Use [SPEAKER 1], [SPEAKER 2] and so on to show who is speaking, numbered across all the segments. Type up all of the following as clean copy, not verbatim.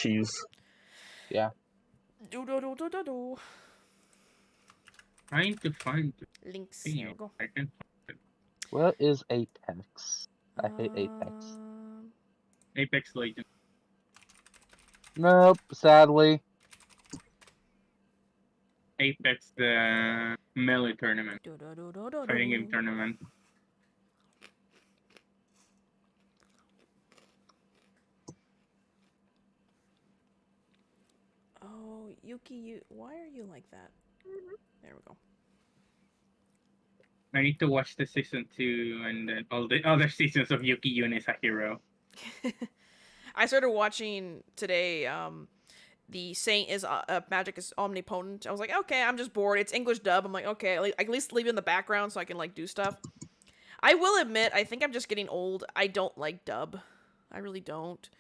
[SPEAKER 1] cheese.
[SPEAKER 2] Yeah.
[SPEAKER 3] Do.
[SPEAKER 4] Trying to find it.
[SPEAKER 3] Links. There we go.
[SPEAKER 4] I can.
[SPEAKER 2] What is Apex? I hate Apex.
[SPEAKER 4] Apex Legends.
[SPEAKER 2] Nope, sadly.
[SPEAKER 4] Apex, the melee tournament. Fighting game tournament.
[SPEAKER 3] Oh, Yuki, why are you like that? There we go.
[SPEAKER 4] I need to watch the season 2 and then all the other seasons of Yuki Yun is a hero.
[SPEAKER 3] I started watching today. The Saint is magic is omnipotent. I was like, okay, I'm just bored. It's English dub. I'm like, okay, like, I can at least leave it in the background so I can like do stuff. I will admit, I think I'm just getting old. I don't like dub. I really don't.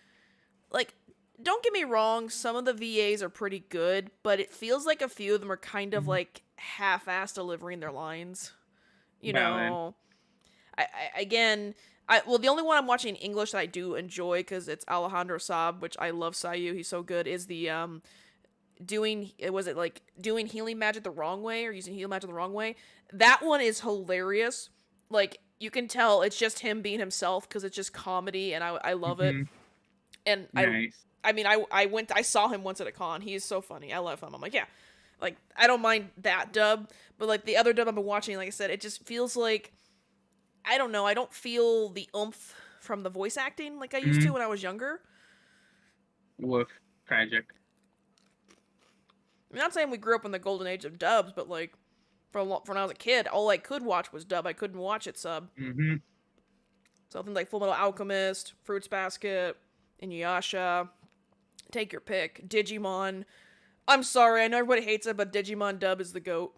[SPEAKER 3] Like, don't get me wrong. Some of the VAs are pretty good, but it feels like a few of them are kind of like half-assed delivering their lines. You know, the only one I'm watching in English that I do enjoy because it's Alejandro Saab, which I love. Sayu, he's so good. Is the doing healing magic the wrong way or using healing magic the wrong way? That one is hilarious. Like you can tell it's just him being himself because it's just comedy, and I love it. And
[SPEAKER 4] nice.
[SPEAKER 3] I saw him once at a con. He is so funny. I love him. I'm like, yeah. Like, I don't mind that dub, but, like, the other dub I've been watching, like I said, it just feels like, I don't know, I don't feel the oomph from the voice acting like I used to when I was younger.
[SPEAKER 4] Woof. Tragic.
[SPEAKER 3] I'm not saying we grew up in the golden age of dubs, but, like, from when I was a kid, all I could watch was dub. I couldn't watch it sub. Something like Fullmetal Alchemist, Fruits Basket, Inuyasha, take your pick, Digimon. I'm sorry, I know everybody hates it, but Digimon dub is the GOAT.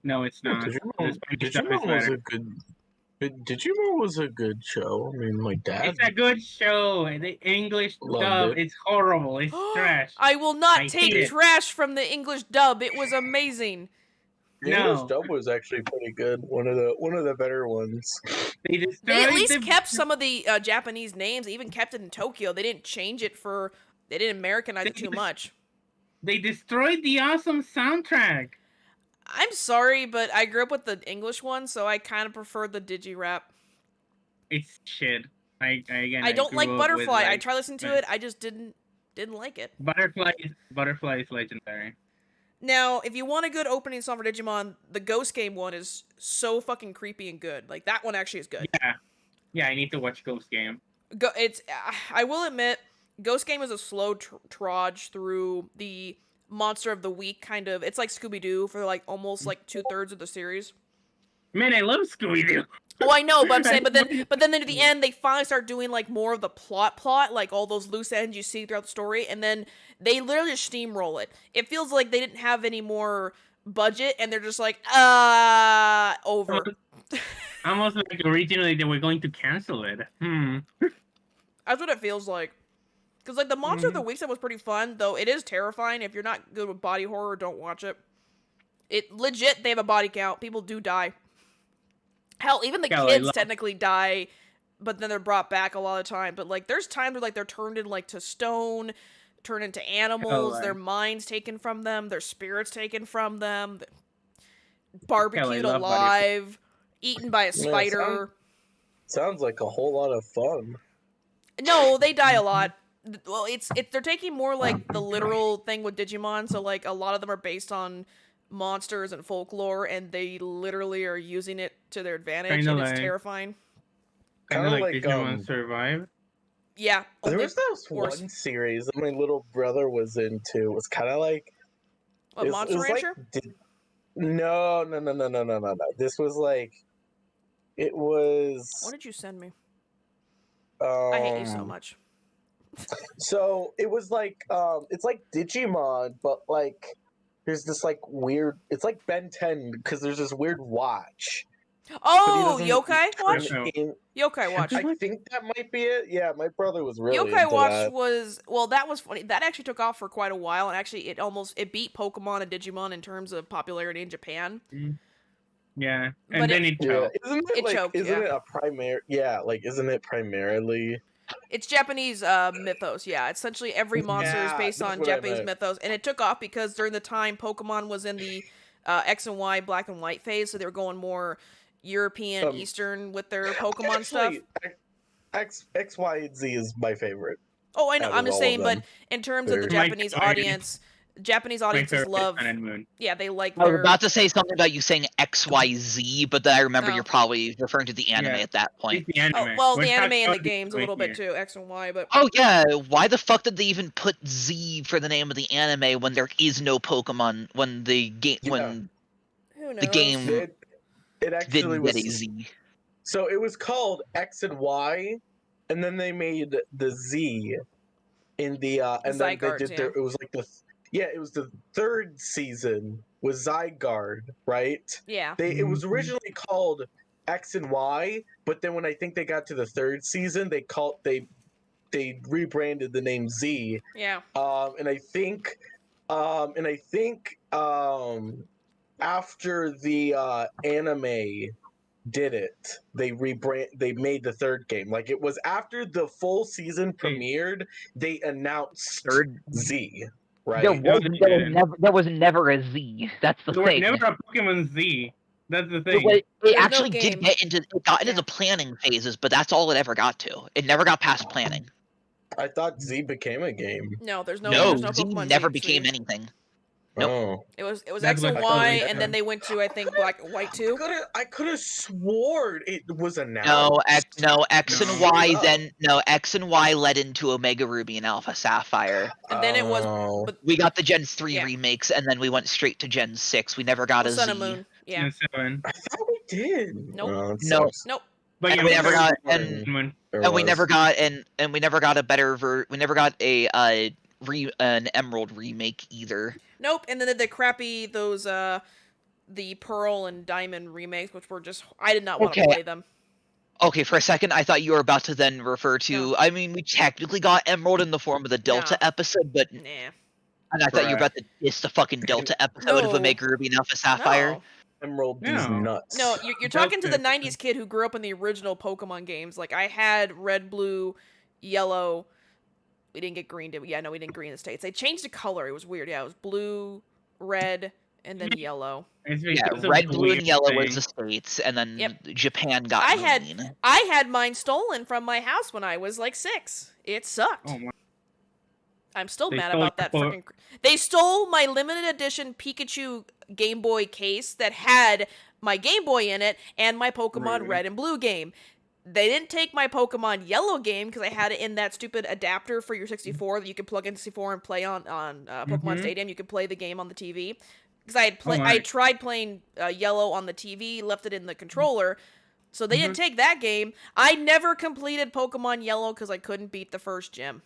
[SPEAKER 4] No, it's not.
[SPEAKER 1] Digimon was a good show. I mean, my dad.
[SPEAKER 4] It's a good show. The English dub, it's horrible. It's trash.
[SPEAKER 3] I will not take trash from the English dub. It was amazing.
[SPEAKER 1] The English dub was actually pretty good. One of the better ones.
[SPEAKER 3] They at least kept some of the Japanese names. They even kept it in Tokyo. They didn't change it they didn't Americanize it too much.
[SPEAKER 4] They destroyed the awesome soundtrack.
[SPEAKER 3] I'm sorry, but I grew up with the English one, so I kind of prefer the Digi-Rap.
[SPEAKER 4] It's shit. I
[SPEAKER 3] don't like Butterfly. I tried listening to it. I just didn't like it.
[SPEAKER 4] Butterfly is legendary.
[SPEAKER 3] Now, if you want a good opening song for Digimon, the Ghost Game one is so fucking creepy and good. Like, that one actually is good.
[SPEAKER 4] Yeah, I need to watch Ghost Game.
[SPEAKER 3] I will admit, Ghost Game is a slow trudge through the monster of the week kind of. It's like Scooby-Doo for like almost like 2/3 of the series.
[SPEAKER 4] Man, I love Scooby-Doo.
[SPEAKER 3] Oh, I know, but I'm saying, but then at the end, they finally start doing like more of the plot, like all those loose ends you see throughout the story, and then they literally just steamroll it. It feels like they didn't have any more budget, and they're just like, over.
[SPEAKER 4] Almost like originally they were going to cancel it.
[SPEAKER 3] That's what it feels like. Because, like, the Monster of the Week set was pretty fun, though it is terrifying. If you're not good with body horror, don't watch it. Legit, they have a body count. People do die. Hell, even the kids technically die, but then they're brought back a lot of the time. But, like, there's times where, like, they're turned into, like, to stone, turned into animals, their minds taken from them, their spirits taken from them, barbecued alive, eaten by a spider.
[SPEAKER 1] Sounds like a whole lot of fun.
[SPEAKER 3] No, they die a lot. Well, they're taking more like the literal thing with Digimon, so like a lot of them are based on monsters and folklore, and they literally are using it to their advantage, and it's terrifying.
[SPEAKER 4] Kind of like Digimon Survive.
[SPEAKER 3] Yeah.
[SPEAKER 1] There was this one series that my little brother was into. It was kind of like
[SPEAKER 3] Monster Rancher?
[SPEAKER 1] No. This was like it was.
[SPEAKER 3] What did you send me? I hate you so much.
[SPEAKER 1] So it was like it's like Digimon, but like there's this like weird. It's like Ben 10 because there's this weird watch.
[SPEAKER 3] Oh, Yokai Watch. Yokai Watch.
[SPEAKER 1] I think that might be it. Yeah, my brother was really
[SPEAKER 3] Yokai
[SPEAKER 1] into
[SPEAKER 3] Watch
[SPEAKER 1] that.
[SPEAKER 3] that was funny. That actually took off for quite a while, and actually it beat Pokemon and Digimon in terms of popularity in Japan.
[SPEAKER 4] Yeah, and then it choked.
[SPEAKER 1] Isn't it a primary? Yeah, like isn't it primarily?
[SPEAKER 3] It's Japanese mythos. Yeah, essentially every monster is
[SPEAKER 1] Yeah,
[SPEAKER 3] based
[SPEAKER 1] that's
[SPEAKER 3] on
[SPEAKER 1] what I
[SPEAKER 3] Japanese
[SPEAKER 1] meant.
[SPEAKER 3] mythos, and it took off because during the time Pokemon was in the X and Y black and white phase, so they were going more European,
[SPEAKER 1] Um,
[SPEAKER 3] Eastern with their Pokemon stuff.
[SPEAKER 1] Actually, X, Y, and Z is my favorite
[SPEAKER 3] Oh, I know.
[SPEAKER 1] out
[SPEAKER 3] I'm
[SPEAKER 1] of
[SPEAKER 3] just
[SPEAKER 1] all of
[SPEAKER 3] saying, but
[SPEAKER 1] them.
[SPEAKER 3] in terms of the
[SPEAKER 1] They're-
[SPEAKER 3] Japanese
[SPEAKER 4] My
[SPEAKER 3] audiences
[SPEAKER 4] favorite is
[SPEAKER 3] love.
[SPEAKER 4] Sun and Moon.
[SPEAKER 3] Yeah, they like
[SPEAKER 5] I was
[SPEAKER 3] their.
[SPEAKER 5] about to say something about you saying XYZ, but then I remember
[SPEAKER 3] Oh.
[SPEAKER 5] you're probably referring to the anime
[SPEAKER 4] Yeah.
[SPEAKER 5] at that point.
[SPEAKER 4] It's the anime.
[SPEAKER 3] Oh, well,
[SPEAKER 4] We're
[SPEAKER 3] the anime
[SPEAKER 4] talking
[SPEAKER 3] and the
[SPEAKER 4] about
[SPEAKER 3] games a little bit
[SPEAKER 4] here.
[SPEAKER 3] too, X and Y, but
[SPEAKER 5] Oh yeah, why the fuck did they even put Z for the name of the anime when there is no Pokemon when the game
[SPEAKER 1] Yeah.
[SPEAKER 5] when
[SPEAKER 3] who knows?
[SPEAKER 5] the game
[SPEAKER 1] It actually
[SPEAKER 5] didn't get a
[SPEAKER 1] was.
[SPEAKER 5] Z?
[SPEAKER 1] So it was called X and Y, and then they made the Z in the and then they
[SPEAKER 3] Zygarde,
[SPEAKER 1] did
[SPEAKER 3] yeah.
[SPEAKER 1] their. It was like it was the third season with Zygarde, right?
[SPEAKER 3] Yeah.
[SPEAKER 1] It was
[SPEAKER 4] Mhm.
[SPEAKER 1] originally called X and Y, but then when I think they got to the third season, they rebranded the name Z.
[SPEAKER 3] Yeah.
[SPEAKER 1] And I think after the anime did it, they made the third game. Like it was after the full season premiered, they announced
[SPEAKER 5] Third,
[SPEAKER 1] Z,
[SPEAKER 5] there
[SPEAKER 1] right?
[SPEAKER 5] was
[SPEAKER 4] they
[SPEAKER 5] there was
[SPEAKER 4] didn't.
[SPEAKER 5] never there was never a Z. That's the
[SPEAKER 4] There was
[SPEAKER 5] thing.
[SPEAKER 4] never a Pokemon Z. That's the
[SPEAKER 5] It,
[SPEAKER 4] thing.
[SPEAKER 5] it
[SPEAKER 3] There's no
[SPEAKER 5] actually
[SPEAKER 3] game.
[SPEAKER 5] did get into it got into
[SPEAKER 3] Yeah.
[SPEAKER 5] the planning phases, but that's all it ever got to. It never got past planning.
[SPEAKER 1] I thought Z became a game.
[SPEAKER 3] No, there's no
[SPEAKER 5] No,
[SPEAKER 3] there's no
[SPEAKER 5] Z
[SPEAKER 3] Pokemon
[SPEAKER 5] never
[SPEAKER 3] Z,
[SPEAKER 5] became
[SPEAKER 3] sweetie.
[SPEAKER 5] anything. Nope.
[SPEAKER 1] Oh,
[SPEAKER 3] It was
[SPEAKER 4] That's
[SPEAKER 3] X and
[SPEAKER 4] what
[SPEAKER 3] Y,
[SPEAKER 1] Chloe
[SPEAKER 3] and then
[SPEAKER 1] said.
[SPEAKER 3] they went to I think Black and White too.
[SPEAKER 1] I could have sworn it was announced.
[SPEAKER 5] No, X and
[SPEAKER 4] No.
[SPEAKER 5] Y
[SPEAKER 1] Straight up.
[SPEAKER 5] then no X and Y led into Omega Ruby and Alpha Sapphire.
[SPEAKER 3] And then it was
[SPEAKER 1] Oh.
[SPEAKER 3] but
[SPEAKER 5] We got the Gen 3
[SPEAKER 3] Yeah.
[SPEAKER 5] remakes, and then we went straight to Gen 6. We never got a
[SPEAKER 3] Sun
[SPEAKER 5] Z.
[SPEAKER 3] and Moon. Yeah.
[SPEAKER 4] And 7.
[SPEAKER 1] I thought we did.
[SPEAKER 3] Nope.
[SPEAKER 1] Oh, it
[SPEAKER 5] No.
[SPEAKER 1] sucks.
[SPEAKER 3] Nope.
[SPEAKER 4] But
[SPEAKER 5] And
[SPEAKER 4] yeah,
[SPEAKER 5] we
[SPEAKER 4] we
[SPEAKER 5] never
[SPEAKER 4] never
[SPEAKER 5] got
[SPEAKER 4] got
[SPEAKER 5] and
[SPEAKER 4] Pokemon.
[SPEAKER 1] There
[SPEAKER 5] and we
[SPEAKER 1] was.
[SPEAKER 5] never got and we never got a better we never got an Emerald remake either.
[SPEAKER 3] Nope. And then the crappy those the Pearl and Diamond remakes, which were just I did not want to
[SPEAKER 5] Okay.
[SPEAKER 3] play them.
[SPEAKER 5] Okay, for a second I thought you were about to then refer to
[SPEAKER 3] No.
[SPEAKER 5] I mean we technically got Emerald in the form of the Delta episode, but
[SPEAKER 3] Nah.
[SPEAKER 5] and I thought you were
[SPEAKER 4] Bruh.
[SPEAKER 5] about to diss the fucking Delta episode of
[SPEAKER 3] No.
[SPEAKER 5] Omega Ruby and Alpha Sapphire.
[SPEAKER 3] No.
[SPEAKER 1] Emerald these
[SPEAKER 4] No.
[SPEAKER 1] nuts.
[SPEAKER 3] No, you're talking to the
[SPEAKER 4] Delta.
[SPEAKER 3] 90s kid who grew up in the original Pokemon games. Like, I had red, blue, yellow. We didn't get green, did we? Yeah, no, we didn't green in the States. They changed the color. It was weird. Yeah, it was blue, red, and then yellow.
[SPEAKER 4] It's
[SPEAKER 5] Yeah,
[SPEAKER 4] because of
[SPEAKER 5] red,
[SPEAKER 4] the
[SPEAKER 5] blue, and
[SPEAKER 4] weird
[SPEAKER 5] yellow
[SPEAKER 4] thing.
[SPEAKER 5] was the States, and then
[SPEAKER 3] Yep.
[SPEAKER 5] Japan got
[SPEAKER 3] I
[SPEAKER 5] green.
[SPEAKER 3] had mine stolen from my house when I was like 6. It sucked.
[SPEAKER 4] Oh my.
[SPEAKER 3] I'm still
[SPEAKER 4] They
[SPEAKER 3] mad
[SPEAKER 4] stole
[SPEAKER 3] about that
[SPEAKER 4] your
[SPEAKER 3] freaking. They stole my limited edition Pikachu Game Boy case that had my Game Boy in it and my Pokemon
[SPEAKER 4] Rude.
[SPEAKER 3] Red and Blue game. They didn't take my Pokemon Yellow game because I had it in that stupid adapter for your 64 that you could plug into 64 and play on Pokemon
[SPEAKER 4] Mhm.
[SPEAKER 3] Stadium. You could play the game on the TV. Because I had
[SPEAKER 4] Oh my.
[SPEAKER 3] I tried playing Yellow on the TV, left it in the controller. So they didn't take that game. I never completed Pokemon Yellow because I couldn't beat the first gym.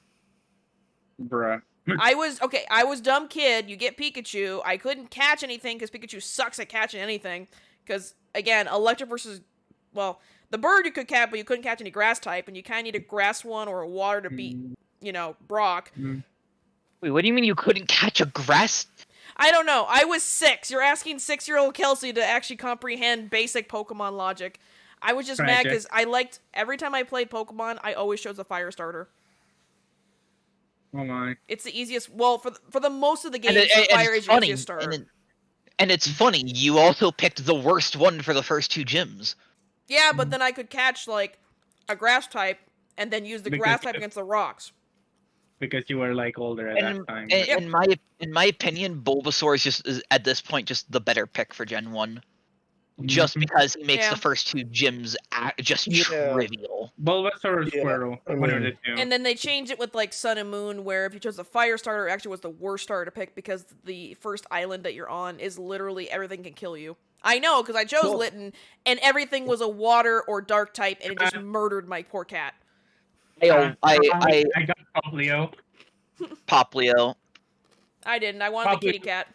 [SPEAKER 4] Bruh.
[SPEAKER 3] I was dumb kid. You get Pikachu. I couldn't catch anything because Pikachu sucks at catching anything. Because again, electric versus, well, the bird you could catch, but you couldn't catch any grass type, and you kind of need a grass one or a water to beat, Brock.
[SPEAKER 5] Wait, what do you mean you couldn't catch a grass?
[SPEAKER 3] I don't know. I was 6. You're asking 6-year-old Kelsey to actually comprehend basic Pokemon logic. I was just mad
[SPEAKER 4] Tragic.
[SPEAKER 3] because I liked every time I played Pokemon, I always chose a fire starter.
[SPEAKER 4] Oh my.
[SPEAKER 3] It's the easiest. Well, for the most of the games,
[SPEAKER 5] And
[SPEAKER 3] fire
[SPEAKER 5] it's
[SPEAKER 3] is your
[SPEAKER 5] funny,
[SPEAKER 3] easiest starter.
[SPEAKER 5] and it's funny. You also picked the worst one for the first 2 gyms.
[SPEAKER 3] Yeah, but then I could catch, like, a grass type and then use the
[SPEAKER 4] Because
[SPEAKER 3] grass type
[SPEAKER 4] you-
[SPEAKER 3] against the rocks.
[SPEAKER 4] Because you were like older at that time.
[SPEAKER 5] In my opinion, Bulbasaur is at this point just the better pick for Gen 1. Just
[SPEAKER 4] Mhm.
[SPEAKER 5] because he makes
[SPEAKER 3] Yeah.
[SPEAKER 5] the first 2 gyms just
[SPEAKER 1] Yeah.
[SPEAKER 5] trivial.
[SPEAKER 4] Bulbasaur or
[SPEAKER 1] Yeah,
[SPEAKER 4] Squirtle.
[SPEAKER 1] I
[SPEAKER 4] One of
[SPEAKER 1] mean-
[SPEAKER 4] the two.
[SPEAKER 3] And then they changed it with, like, Sun and Moon, where if you chose the fire starter, it actually was the worst starter to pick because the first island that you're on is literally everything can kill you. I know, because I chose
[SPEAKER 1] Well-
[SPEAKER 3] Litten, and everything was a water or dark type, and it just murdered my poor cat.
[SPEAKER 5] I
[SPEAKER 4] I got Poplio.
[SPEAKER 5] Poplio.
[SPEAKER 3] I didn't. I wanted the kitty cat.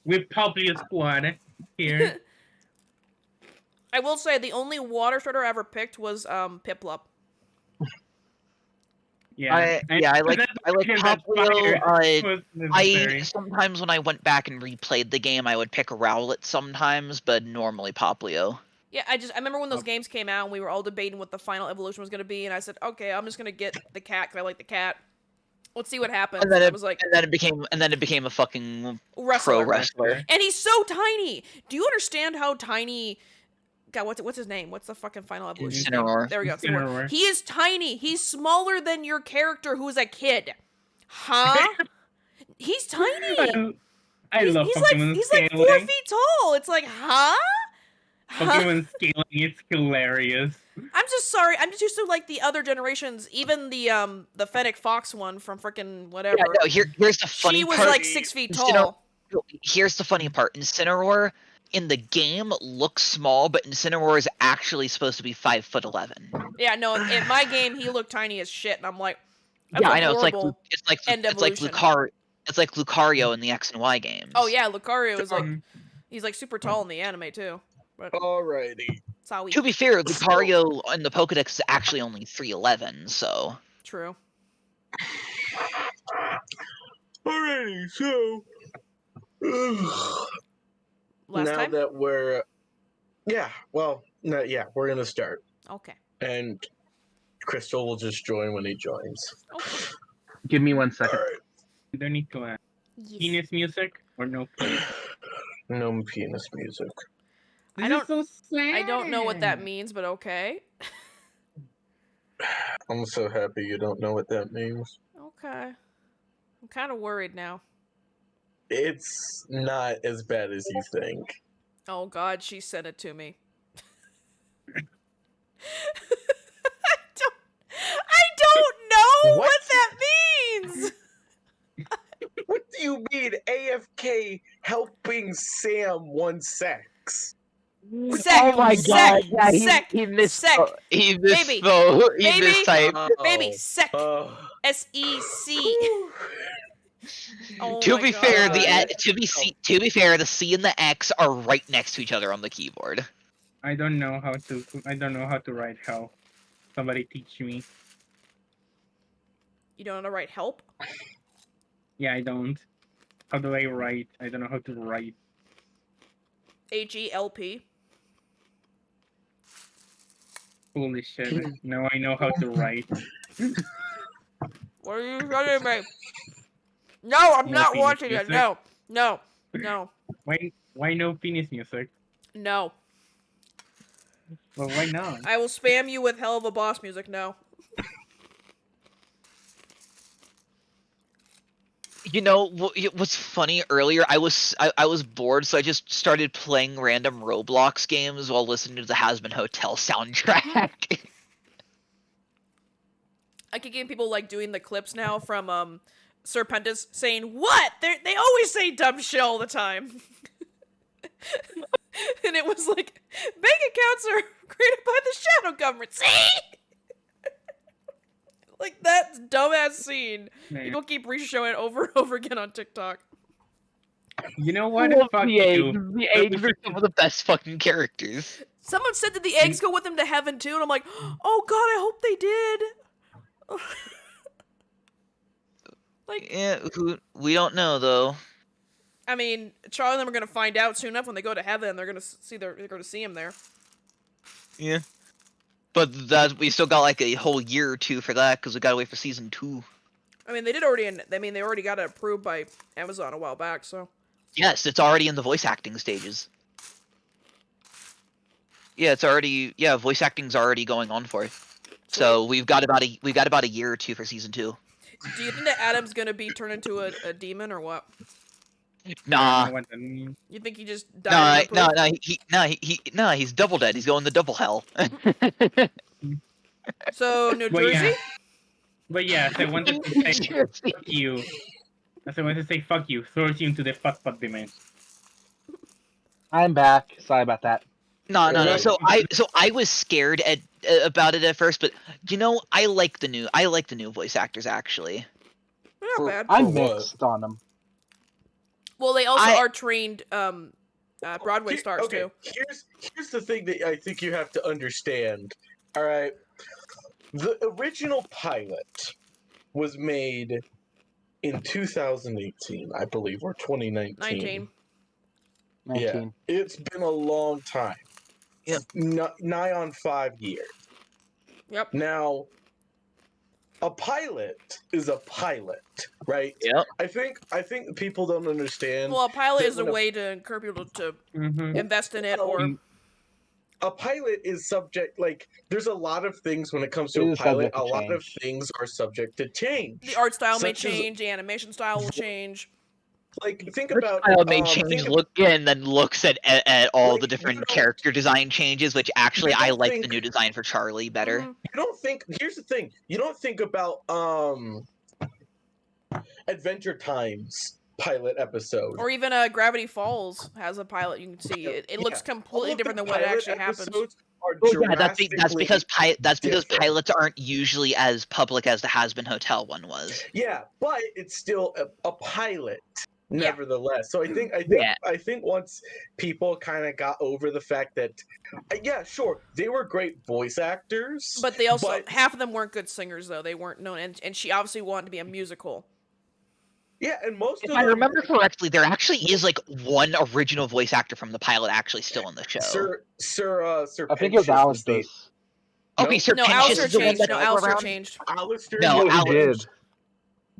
[SPEAKER 4] With Poplio Squad here.
[SPEAKER 3] I will say the only water starter I ever picked was Piplup.
[SPEAKER 4] Yeah.
[SPEAKER 5] I like Poplio. I
[SPEAKER 4] I
[SPEAKER 5] sometimes when I went back and replayed the game, I would pick Rowlet sometimes, but normally Poplio.
[SPEAKER 3] Yeah, I remember when those games came out and we were all debating what the final evolution was going to be, and I said, okay, I'm just going to get the cat because I like the cat. Let's see what happens.
[SPEAKER 5] And then
[SPEAKER 3] I
[SPEAKER 5] it,
[SPEAKER 3] was like,
[SPEAKER 5] and then it became a fucking pro
[SPEAKER 3] wrestler.
[SPEAKER 5] wrestler.
[SPEAKER 3] And he's so tiny. Do you understand how tiny? God, what's his name? What's the fucking final evolution?
[SPEAKER 5] Incineroar.
[SPEAKER 3] There we go.
[SPEAKER 4] Incineroar.
[SPEAKER 3] He is tiny. He's smaller than your character who's a kid. Huh? He's tiny.
[SPEAKER 4] I love Pokemon
[SPEAKER 3] he's
[SPEAKER 4] scaling.
[SPEAKER 3] like 4 feet tall. It's like, huh?
[SPEAKER 4] Pokemon scaling, it's hilarious.
[SPEAKER 3] I'm just sorry. I'm just used to like the other generations. Even the Fennec Fox one from frickin' whatever.
[SPEAKER 5] Yeah, no, here's the funny
[SPEAKER 3] she was
[SPEAKER 5] part.
[SPEAKER 3] like 6 feet tall.
[SPEAKER 5] Here's the funny part. Incineroar in the game looks small, but Incineroar is actually supposed to be 5'11".
[SPEAKER 3] Yeah, no. In my game, he looked tiny as shit, and I'm like, that's
[SPEAKER 5] Yeah,
[SPEAKER 3] a
[SPEAKER 5] I know.
[SPEAKER 3] horrible
[SPEAKER 5] It's like
[SPEAKER 3] end evolution.
[SPEAKER 5] It's like Lucario in the X and Y games.
[SPEAKER 3] Oh yeah, Lucario is like he's like super tall in the anime too. But
[SPEAKER 1] Alrighty.
[SPEAKER 3] sorry.
[SPEAKER 5] To be fair, Lucario in the Pokedex is actually only 3'11", so.
[SPEAKER 3] True.
[SPEAKER 1] Alrighty, so
[SPEAKER 3] Last
[SPEAKER 1] now
[SPEAKER 3] time.
[SPEAKER 1] that we're we're gonna start,
[SPEAKER 3] Okay.
[SPEAKER 1] and Crystal will just join when he joins.
[SPEAKER 3] Okay.
[SPEAKER 2] Give me 1
[SPEAKER 1] All
[SPEAKER 2] second.
[SPEAKER 1] right.
[SPEAKER 4] You don't need to
[SPEAKER 3] Yes.
[SPEAKER 4] penis music or no penis.
[SPEAKER 1] No penis music.
[SPEAKER 3] I
[SPEAKER 4] This
[SPEAKER 3] don't-
[SPEAKER 4] is so sad.
[SPEAKER 3] I don't know what that means, but okay.
[SPEAKER 1] I'm so happy you don't know what that means.
[SPEAKER 3] Okay. I'm kind of worried now.
[SPEAKER 1] It's not as bad as you think.
[SPEAKER 3] Oh God, she sent it to me. I don't know what that means.
[SPEAKER 1] What do you mean AFK helping Sam one sex?
[SPEAKER 3] Sec,
[SPEAKER 2] Oh my
[SPEAKER 3] sec,
[SPEAKER 2] god, yeah,
[SPEAKER 3] sec,
[SPEAKER 2] he missed.
[SPEAKER 3] sec.
[SPEAKER 5] He
[SPEAKER 3] Baby,
[SPEAKER 5] misspoke. He
[SPEAKER 3] baby.
[SPEAKER 5] mistyped.
[SPEAKER 3] Baby, sec.
[SPEAKER 1] Oh.
[SPEAKER 3] S-E-C. Oh
[SPEAKER 5] To
[SPEAKER 3] my
[SPEAKER 5] be
[SPEAKER 3] God.
[SPEAKER 5] fair,
[SPEAKER 1] God.
[SPEAKER 5] to be fair, the C and the X are right next to each other on the keyboard.
[SPEAKER 4] I don't know how to write hell. Somebody teach me.
[SPEAKER 3] You don't know to write help?
[SPEAKER 4] Yeah, I don't. How do I write? I don't know how to write.
[SPEAKER 3] H-E-L-P.
[SPEAKER 4] Holy shit. Now I know how to write.
[SPEAKER 3] What are you telling me? No, I'm
[SPEAKER 4] No
[SPEAKER 3] not
[SPEAKER 4] penis
[SPEAKER 3] watching it.
[SPEAKER 4] music?
[SPEAKER 3] No, no, no,
[SPEAKER 4] Why no penis music?
[SPEAKER 3] no.
[SPEAKER 4] Well, why not?
[SPEAKER 3] I will spam you with hell of a boss music. No.
[SPEAKER 5] You know what's funny? Earlier, I was bored, so I just started playing random Roblox games while listening to the Hasbin Hotel soundtrack.
[SPEAKER 3] I keep getting people like doing the clips now from Serpentis saying what? They always say dumb shit all the time. And it was like bank accounts are created by the shadow government. See? Like that dumbass scene.
[SPEAKER 4] Man.
[SPEAKER 3] People keep re-showing it over and over again on TikTok.
[SPEAKER 4] You know what?
[SPEAKER 2] Love
[SPEAKER 4] Fuck
[SPEAKER 2] the
[SPEAKER 4] you.
[SPEAKER 2] eggs. The eggs are
[SPEAKER 5] Some of the best fucking characters.
[SPEAKER 3] Someone said that the eggs go with them to heaven too, and I'm like, oh God, I hope they did. Like,
[SPEAKER 5] Yeah, we don't know though.
[SPEAKER 3] I mean, Charlie and them are gonna find out soon enough when they go to heaven. They're gonna see him there.
[SPEAKER 5] Yeah, but that we still got like a whole year or two for that because we gotta wait for season 2.
[SPEAKER 3] I mean, they already got it approved by Amazon a while back. So
[SPEAKER 5] Yes, it's already in the voice acting stages. Yeah, voice acting's already going on for it. So we've got about a year or two for season 2.
[SPEAKER 3] do you think that Adam's gonna be turned into a demon or what?
[SPEAKER 4] I
[SPEAKER 5] Nah,
[SPEAKER 4] don't know what that means.
[SPEAKER 3] You think he just died?
[SPEAKER 5] he's double dead. He's going to double hell.
[SPEAKER 3] So New
[SPEAKER 4] Well,
[SPEAKER 3] Jersey?
[SPEAKER 4] yeah. But yes, I wanted to say fuck you. As I wanted to say fuck you, throws you into the fuck dimension.
[SPEAKER 2] I'm back. Sorry about that.
[SPEAKER 5] No. So I was scared about it at first, but I like the new voice actors actually.
[SPEAKER 3] They're not bad.
[SPEAKER 2] I'm
[SPEAKER 1] For what?
[SPEAKER 2] mixed on them.
[SPEAKER 3] Well, they also are trained Broadway stars
[SPEAKER 1] Okay,
[SPEAKER 3] too.
[SPEAKER 1] here's the thing that I think you have to understand. All right, the original pilot was made in 2018, I believe, or 2019.
[SPEAKER 3] 19.
[SPEAKER 2] 19.
[SPEAKER 1] Yeah, it's been a long time.
[SPEAKER 5] Yep.
[SPEAKER 1] nigh on 5 years.
[SPEAKER 3] Yep.
[SPEAKER 1] Now, a pilot is a pilot, right?
[SPEAKER 5] Yep.
[SPEAKER 1] I think people don't understand.
[SPEAKER 3] Well, a pilot
[SPEAKER 1] that
[SPEAKER 3] is a
[SPEAKER 1] when a-
[SPEAKER 3] way to encourage people to
[SPEAKER 4] Mm-hmm.
[SPEAKER 3] invest in it,
[SPEAKER 1] Well,
[SPEAKER 3] or
[SPEAKER 1] a pilot is subject, like, there's a lot of things when it comes
[SPEAKER 2] It
[SPEAKER 1] to a
[SPEAKER 2] is
[SPEAKER 1] pilot.
[SPEAKER 2] subject to
[SPEAKER 1] A lot of
[SPEAKER 2] change.
[SPEAKER 1] things are subject to change.
[SPEAKER 3] the art style may
[SPEAKER 1] Such as-
[SPEAKER 3] change, the animation style will change.
[SPEAKER 1] Like, think
[SPEAKER 5] Art
[SPEAKER 1] about
[SPEAKER 5] style may
[SPEAKER 1] think
[SPEAKER 5] change
[SPEAKER 1] ab-
[SPEAKER 5] look and then looks at all
[SPEAKER 1] Like,
[SPEAKER 5] the
[SPEAKER 1] you
[SPEAKER 5] different
[SPEAKER 1] don't-
[SPEAKER 5] character design changes, which actually
[SPEAKER 1] you
[SPEAKER 5] I
[SPEAKER 1] don't
[SPEAKER 5] like the
[SPEAKER 1] think-
[SPEAKER 5] new design for Charlie better.
[SPEAKER 3] Mhm.
[SPEAKER 1] You don't think. Here's the thing. You don't think about Adventure Time's pilot episode.
[SPEAKER 3] Or even Gravity Falls has a pilot. You can see it looks
[SPEAKER 1] Yeah.
[SPEAKER 3] completely
[SPEAKER 1] All of
[SPEAKER 3] different
[SPEAKER 1] the
[SPEAKER 3] than what
[SPEAKER 1] pilot
[SPEAKER 3] actually happens.
[SPEAKER 1] episodes are
[SPEAKER 5] Oh yeah, that's
[SPEAKER 1] drastically
[SPEAKER 5] because
[SPEAKER 1] different.
[SPEAKER 5] pilots aren't usually as public as the Has Been Hotel one was.
[SPEAKER 1] Yeah, but it's still a pilot,
[SPEAKER 3] Yeah.
[SPEAKER 1] nevertheless. So
[SPEAKER 5] Yeah.
[SPEAKER 1] I think once people kind of got over the fact that, yeah, sure, they were great voice actors,
[SPEAKER 3] But they also
[SPEAKER 1] but-
[SPEAKER 3] half of them weren't good singers though. They weren't known, and she obviously wanted to be a musical.
[SPEAKER 1] yeah, and most
[SPEAKER 5] If
[SPEAKER 1] of
[SPEAKER 5] I
[SPEAKER 1] them,
[SPEAKER 5] remember correctly, there actually is like one original voice actor from the pilot actually still in the show.
[SPEAKER 1] Sir
[SPEAKER 2] I think it was
[SPEAKER 1] Pentious was the-
[SPEAKER 2] Alistair's.
[SPEAKER 5] Okay,
[SPEAKER 1] No.
[SPEAKER 5] Sir
[SPEAKER 3] No,
[SPEAKER 5] Pentious
[SPEAKER 3] Alistair
[SPEAKER 5] is the one
[SPEAKER 3] changed.
[SPEAKER 5] that
[SPEAKER 3] No,
[SPEAKER 5] went
[SPEAKER 3] Alistair
[SPEAKER 5] around?
[SPEAKER 3] changed.
[SPEAKER 1] Alistair.
[SPEAKER 5] No,
[SPEAKER 2] No, he
[SPEAKER 5] Alistair-
[SPEAKER 2] did.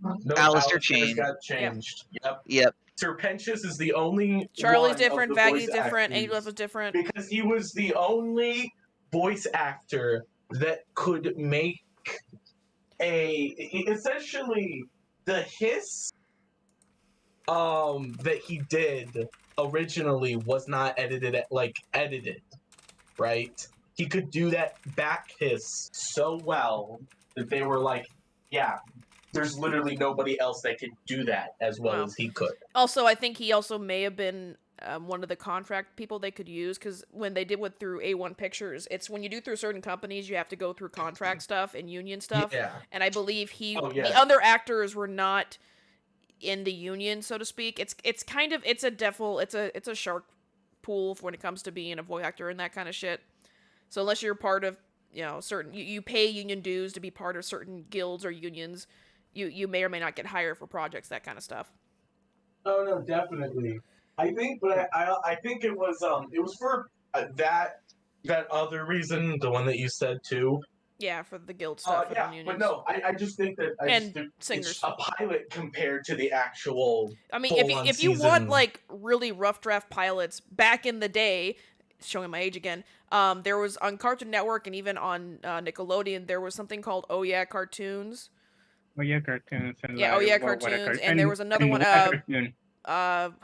[SPEAKER 1] No,
[SPEAKER 5] Alistair
[SPEAKER 1] Alistair's
[SPEAKER 5] changed.
[SPEAKER 1] got changed. Yep.
[SPEAKER 5] Yep.
[SPEAKER 1] Sir Pentious is the only
[SPEAKER 3] Charlie's
[SPEAKER 1] one
[SPEAKER 3] different.
[SPEAKER 1] of the
[SPEAKER 3] Vaggy's
[SPEAKER 1] voice
[SPEAKER 3] different.
[SPEAKER 1] actors,
[SPEAKER 3] Angela was different.
[SPEAKER 1] because he was the only voice actor that could make essentially the hiss that he did originally was not edited, right? He could do that back hiss so well that they were like, yeah, there's literally nobody else that could do that as well
[SPEAKER 3] Wow.
[SPEAKER 1] as he could.
[SPEAKER 3] Also, I think he also may have been one of the contract people they could use, because when they did it through A1 Pictures, it's when you do through certain companies, you have to go through contract stuff and union stuff.
[SPEAKER 1] Yeah.
[SPEAKER 3] And I believe
[SPEAKER 1] Oh,
[SPEAKER 3] the
[SPEAKER 1] yeah.
[SPEAKER 3] other actors were not in the union, so to speak. It's a shark pool for when it comes to being a voice actor and that kind of shit. So unless you're part of, certain, you pay union dues to be part of certain guilds or unions, you may or may not get hired for projects, that kind of stuff.
[SPEAKER 1] Oh no, definitely. I think, but I think it was for that other reason, the one that you said too.
[SPEAKER 3] Yeah, for the guild stuff and
[SPEAKER 1] Yeah,
[SPEAKER 3] unions.
[SPEAKER 1] but no, I just think that
[SPEAKER 3] And
[SPEAKER 1] it's
[SPEAKER 3] singers.
[SPEAKER 1] a pilot compared to the actual.
[SPEAKER 3] I mean,
[SPEAKER 1] full-on
[SPEAKER 3] if you
[SPEAKER 1] season.
[SPEAKER 3] want like really rough draft pilots back in the day, showing my age again, there was on Cartoon Network and even on Nickelodeon, there was something called Oh Yeah Cartoons.
[SPEAKER 4] Oh yeah, cartoons. And
[SPEAKER 3] Yeah,
[SPEAKER 4] like,
[SPEAKER 3] Oh Yeah
[SPEAKER 4] what a
[SPEAKER 3] Cartoons,
[SPEAKER 4] cartoon.
[SPEAKER 3] and there was another one.
[SPEAKER 4] What a cartoon.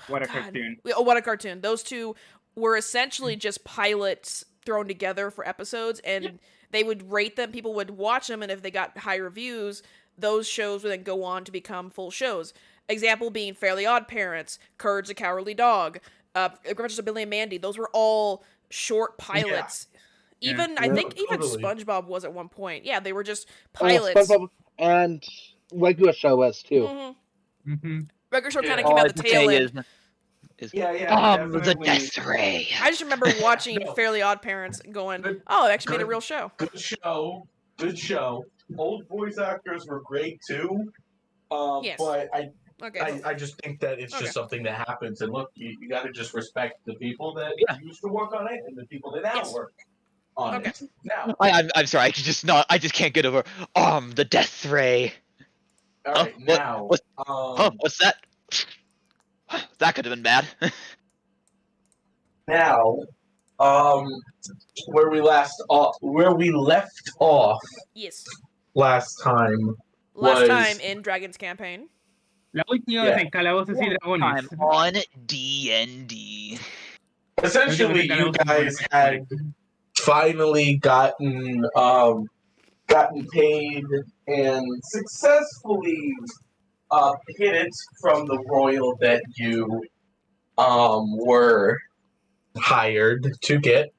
[SPEAKER 4] What a
[SPEAKER 3] God.
[SPEAKER 4] cartoon.
[SPEAKER 3] Oh, What a Cartoon. Those two were essentially just pilots thrown together for episodes, and they would rate them. People would watch them, and if they got high reviews, those shows would then go on to become full shows. Example being Fairly Odd Parents, Courage the Cowardly Dog, Adventures of Billy and Mandy. Those were all short pilots.
[SPEAKER 4] Yeah.
[SPEAKER 3] Even
[SPEAKER 1] Yeah.
[SPEAKER 3] I think
[SPEAKER 1] No,
[SPEAKER 3] even
[SPEAKER 1] totally.
[SPEAKER 3] SpongeBob was at one point. Yeah, they were just
[SPEAKER 2] Oh,
[SPEAKER 3] pilots.
[SPEAKER 2] SpongeBob and regular show was too.
[SPEAKER 3] Mm-hmm.
[SPEAKER 4] Mm-hmm.
[SPEAKER 3] Regular show kind
[SPEAKER 1] Yeah.
[SPEAKER 3] of
[SPEAKER 5] All
[SPEAKER 3] came
[SPEAKER 5] I
[SPEAKER 3] out the
[SPEAKER 5] can
[SPEAKER 3] tail
[SPEAKER 5] say
[SPEAKER 3] end.
[SPEAKER 5] is
[SPEAKER 1] Yeah,
[SPEAKER 5] the
[SPEAKER 1] definitely.
[SPEAKER 5] death ray.
[SPEAKER 3] I just remember watching
[SPEAKER 1] No.
[SPEAKER 3] Fairly Odd Parents going,
[SPEAKER 1] Good-
[SPEAKER 3] oh, it actually made a
[SPEAKER 1] good-
[SPEAKER 3] real show.
[SPEAKER 1] Good show. Good show. Old voice actors were great too.
[SPEAKER 3] Yes.
[SPEAKER 1] But
[SPEAKER 3] Okay.
[SPEAKER 1] I just think that it's
[SPEAKER 3] Okay.
[SPEAKER 1] just something that happens, and look, you got to just respect the people that
[SPEAKER 5] Yeah.
[SPEAKER 1] used to work on it and the people that now
[SPEAKER 3] Yes.
[SPEAKER 1] work on
[SPEAKER 3] Okay.
[SPEAKER 1] it. Now,
[SPEAKER 5] I'm sorry. I just can't get over the death ray.
[SPEAKER 1] all right,
[SPEAKER 5] what-
[SPEAKER 1] now,
[SPEAKER 5] what- What's that? That could have been bad.
[SPEAKER 1] now, where we left off
[SPEAKER 3] Yes.
[SPEAKER 1] last time.
[SPEAKER 3] Last
[SPEAKER 1] Was-
[SPEAKER 3] time in Dragon's Campaign.
[SPEAKER 4] La última
[SPEAKER 1] Yeah.
[SPEAKER 4] vez en Calabozos y Dragones.
[SPEAKER 5] I'm on D&D.
[SPEAKER 1] Essentially, you guys had finally gotten paid and successfully hid it from the royal that you were hired to get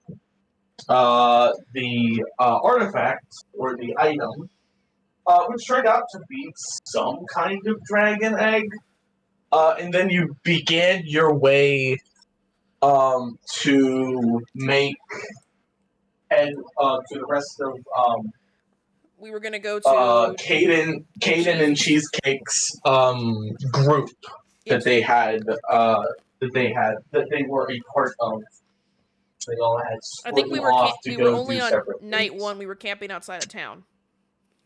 [SPEAKER 1] the artifact or the item, which turned out to be some kind of dragon egg. And then you began your way to make and to the rest of
[SPEAKER 3] We were gonna go to
[SPEAKER 1] Caden and Cheesecake's group that
[SPEAKER 3] Yes.
[SPEAKER 1] they were a part of. They all had
[SPEAKER 3] I think
[SPEAKER 1] split off to
[SPEAKER 3] we
[SPEAKER 1] go
[SPEAKER 3] were only
[SPEAKER 1] do
[SPEAKER 3] on
[SPEAKER 1] separate
[SPEAKER 3] night
[SPEAKER 1] things.
[SPEAKER 3] 1. We were camping outside of town.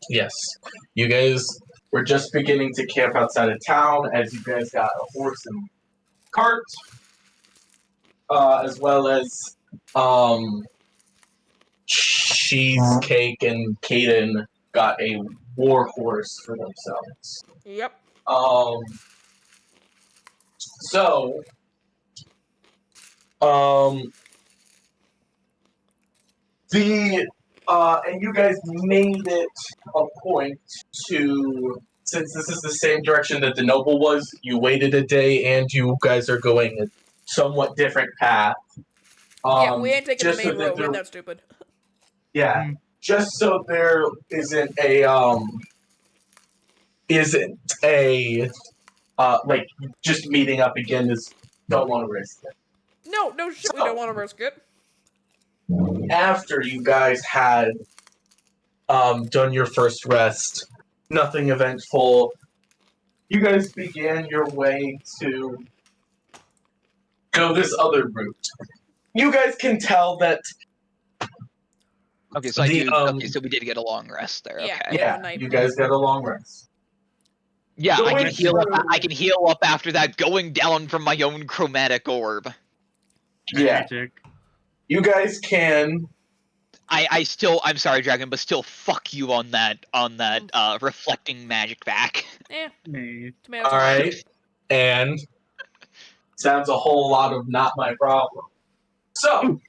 [SPEAKER 1] Yes, you guys were just beginning to camp outside of town as you guys got a horse and cart, as well as Cheesecake and Kaden got a war horse for themselves.
[SPEAKER 3] Yep.
[SPEAKER 1] So, and you guys made it a point to, since this is the same direction that the noble was, you waited a day and you guys are going a somewhat different path.
[SPEAKER 3] Yeah, we ain't taking the
[SPEAKER 1] just so
[SPEAKER 3] main
[SPEAKER 1] that
[SPEAKER 3] road.
[SPEAKER 1] there-
[SPEAKER 3] We're that stupid.
[SPEAKER 1] Yeah, just so there isn't a like just meeting up again is don't want to risk it.
[SPEAKER 3] No shit. We don't want to risk it.
[SPEAKER 1] After you guys had done your first rest, nothing eventful, you guys began your way to go this other route. You guys can tell that
[SPEAKER 5] Okay, so okay, so we did get a long rest there.
[SPEAKER 3] Yeah.
[SPEAKER 5] Okay.
[SPEAKER 1] yeah,
[SPEAKER 3] night.
[SPEAKER 1] you guys got a long rest.
[SPEAKER 5] Yeah, I
[SPEAKER 1] Going
[SPEAKER 5] can heal up.
[SPEAKER 1] through-
[SPEAKER 5] I can heal up after that, going down from my own chromatic orb.
[SPEAKER 1] Yeah,
[SPEAKER 4] Magic.
[SPEAKER 1] you guys can.
[SPEAKER 5] I'm sorry, Dragon, but still, fuck you on that reflecting magic back.
[SPEAKER 4] Nice.
[SPEAKER 3] Tomatoes.
[SPEAKER 1] All right, and sounds a whole lot of not my problem. So.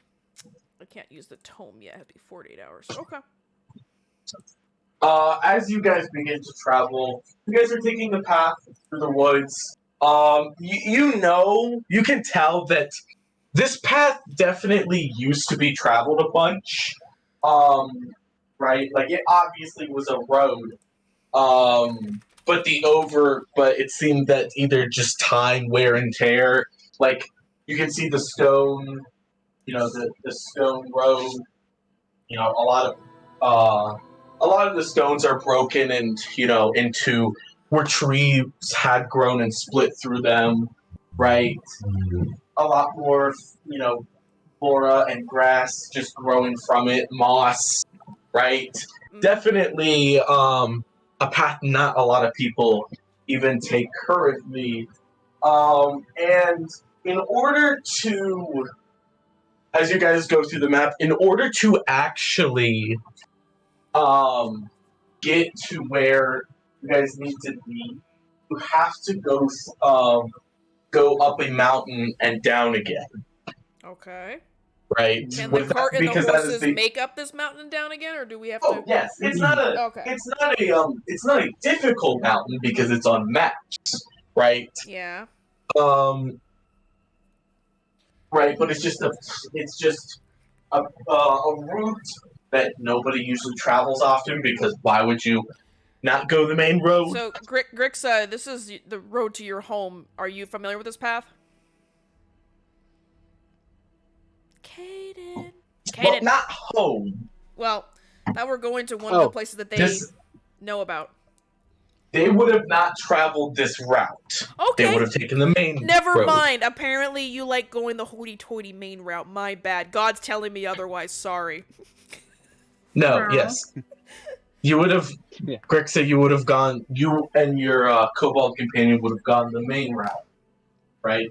[SPEAKER 3] I can't use the tome yet. It has to be 48 hours. Okay.
[SPEAKER 1] As you guys begin to travel, you guys are taking the path through the woods. You can tell that this path definitely used to be traveled a bunch. Right? Like it obviously was a road. But it seemed that either just time, wear and tear. Like you can see the stone, the stone road. A lot of the stones are broken and into where trees had grown and split through them, right? A lot more, flora and grass just growing from it, moss, right? Definitely a path not a lot of people even take currently. And in order to, as you guys go through the map, in order to actually get to where you guys need to be, you have to go up a mountain and down again,
[SPEAKER 3] Okay.
[SPEAKER 1] right?
[SPEAKER 3] Can the cart and the
[SPEAKER 1] because that is
[SPEAKER 3] horses
[SPEAKER 1] the-
[SPEAKER 3] make up this mountain down again, or do we have
[SPEAKER 1] Oh
[SPEAKER 3] to?
[SPEAKER 1] yes, it's not a
[SPEAKER 3] Okay.
[SPEAKER 1] it's not a difficult mountain because it's on maps, right?
[SPEAKER 3] Yeah.
[SPEAKER 1] Right, but it's just a route that nobody usually travels often because why would you not go the main road?
[SPEAKER 3] So, Grix, this is the road to your home. Are you familiar with this path? Kaden.
[SPEAKER 1] Well, not home.
[SPEAKER 3] Well, now we're going to one of the places that they know about.
[SPEAKER 1] They would have not traveled this route.
[SPEAKER 3] Okay.
[SPEAKER 1] They would have taken the main
[SPEAKER 3] Never
[SPEAKER 1] road.
[SPEAKER 3] mind. Apparently, you like going the hoity-toity main route. My bad. God's telling me otherwise. Sorry.
[SPEAKER 1] No, yes. You would have,
[SPEAKER 2] Yeah.
[SPEAKER 1] Greg said you would have gone, you and your kobold companion would have gone the main route, right?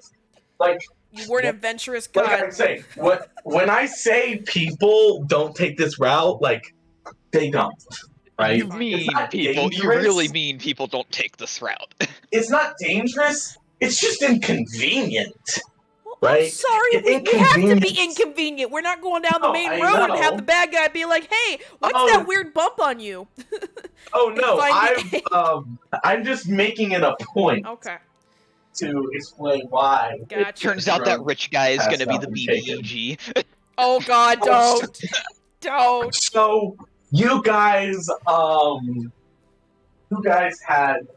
[SPEAKER 1] Like,
[SPEAKER 3] You weren't adventurous,
[SPEAKER 1] like
[SPEAKER 3] God.
[SPEAKER 1] I say, when I say people don't take this route, like, they don't, right?
[SPEAKER 5] You
[SPEAKER 3] It's
[SPEAKER 5] mean
[SPEAKER 1] not
[SPEAKER 5] people? You
[SPEAKER 1] dangerous.
[SPEAKER 5] really mean people don't take this route?
[SPEAKER 1] It's not dangerous, it's just inconvenient.
[SPEAKER 3] Well,
[SPEAKER 1] Right?
[SPEAKER 3] I'm sorry,
[SPEAKER 1] It
[SPEAKER 3] we have to be
[SPEAKER 1] inconvenience-
[SPEAKER 3] inconvenient. We're not going down the
[SPEAKER 1] Oh,
[SPEAKER 3] main
[SPEAKER 1] I
[SPEAKER 3] road and
[SPEAKER 1] know.
[SPEAKER 3] have the bad guy be like, "Hey, what's
[SPEAKER 1] Oh.
[SPEAKER 3] that weird bump on you?"
[SPEAKER 1] Oh no,
[SPEAKER 3] Find
[SPEAKER 1] I'm just making it a point
[SPEAKER 3] Okay,
[SPEAKER 1] to explain why.
[SPEAKER 3] gotcha.
[SPEAKER 5] Turns out that
[SPEAKER 1] Road
[SPEAKER 5] rich guy is
[SPEAKER 1] has
[SPEAKER 5] gonna be
[SPEAKER 1] not
[SPEAKER 5] the
[SPEAKER 1] been taken.
[SPEAKER 5] BBEG.
[SPEAKER 3] Oh God,
[SPEAKER 1] Oh,
[SPEAKER 3] don't.
[SPEAKER 1] So you guys had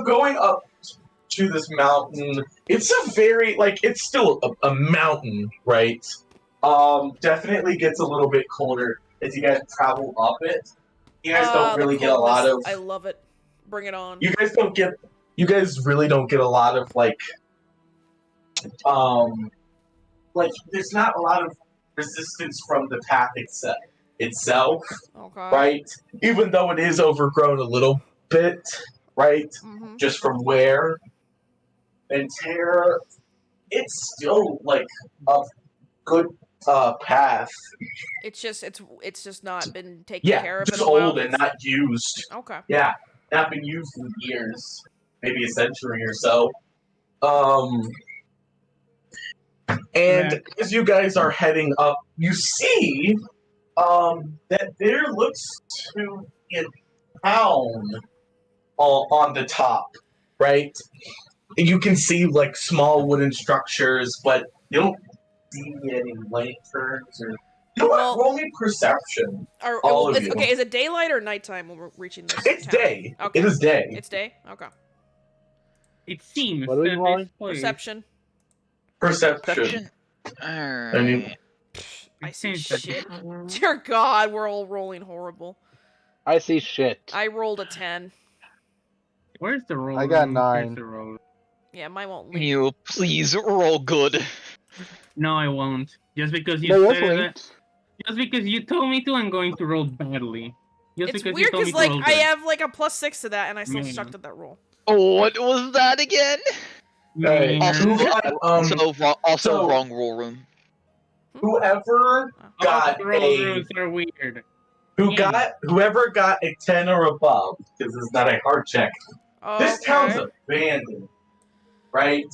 [SPEAKER 1] going up to this mountain. It's a very it's still a mountain, right? Definitely gets a little bit colder as you guys travel up it. You guys don't
[SPEAKER 3] The
[SPEAKER 1] really get a lot
[SPEAKER 3] coldness.
[SPEAKER 1] of.
[SPEAKER 3] I love it. Bring it on.
[SPEAKER 1] You guys really don't get a lot of there's not a lot of resistance from the path itself,
[SPEAKER 3] Okay.
[SPEAKER 1] right? Even though it is overgrown a little bit, right?
[SPEAKER 3] Mm-hmm.
[SPEAKER 1] Just from wear and tear, it's still like a good path.
[SPEAKER 3] It's just not been taken
[SPEAKER 1] Yeah,
[SPEAKER 3] care of
[SPEAKER 1] just
[SPEAKER 3] in a while.
[SPEAKER 1] old and not used.
[SPEAKER 3] Okay.
[SPEAKER 1] Yeah, not been used in years, maybe a century or so. And
[SPEAKER 4] Yeah.
[SPEAKER 1] as you guys are heading up, you see that there looks to be a town on the top, right? You can see like small wooden structures, but you don't see any lanterns or. You know what?
[SPEAKER 3] Well-
[SPEAKER 1] Roll me perception. All of you.
[SPEAKER 3] Okay, is it daylight or nighhtime when we're reaching this
[SPEAKER 1] It's
[SPEAKER 3] town?
[SPEAKER 1] day.
[SPEAKER 3] Okay.
[SPEAKER 1] It is day.
[SPEAKER 3] It's day? Okay.
[SPEAKER 4] It seems
[SPEAKER 2] What are we
[SPEAKER 4] that
[SPEAKER 2] rolling?
[SPEAKER 4] this place.
[SPEAKER 3] Perception.
[SPEAKER 1] Perception.
[SPEAKER 5] Alright.
[SPEAKER 3] I
[SPEAKER 4] It
[SPEAKER 3] see
[SPEAKER 4] seems that-
[SPEAKER 3] shit. Dear God, we're all rolling horrible.
[SPEAKER 2] I see shit.
[SPEAKER 3] I rolled a 10.
[SPEAKER 4] Where's the roll?
[SPEAKER 2] I got
[SPEAKER 4] room?
[SPEAKER 2] 9.
[SPEAKER 4] Here's the roll.
[SPEAKER 3] Yeah, mine won't
[SPEAKER 5] Can
[SPEAKER 3] link.
[SPEAKER 5] you please roll good?
[SPEAKER 4] No, I won't. Just because you
[SPEAKER 2] No,
[SPEAKER 4] said
[SPEAKER 2] that's
[SPEAKER 4] that.
[SPEAKER 2] linked.
[SPEAKER 4] Just because you told me to, I'm going to roll badly. Just
[SPEAKER 3] It's
[SPEAKER 4] because
[SPEAKER 3] weird
[SPEAKER 4] you told me
[SPEAKER 3] because
[SPEAKER 4] to roll
[SPEAKER 3] like I
[SPEAKER 4] good.
[SPEAKER 3] have like a +6 to that, and I still
[SPEAKER 4] Yeah.
[SPEAKER 3] sucked at that roll.
[SPEAKER 5] Oh, what was that again?
[SPEAKER 1] Right.
[SPEAKER 4] Man.
[SPEAKER 1] Who got,
[SPEAKER 5] Also
[SPEAKER 1] so-
[SPEAKER 5] wrong roll room.
[SPEAKER 1] whoever
[SPEAKER 4] All
[SPEAKER 1] got
[SPEAKER 4] the roll
[SPEAKER 1] a
[SPEAKER 4] rooms are weird.
[SPEAKER 1] whoever got a 10 or above, because it's not a hard check. This town's abandoned, right?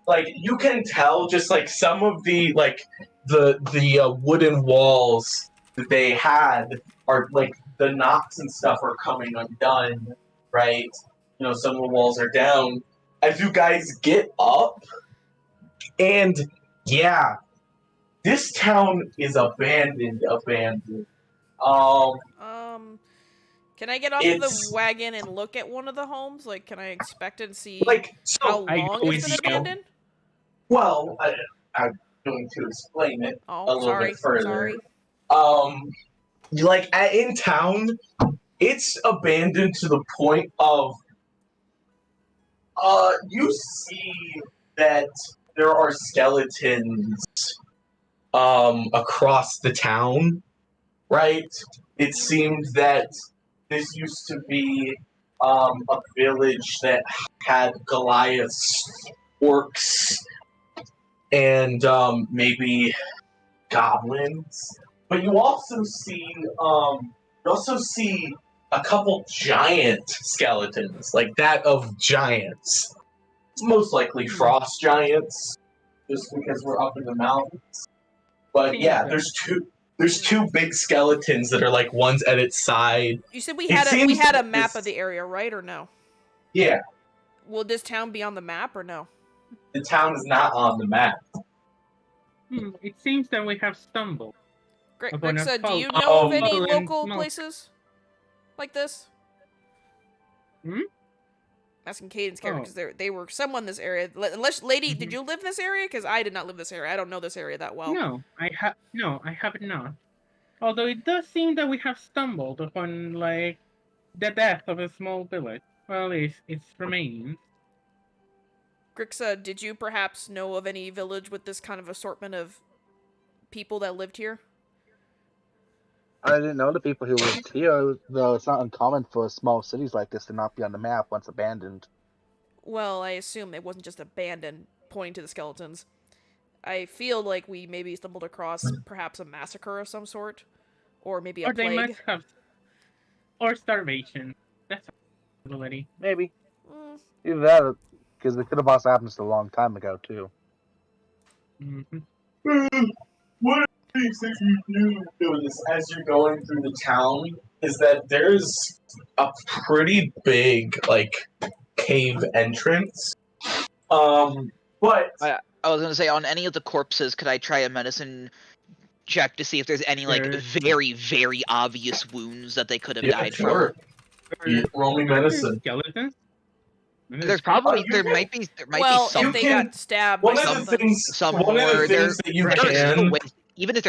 [SPEAKER 1] Like you can tell, just like some of the wooden walls that they had are like the knocks and stuff are coming undone, right? You know, some of the walls are down. As you guys get up, and yeah, this town is abandoned.
[SPEAKER 3] Can I get off the
[SPEAKER 1] It's-
[SPEAKER 3] wagon and look at one of the homes? Like, can I inspect it and see
[SPEAKER 1] Like,
[SPEAKER 3] how
[SPEAKER 1] so,
[SPEAKER 4] I
[SPEAKER 3] long
[SPEAKER 4] go
[SPEAKER 3] it's been
[SPEAKER 4] with you.
[SPEAKER 3] abandoned?
[SPEAKER 1] well, I'm going to explain it a
[SPEAKER 3] Oh,
[SPEAKER 1] little
[SPEAKER 3] sorry.
[SPEAKER 1] bit further.
[SPEAKER 3] Sorry.
[SPEAKER 1] Like in town, it's abandoned to the point of, you see that there are skeletons, across the town, right? It seemed that this used to be, a village that had Goliaths, orcs, and, maybe goblins. But you also see a couple giant skeletons, like that of giants. It's most likely frost giants, just because we're up in the mountains. But yeah, there's two big skeletons that are like one's at its side.
[SPEAKER 3] You said we
[SPEAKER 1] It
[SPEAKER 3] had a
[SPEAKER 1] seems that
[SPEAKER 3] map
[SPEAKER 1] this-
[SPEAKER 3] of the area, right, or no?
[SPEAKER 1] Yeah,
[SPEAKER 3] Will this town be on the map or no?
[SPEAKER 1] the town is not on the map.
[SPEAKER 4] It seems that we have stumbled. Upon a
[SPEAKER 3] Grixa, do
[SPEAKER 4] fall-
[SPEAKER 3] you know of any
[SPEAKER 4] fallen
[SPEAKER 3] local
[SPEAKER 4] smoke.
[SPEAKER 3] places like this?
[SPEAKER 4] Hmm?
[SPEAKER 3] Asking Caden's character
[SPEAKER 4] Oh.
[SPEAKER 3] because they were someone in this area. Unless, lady, did you live in this area? Because I did not live in this area. I don't know this area that well.
[SPEAKER 4] No, I have not. Although it does seem that we have stumbled upon like the death of a small village. Well, its remains.
[SPEAKER 3] Grixa, did you perhaps know of any village with this kind of assortment of people that lived here?
[SPEAKER 2] I didn't know the people who lived here, though it's not uncommon for small cities like this to not be on the map once abandoned.
[SPEAKER 3] Well, I assume it wasn't just abandoned, pointing to the skeletons. I feel like we maybe stumbled across perhaps a massacre of some sort, or maybe a
[SPEAKER 4] Or they
[SPEAKER 3] plague.
[SPEAKER 4] might have, or starvation. That's a possibility.
[SPEAKER 2] Maybe.
[SPEAKER 3] Mm,
[SPEAKER 2] Either that, because it could have also happened just a long time ago, too.
[SPEAKER 1] One of the things that you do is as you're going through the town is that there's a pretty big like cave entrance. But
[SPEAKER 5] I was gonna say, on any of the corpses, could I try a medicine check to see if there's any like
[SPEAKER 4] Sure.
[SPEAKER 5] very, very obvious wounds that they could have
[SPEAKER 1] yeah,
[SPEAKER 5] died
[SPEAKER 1] sure. You roll me medicine.
[SPEAKER 4] Skeletons.
[SPEAKER 5] from? There's probably
[SPEAKER 1] you
[SPEAKER 5] there
[SPEAKER 1] can-
[SPEAKER 5] might be
[SPEAKER 3] well,
[SPEAKER 5] some
[SPEAKER 3] if they
[SPEAKER 1] can-
[SPEAKER 3] got stabbed
[SPEAKER 1] One
[SPEAKER 3] by
[SPEAKER 1] of the
[SPEAKER 3] something.
[SPEAKER 1] things,
[SPEAKER 5] some
[SPEAKER 1] one of the
[SPEAKER 5] more.
[SPEAKER 1] things that you
[SPEAKER 4] There
[SPEAKER 5] there are still
[SPEAKER 1] can.
[SPEAKER 5] ways, even if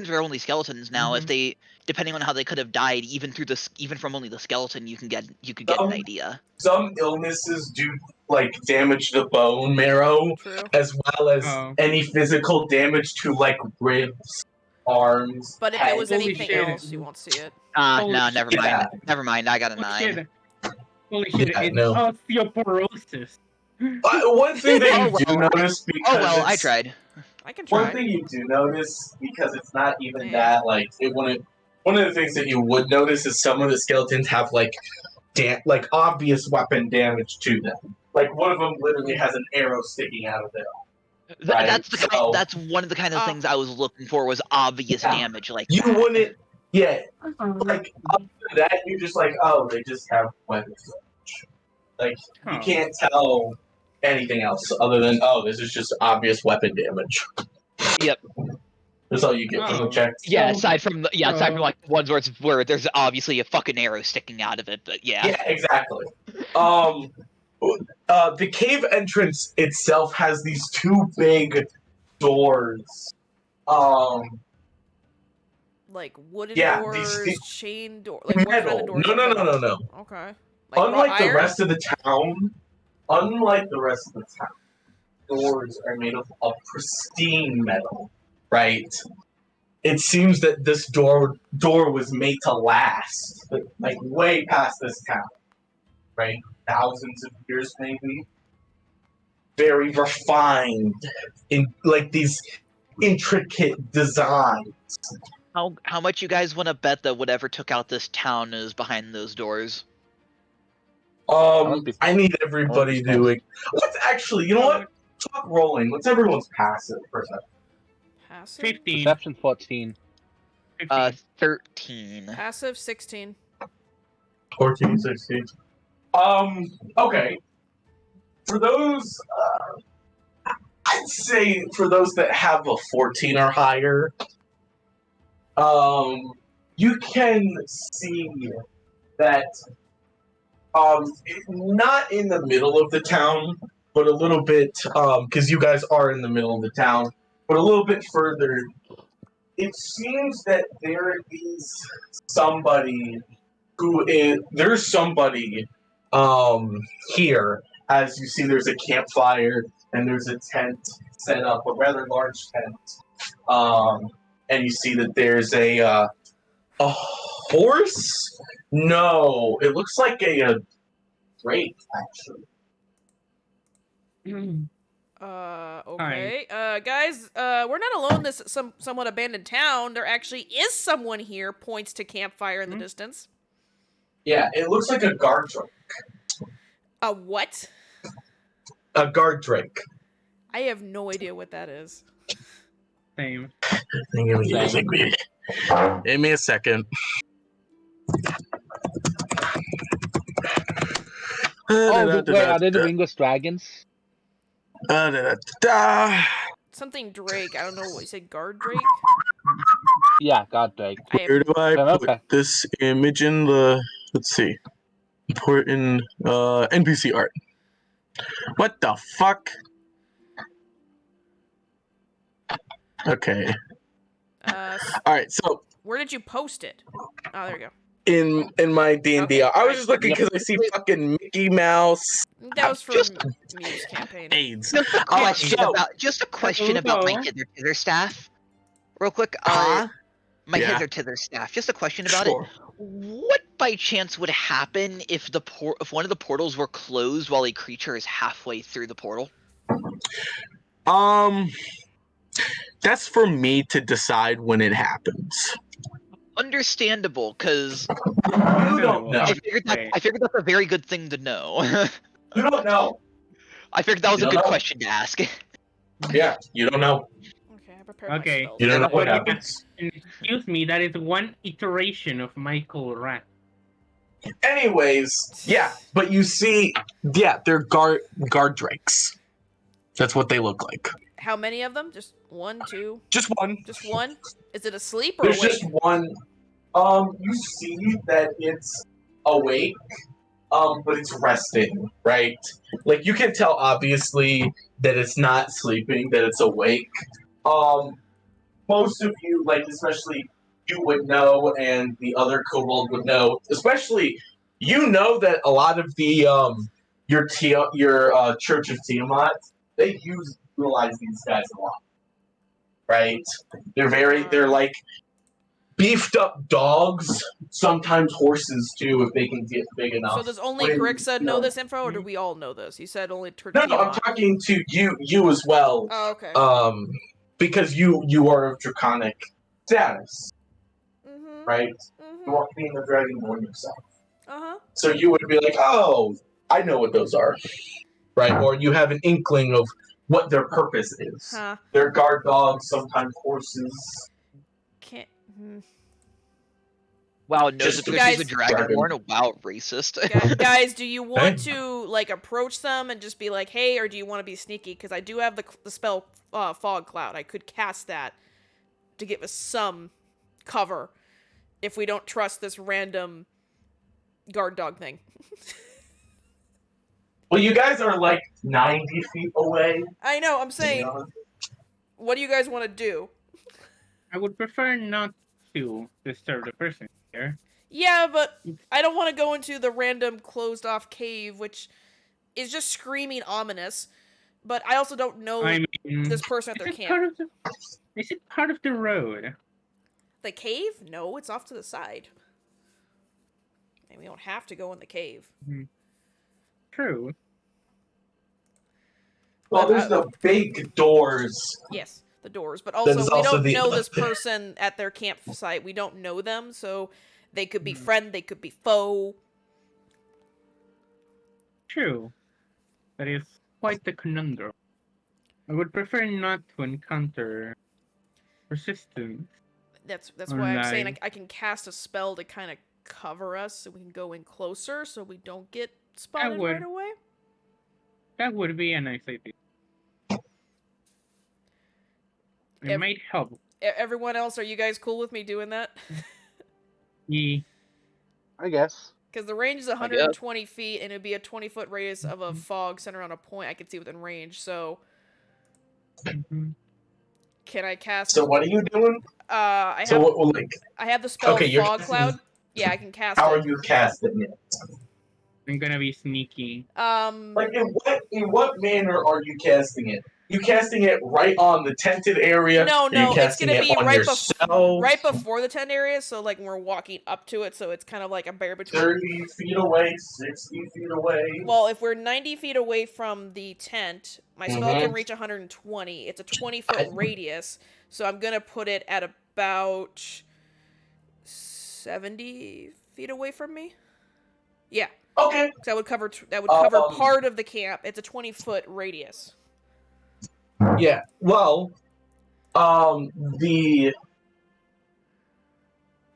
[SPEAKER 5] they're only skeletons now. If
[SPEAKER 4] Mhm.
[SPEAKER 5] they, depending on how they could have died, even from only the skeleton, you could get an idea.
[SPEAKER 1] Some illnesses do like damage the bone marrow,
[SPEAKER 3] True.
[SPEAKER 1] as well as
[SPEAKER 4] Oh.
[SPEAKER 1] any physical damage to like ribs arms,
[SPEAKER 3] But if
[SPEAKER 1] head.
[SPEAKER 3] it was
[SPEAKER 4] Holy
[SPEAKER 3] anything
[SPEAKER 4] shit.
[SPEAKER 3] else, you won't see it.
[SPEAKER 4] Holy
[SPEAKER 5] No,
[SPEAKER 4] shit.
[SPEAKER 5] never
[SPEAKER 1] Yeah.
[SPEAKER 5] mind. Never mind. I got a
[SPEAKER 4] Holy
[SPEAKER 5] 9.
[SPEAKER 4] shit. Holy shit,
[SPEAKER 1] Yeah,
[SPEAKER 4] it's
[SPEAKER 1] no.
[SPEAKER 4] osteoporosis.
[SPEAKER 1] One thing that you
[SPEAKER 5] Oh,
[SPEAKER 1] do
[SPEAKER 5] well,
[SPEAKER 1] notice because
[SPEAKER 5] Oh well, I
[SPEAKER 1] it's,
[SPEAKER 5] tried.
[SPEAKER 3] I can
[SPEAKER 1] one
[SPEAKER 3] try.
[SPEAKER 1] thing you do notice because it's not even
[SPEAKER 3] Yeah.
[SPEAKER 1] that like it wouldn't. One of the things that you would notice is some of the skeletons have like obvious weapon damage to them. Like one of them literally has an arrow sticking out of it. Right,
[SPEAKER 5] That's the kind.
[SPEAKER 1] so-
[SPEAKER 5] That's one of the kind of
[SPEAKER 3] Oh.
[SPEAKER 5] things I was looking for was obvious
[SPEAKER 1] Yeah.
[SPEAKER 5] damage like
[SPEAKER 1] You
[SPEAKER 5] that.
[SPEAKER 1] wouldn't. Yeah, like up to that, you're just like, oh, they just have weapon damage. Like you
[SPEAKER 4] Oh.
[SPEAKER 1] can't tell anything else other than this is just obvious weapon damage.
[SPEAKER 5] Yep.
[SPEAKER 1] That's all you get from the
[SPEAKER 4] Oh.
[SPEAKER 1] checks.
[SPEAKER 5] Yeah.
[SPEAKER 4] Oh.
[SPEAKER 5] Aside from like ones where there's obviously a fucking arrow sticking out of it, but yeah.
[SPEAKER 1] Yeah, exactly. The cave entrance itself has these two big doors.
[SPEAKER 3] Like wooden
[SPEAKER 1] Yeah,
[SPEAKER 3] doors,
[SPEAKER 1] these-
[SPEAKER 3] chain door. Like what kind
[SPEAKER 1] Metal.
[SPEAKER 3] of doors?
[SPEAKER 1] No,
[SPEAKER 3] are
[SPEAKER 1] no, no,
[SPEAKER 3] metal?
[SPEAKER 1] no, no.
[SPEAKER 3] Okay. Like
[SPEAKER 1] Unlike
[SPEAKER 3] wrought
[SPEAKER 1] the
[SPEAKER 3] iron?
[SPEAKER 1] rest of the town, doors are made of pristine metal, right? It seems that this door was made to last, like way past this town, right? Thousands of years, maybe. Very refined in like these intricate designs.
[SPEAKER 5] How much you guys want to bet that whatever took out this town is behind those doors?
[SPEAKER 1] I need everybody doing. Let's actually, you know what? Talk rolling. Let's everyone's passive for a second.
[SPEAKER 3] Passive?
[SPEAKER 4] 15.
[SPEAKER 2] Perception 14.
[SPEAKER 5] 13.
[SPEAKER 3] Passive 16.
[SPEAKER 1] 14, 16. Okay. For those, I'd say for those that have a 14 or higher, you can see that, not in the middle of the town, but a little bit, because you guys are in the middle of the town, but a little bit further, it seems that there's somebody here. As you see, there's a campfire and there's a tent set up, a rather large tent. And you see that there's a horse. No, it looks like a drake actually.
[SPEAKER 3] Okay. Guys, we're not alone in this somewhat abandoned town. There actually is someone here, points to campfire in the distance.
[SPEAKER 1] Yeah, it looks like a guard drake.
[SPEAKER 3] A what?
[SPEAKER 1] A guard drake.
[SPEAKER 3] I have no idea what that is.
[SPEAKER 4] Same.
[SPEAKER 1] Give me a second.
[SPEAKER 2] Oh, wait, are they the wingless dragons?
[SPEAKER 3] Something Drake. I don't know what you said. Guard Drake?
[SPEAKER 2] Yeah, God Drake.
[SPEAKER 1] Where do I put
[SPEAKER 2] Okay.
[SPEAKER 1] this image in the? Let's see. Important NPC art. What the fuck? Okay. All right. So
[SPEAKER 3] Where did you post it? Oh, there you go.
[SPEAKER 1] in my D&D,
[SPEAKER 3] Okay,
[SPEAKER 1] I was just looking because I see fucking Mickey Mouse.
[SPEAKER 3] That was for
[SPEAKER 5] Just-
[SPEAKER 3] Muse campaign.
[SPEAKER 1] AIDS.
[SPEAKER 5] Just a question about my hither staff. Real quick,
[SPEAKER 1] Huh?
[SPEAKER 5] my
[SPEAKER 1] Yeah.
[SPEAKER 5] hither staff. Just a question about
[SPEAKER 1] Sure.
[SPEAKER 5] it. What by chance would happen if if one of the portals were closed while a creature is halfway through the portal?
[SPEAKER 1] That's for me to decide when it happens.
[SPEAKER 5] Understandable, because
[SPEAKER 1] You don't know.
[SPEAKER 5] I figured that's a very good thing to know.
[SPEAKER 1] You don't know.
[SPEAKER 5] I figured that was
[SPEAKER 1] You
[SPEAKER 5] a
[SPEAKER 1] don't
[SPEAKER 5] good
[SPEAKER 1] know.
[SPEAKER 5] question to ask.
[SPEAKER 1] Yeah, you don't know.
[SPEAKER 3] Okay, I prepared
[SPEAKER 4] Okay.
[SPEAKER 3] my spells.
[SPEAKER 1] You don't know what
[SPEAKER 4] Okay.
[SPEAKER 1] happens.
[SPEAKER 4] Excuse me, that is one iteration of Michael Rat.
[SPEAKER 1] Anyways, yeah, but you see, yeah, they're guard drakes. That's what they look like.
[SPEAKER 3] How many of them? Just one, two?
[SPEAKER 1] Just one.
[SPEAKER 3] Just one? Is it asleep or
[SPEAKER 1] There's
[SPEAKER 3] awake?
[SPEAKER 1] just one. You see that it's awake, but it's resting, right? Like you can tell obviously that it's not sleeping, that it's awake. Most of you, like especially you would know, and the other kobold would know. Especially, you know that a lot of the your Church of Tiamat, they utilize these guys a lot, right? They're like beefed up dogs, sometimes horses too, if they can get big enough.
[SPEAKER 3] So does only
[SPEAKER 1] When,
[SPEAKER 3] Grixa
[SPEAKER 1] you
[SPEAKER 3] know this info, or do we all know this? You said only Tiamat.
[SPEAKER 1] No, I'm talking to you as well.
[SPEAKER 3] Oh, okay.
[SPEAKER 1] Because you are of draconic status, right? You are being a dragonborn yourself. So you would be like, oh, I know what those are, right? Or you have an inkling of what their purpose is.
[SPEAKER 3] Huh.
[SPEAKER 1] They're guard dogs, sometimes horses.
[SPEAKER 3] Can't.
[SPEAKER 5] Wow, knows
[SPEAKER 1] Just
[SPEAKER 5] if
[SPEAKER 3] guys-
[SPEAKER 5] she's a dragonborn. Wow, racist.
[SPEAKER 3] Guys, do you want to like approach them and just be like, "Hey," or do you want to be sneaky? Because I do have the spell Fog Cloud. I could cast that to give us some cover if we don't trust this random guard dog thing.
[SPEAKER 1] Well, you guys are like 90 feet away.
[SPEAKER 3] I know. I'm saying, what do you guys want to do?
[SPEAKER 4] I would prefer not to disturb the person here.
[SPEAKER 3] Yeah, but I don't want to go into the random closed-off cave, which is just screaming ominous. But I also don't know
[SPEAKER 4] I mean,
[SPEAKER 3] this person at their
[SPEAKER 4] is it
[SPEAKER 3] camp.
[SPEAKER 4] part of the? Is it part of the road?
[SPEAKER 3] The cave? No, it's off to the side. And we don't have to go in the cave.
[SPEAKER 4] True.
[SPEAKER 1] Well, there's the big doors.
[SPEAKER 3] Yes, the doors. But also,
[SPEAKER 1] There's
[SPEAKER 3] we
[SPEAKER 1] also
[SPEAKER 3] don't
[SPEAKER 1] the-
[SPEAKER 3] know this person at their campsite. We don't know them, so they could be friend, they could be foe.
[SPEAKER 4] True. That is quite the conundrum. I would prefer not to encounter resistance.
[SPEAKER 3] That's why I'm saying
[SPEAKER 4] Online.
[SPEAKER 3] I can cast a spell to kind of cover us so we can go in closer so we don't get spotted
[SPEAKER 4] would.
[SPEAKER 3] right away.
[SPEAKER 4] That would be a nice idea. It might help.
[SPEAKER 3] Everyone else, are you guys cool with me doing that?
[SPEAKER 2] I guess.
[SPEAKER 3] Because the range is 120 feet, and it'd be a 20-foot radius of a fog centered on a point I can see within range. So, can I cast?
[SPEAKER 1] So what are you doing?
[SPEAKER 3] I
[SPEAKER 1] So
[SPEAKER 3] have
[SPEAKER 1] what, like,
[SPEAKER 3] I have the spell
[SPEAKER 1] you're
[SPEAKER 3] Fog
[SPEAKER 1] casting-
[SPEAKER 3] Cloud. Yeah, I can cast
[SPEAKER 1] how
[SPEAKER 3] it.
[SPEAKER 1] are you casting it?
[SPEAKER 4] I'm gonna be sneaky.
[SPEAKER 1] Like, in what manner are you casting it? You casting it right on the tented area?
[SPEAKER 3] No,
[SPEAKER 1] Are you
[SPEAKER 3] it's
[SPEAKER 1] casting
[SPEAKER 3] gonna
[SPEAKER 1] it
[SPEAKER 3] be
[SPEAKER 1] on
[SPEAKER 3] right
[SPEAKER 1] yourself?
[SPEAKER 3] right before the tent area. So like when we're walking up to it, so it's kind of like a bear between.
[SPEAKER 1] 30 feet away, 60 feet away.
[SPEAKER 3] Well, if we're 90 feet away from the tent, my spell
[SPEAKER 1] Mhm.
[SPEAKER 3] can reach 120. It's a 20-foot radius, so I'm gonna put it at about 70 feet away from me. Yeah,
[SPEAKER 1] Okay.
[SPEAKER 3] so that would cover cover part of the camp. It's a 20-foot radius.
[SPEAKER 1] Yeah. Well,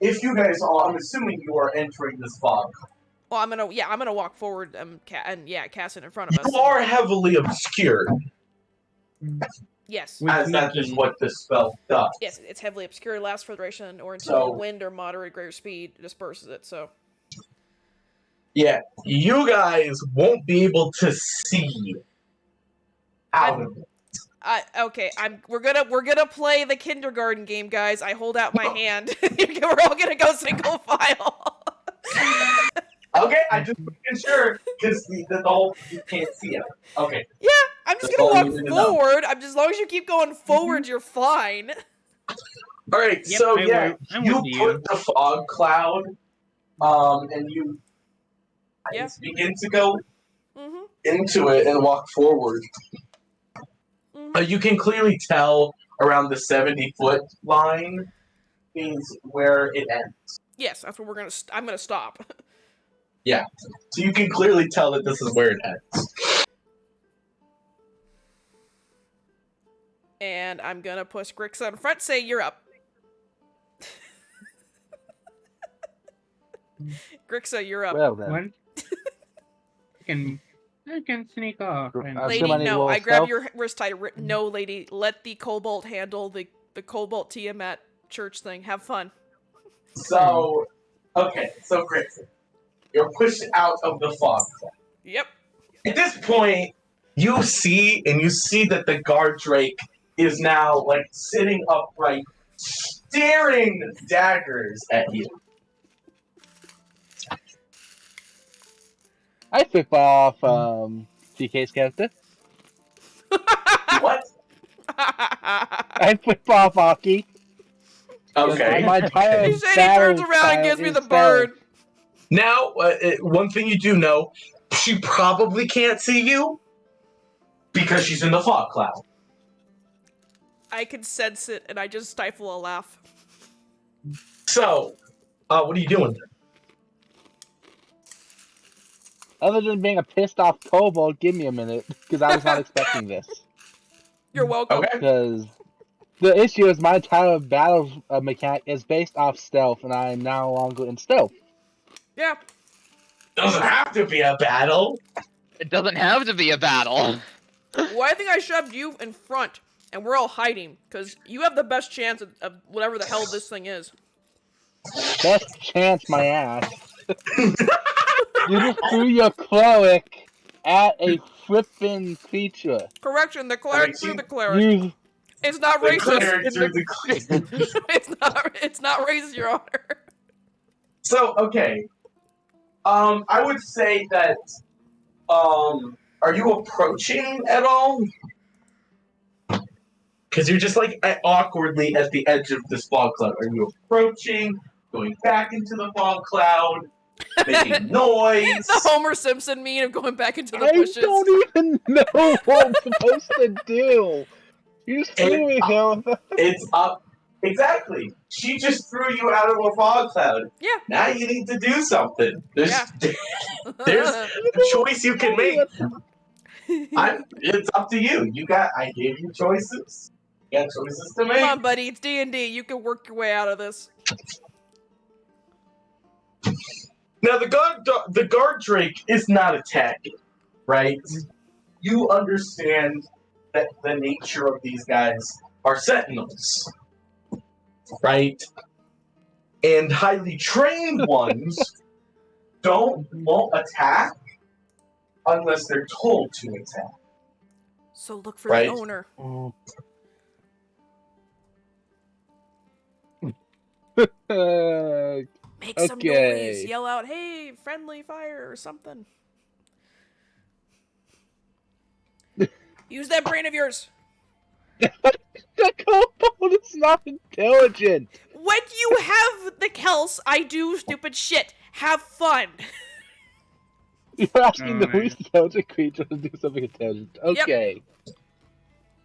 [SPEAKER 1] if you guys are, I'm assuming you are entering this fog.
[SPEAKER 3] Well, I'm gonna walk forward and cast it in front of us.
[SPEAKER 1] You are heavily obscured,
[SPEAKER 3] Yes.
[SPEAKER 4] With
[SPEAKER 1] as that is
[SPEAKER 4] sneaking.
[SPEAKER 1] what this spell does.
[SPEAKER 3] Yes, it's heavily obscured, lasts for duration, or until
[SPEAKER 1] So-
[SPEAKER 3] wind or moderate greater speed disperses it. So
[SPEAKER 1] Yeah, you guys won't be able to see out of it.
[SPEAKER 3] okay, we're gonna play the kindergarten game, guys. I hold out my hand. We're all gonna go single file.
[SPEAKER 1] Okay, I just making sure because the whole you can't see it. Okay.
[SPEAKER 3] Yeah, I'm just
[SPEAKER 1] That's
[SPEAKER 3] gonna
[SPEAKER 1] all
[SPEAKER 3] walk
[SPEAKER 1] you need to know.
[SPEAKER 3] forward. As long as you keep going forward, you're fine.
[SPEAKER 1] All right.
[SPEAKER 4] Yep,
[SPEAKER 1] so
[SPEAKER 4] I'm
[SPEAKER 1] you
[SPEAKER 4] with you.
[SPEAKER 1] put the fog cloud, and you
[SPEAKER 3] Yeah.
[SPEAKER 1] begin to go
[SPEAKER 3] Mm-hmm.
[SPEAKER 1] into it and walk forward. You can clearly tell around the 70-foot line is where it ends.
[SPEAKER 3] Yes, that's where I'm gonna stop.
[SPEAKER 1] Yeah. So you can clearly tell that this is where it ends.
[SPEAKER 3] And I'm gonna push Grixa in front. Say you're up. Grixa, you're up.
[SPEAKER 2] Well then.
[SPEAKER 4] One. I can sneak off. And
[SPEAKER 2] I
[SPEAKER 3] Lady,
[SPEAKER 2] assume I need to
[SPEAKER 3] no.
[SPEAKER 2] roll
[SPEAKER 3] I grab
[SPEAKER 2] stealth?
[SPEAKER 3] your wrist tight. No, lady. Let the Cobalt handle the Cobalt Tiamat church thing. Have fun.
[SPEAKER 1] So, okay. So, Grayson, you're pushed out of the fog cloud.
[SPEAKER 3] Yep.
[SPEAKER 1] At this point, you see that the guard drake is now like sitting upright, staring daggers at you.
[SPEAKER 2] I flip off TK's character.
[SPEAKER 1] What?
[SPEAKER 2] I flip-flop hockey.
[SPEAKER 1] Okay.
[SPEAKER 2] My entire
[SPEAKER 3] He said he
[SPEAKER 2] battle
[SPEAKER 3] turns around and
[SPEAKER 2] style
[SPEAKER 3] gives me
[SPEAKER 2] is
[SPEAKER 3] the
[SPEAKER 2] stealth.
[SPEAKER 3] bird.
[SPEAKER 1] Now, one thing you do know, she probably can't see you because she's in the fog cloud.
[SPEAKER 3] I can sense it, and I just stifle a laugh.
[SPEAKER 1] So, what are you doing?
[SPEAKER 2] Other than being a pissed off kobold, give me a minute, because I was not expecting this.
[SPEAKER 3] You're welcome.
[SPEAKER 1] Okay.
[SPEAKER 2] Because the issue is my entire battle mechanic is based off stealth, and I am no longer in stealth.
[SPEAKER 3] Yeah.
[SPEAKER 1] Doesn't have to be a battle.
[SPEAKER 5] It doesn't have to be a battle.
[SPEAKER 3] Well, I think I shoved you in front, and we're all hiding, because you have the best chance of whatever the hell this thing is.
[SPEAKER 2] Best chance, my ass. You just threw your cleric at a flippin' creature.
[SPEAKER 3] Correction, the cleric
[SPEAKER 1] Alright,
[SPEAKER 3] threw
[SPEAKER 1] you-
[SPEAKER 3] the cleric.
[SPEAKER 2] You
[SPEAKER 3] It's not
[SPEAKER 1] The
[SPEAKER 3] racist.
[SPEAKER 1] cleric through the
[SPEAKER 3] It's not racist, Your Honor.
[SPEAKER 1] So, okay. I would say that, are you approaching at all? Because you're just like awkwardly at the edge of this fog cloud. Are you approaching, going back into the fog cloud, making noise?
[SPEAKER 3] The Homer Simpson meme of going back into the
[SPEAKER 2] I
[SPEAKER 3] bushes.
[SPEAKER 2] don't even know what I'm supposed to do. You just threw me here.
[SPEAKER 1] It's up. Exactly. She just threw you out of a fog cloud.
[SPEAKER 3] Yeah.
[SPEAKER 1] Now you need to do something. There's there's a choice you can make. It's up to you. I gave you choices. You got choices to make.
[SPEAKER 3] Come on, buddy. It's D&D. You can work your way out of this.
[SPEAKER 1] Now the guard drake is not attacking, right? You understand that the nature of these guys are sentinels, right? And highly trained ones won't attack unless they're told to attack.
[SPEAKER 3] So look for
[SPEAKER 1] Right.
[SPEAKER 3] the owner. Make some
[SPEAKER 2] Okay.
[SPEAKER 3] noise. Yell out, hey, friendly fire or something. Use that brain of yours.
[SPEAKER 2] The kobold is not intelligent.
[SPEAKER 3] When you have the Kels, I do stupid shit. Have fun.
[SPEAKER 2] You're asking the
[SPEAKER 4] Oh,
[SPEAKER 2] least intelligent creature to do something intelligent. Okay.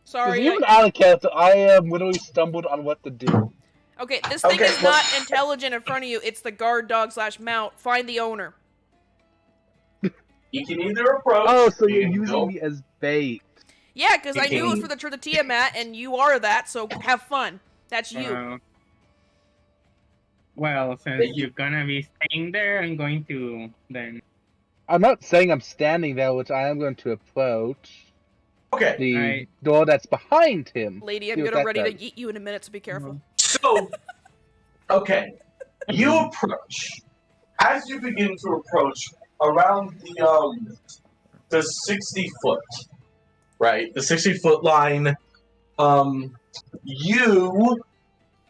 [SPEAKER 3] Sorry.
[SPEAKER 2] Even out of character, I am literally stumbled on what to do.
[SPEAKER 3] Okay, this thing
[SPEAKER 1] Okay,
[SPEAKER 3] is
[SPEAKER 1] well-
[SPEAKER 3] not intelligent in front of you. It's the guard dog / mount. Find the owner.
[SPEAKER 1] You can either approach.
[SPEAKER 2] Oh, so
[SPEAKER 1] you
[SPEAKER 2] you're
[SPEAKER 1] can
[SPEAKER 2] using
[SPEAKER 1] go-
[SPEAKER 2] me as bait.
[SPEAKER 3] Yeah, because
[SPEAKER 1] You
[SPEAKER 3] I knew it was
[SPEAKER 1] can-
[SPEAKER 3] for the Truth of Tiamat, and you are that, so have fun. That's you.
[SPEAKER 4] Well, since you're gonna be staying there, I'm going to then.
[SPEAKER 2] I'm not saying I'm standing there, which I am going to approach
[SPEAKER 1] Okay,
[SPEAKER 2] the door that's behind him.
[SPEAKER 3] Lady, I'm
[SPEAKER 2] See what
[SPEAKER 3] gonna
[SPEAKER 2] that
[SPEAKER 3] ready to
[SPEAKER 2] does.
[SPEAKER 3] eat you in a minute, so be careful.
[SPEAKER 1] so okay, you approach. As you begin to approach around the 60-foot, right? The 60-foot line.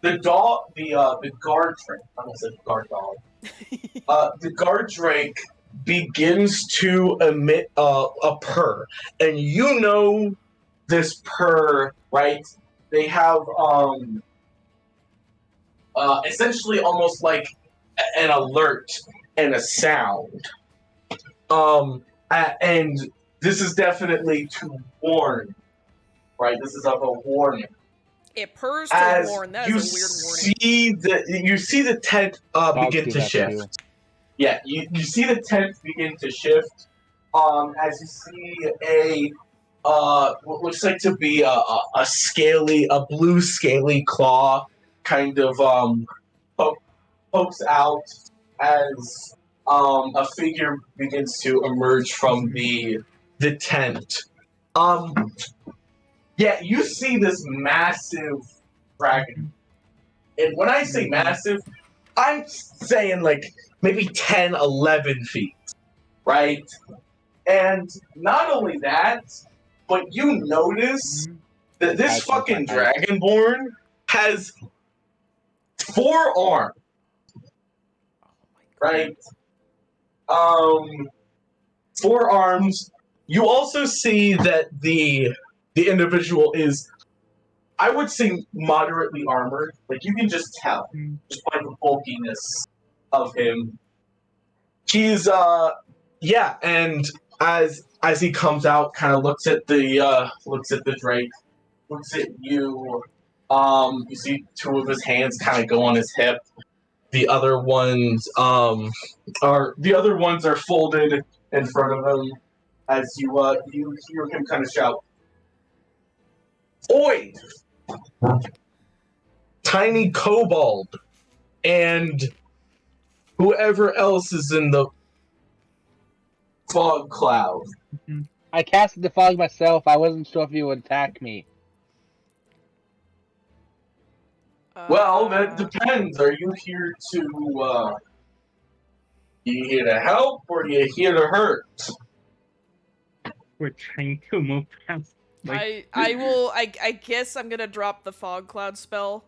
[SPEAKER 1] The guard drake. I almost said guard dog. The guard drake begins to emit a purr, and you know this purr, right? They have essentially almost like an alert and a sound. And this is definitely to warn, right? This is of a warning.
[SPEAKER 3] It purrs to
[SPEAKER 1] As
[SPEAKER 3] warn. That
[SPEAKER 1] you
[SPEAKER 3] is a weird warning.
[SPEAKER 1] you see the tent
[SPEAKER 2] Dogs
[SPEAKER 1] begin
[SPEAKER 2] do
[SPEAKER 1] to
[SPEAKER 2] that
[SPEAKER 1] shift.
[SPEAKER 2] too.
[SPEAKER 1] Yeah, you see the tent begin to shift. As you see what looks like to be a blue scaly claw kind of pokes out as a figure begins to emerge from the tent. Yeah, you see this massive dragon. And when I say massive, I'm saying like maybe 10, 11 feet, right? And not only that, but you notice that this fucking dragonborn has 4 arms, right? 4 arms. You also see that the individual is I would say moderately armored. Like you can just tell,
[SPEAKER 4] Mm.
[SPEAKER 1] just by the bulkiness of him. He's yeah, and as he comes out, kind of looks at the Drake, looks at you. You see two of his hands kind of go on his hip. The other ones are folded in front of him as you hear him kind of shout, "Oi, tiny kobold, and whoever else is in the fog cloud."
[SPEAKER 2] I casted the fog myself. I wasn't sure if you would attack me.
[SPEAKER 1] Well, that depends. Are you here to you here to help or are you here to hurt?
[SPEAKER 4] We're trying to move past. Like,
[SPEAKER 3] I guess I'm gonna drop the fog cloud spell.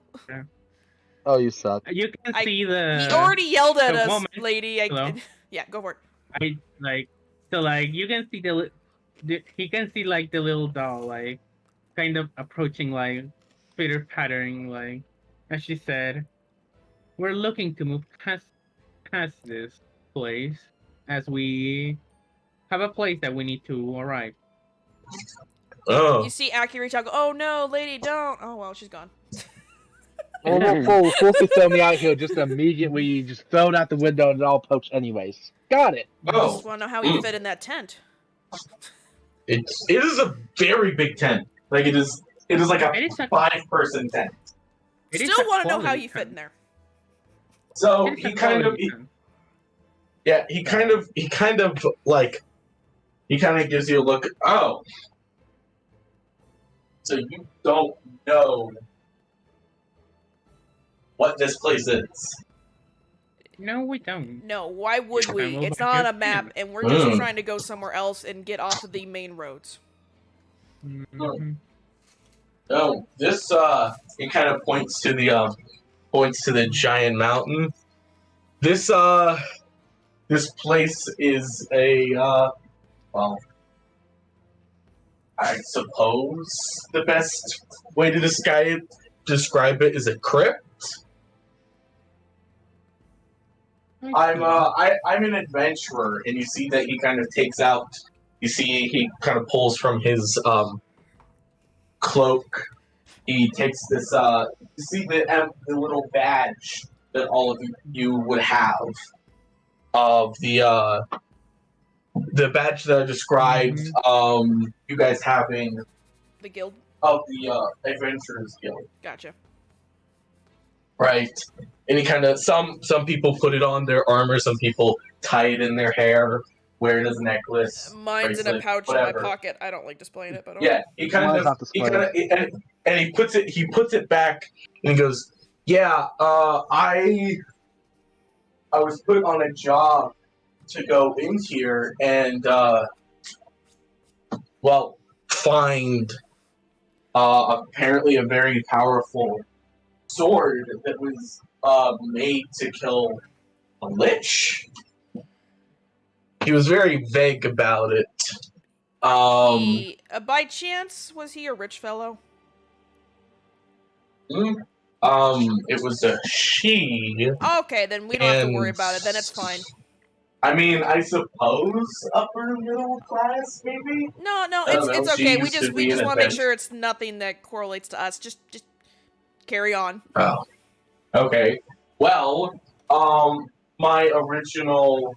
[SPEAKER 2] Oh, you suck.
[SPEAKER 4] you can see the.
[SPEAKER 3] He already yelled at
[SPEAKER 4] the
[SPEAKER 3] us,
[SPEAKER 4] moment.
[SPEAKER 3] lady.
[SPEAKER 4] Hello?
[SPEAKER 3] Yeah, go for it.
[SPEAKER 4] I like you can see he can see like the little doll like kind of approaching like pitter pattering like as she said, we're looking to move past this place as we have a place that we need to arrive.
[SPEAKER 1] Oh.
[SPEAKER 3] You see Aki reach out, go, "Oh no, lady, don't!" Oh well, she's gone.
[SPEAKER 2] We're supposed to throw me out here just immediately, just throw it out the window and it all poached anyways. Got it.
[SPEAKER 3] I
[SPEAKER 1] Oh.
[SPEAKER 3] just want to know how you fit in that tent.
[SPEAKER 1] It is a very big tent. Like it is like a
[SPEAKER 4] It is a-
[SPEAKER 1] 5-person tent.
[SPEAKER 4] It is
[SPEAKER 3] Still
[SPEAKER 4] a
[SPEAKER 3] want to know how
[SPEAKER 4] quality
[SPEAKER 3] you fit
[SPEAKER 4] tent.
[SPEAKER 3] in there.
[SPEAKER 1] So
[SPEAKER 4] It is a
[SPEAKER 1] he kind of
[SPEAKER 4] quality tent.
[SPEAKER 1] he kind of gives you a look. Oh. So you don't know what this place is.
[SPEAKER 4] No, we don't.
[SPEAKER 3] No, why would
[SPEAKER 4] Yeah,
[SPEAKER 3] we?
[SPEAKER 4] well,
[SPEAKER 3] It's
[SPEAKER 4] but
[SPEAKER 3] not on a
[SPEAKER 4] you're
[SPEAKER 3] map,
[SPEAKER 4] here.
[SPEAKER 3] and we're just
[SPEAKER 1] Mm.
[SPEAKER 3] trying to go somewhere else and get off of the main roads.
[SPEAKER 4] Mhm.
[SPEAKER 1] No, this it kind of points to the giant mountain. This place is a well, I suppose the best way to describe it is a crypt. I'm an adventurer, and you see that he kind of takes out. You see he kind of pulls from his cloak. He takes this. You see the little badge that all of you would have of the badge that I described. You guys having
[SPEAKER 3] The guild?
[SPEAKER 1] of the Adventurers Guild,
[SPEAKER 3] Gotcha.
[SPEAKER 1] right? And he kind of some people put it on their armor, some people tie it in their hair, wear it as a necklace.
[SPEAKER 3] Mine's in a
[SPEAKER 1] bracelet,
[SPEAKER 3] pouch
[SPEAKER 1] whatever.
[SPEAKER 3] in my pocket. I don't like displaying it, but okay.
[SPEAKER 1] Yeah, he kind
[SPEAKER 2] Mine's
[SPEAKER 1] of
[SPEAKER 2] not
[SPEAKER 1] he
[SPEAKER 2] displayed.
[SPEAKER 1] kind of and he puts it back and he goes, "Yeah, I was put on a job to go in here and well find apparently a very powerful sword that was made to kill a lich." He was very vague about it.
[SPEAKER 3] By chance, was he a rich fellow?
[SPEAKER 1] It was a she.
[SPEAKER 3] Okay, then we don't have to worry about it. Then it's fine.
[SPEAKER 1] I mean, I suppose upper middle class, maybe.
[SPEAKER 3] No,
[SPEAKER 1] I don't
[SPEAKER 3] it's
[SPEAKER 1] know,
[SPEAKER 3] okay.
[SPEAKER 1] she
[SPEAKER 3] We
[SPEAKER 1] used to
[SPEAKER 3] just
[SPEAKER 1] be an
[SPEAKER 3] want to make
[SPEAKER 1] adventure-
[SPEAKER 3] sure it's nothing that correlates to us. Just carry on.
[SPEAKER 1] Oh, okay. Well, my original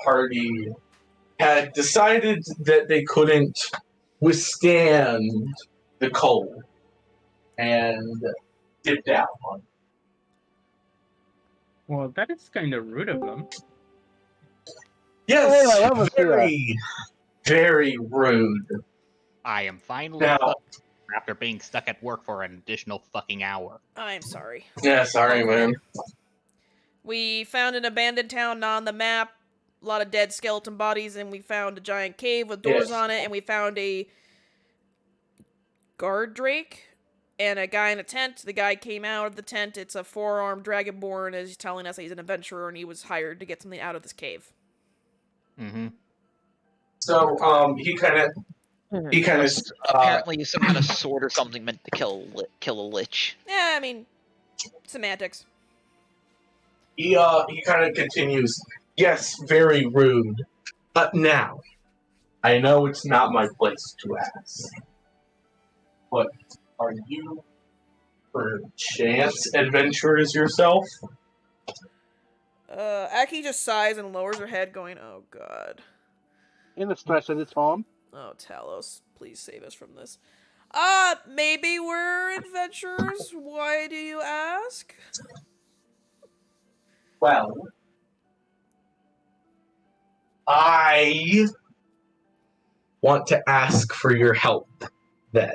[SPEAKER 1] party had decided that they couldn't withstand the cold and dipped out on it.
[SPEAKER 4] Well, that is kind of rude of them.
[SPEAKER 1] Yes,
[SPEAKER 2] Oh, that was
[SPEAKER 1] very, very rude.
[SPEAKER 6] I am finally
[SPEAKER 1] Now-
[SPEAKER 6] up after being stuck at work for an additional fucking hour.
[SPEAKER 3] I'm sorry.
[SPEAKER 1] Yeah, sorry, man.
[SPEAKER 3] We found an abandoned town not on the map, a lot of dead skeleton bodies, and we found a giant cave with doors
[SPEAKER 1] Yes.
[SPEAKER 3] on it, and we found a guard drake and a guy in a tent. The guy came out of the tent. It's a 4-armed dragonborn, and he's telling us that he's an adventurer and he was hired to get something out of this cave.
[SPEAKER 6] Mm-hmm.
[SPEAKER 1] So, he kind of He kind of
[SPEAKER 5] Apparently, some kind of sword or something meant to kill a lich.
[SPEAKER 3] Yeah, I mean, semantics.
[SPEAKER 1] he kind of continues. Yes, very rude. But now, I know it's not my place to ask, but are you, perchance, adventurers yourself?
[SPEAKER 3] Aki just sighs and lowers her head, going, "Oh God."
[SPEAKER 2] In the stretch of its arm.
[SPEAKER 3] Oh, Talos, please save us from this. Maybe we're adventurers. Why do you ask?
[SPEAKER 1] Well, I want to ask for your help, then.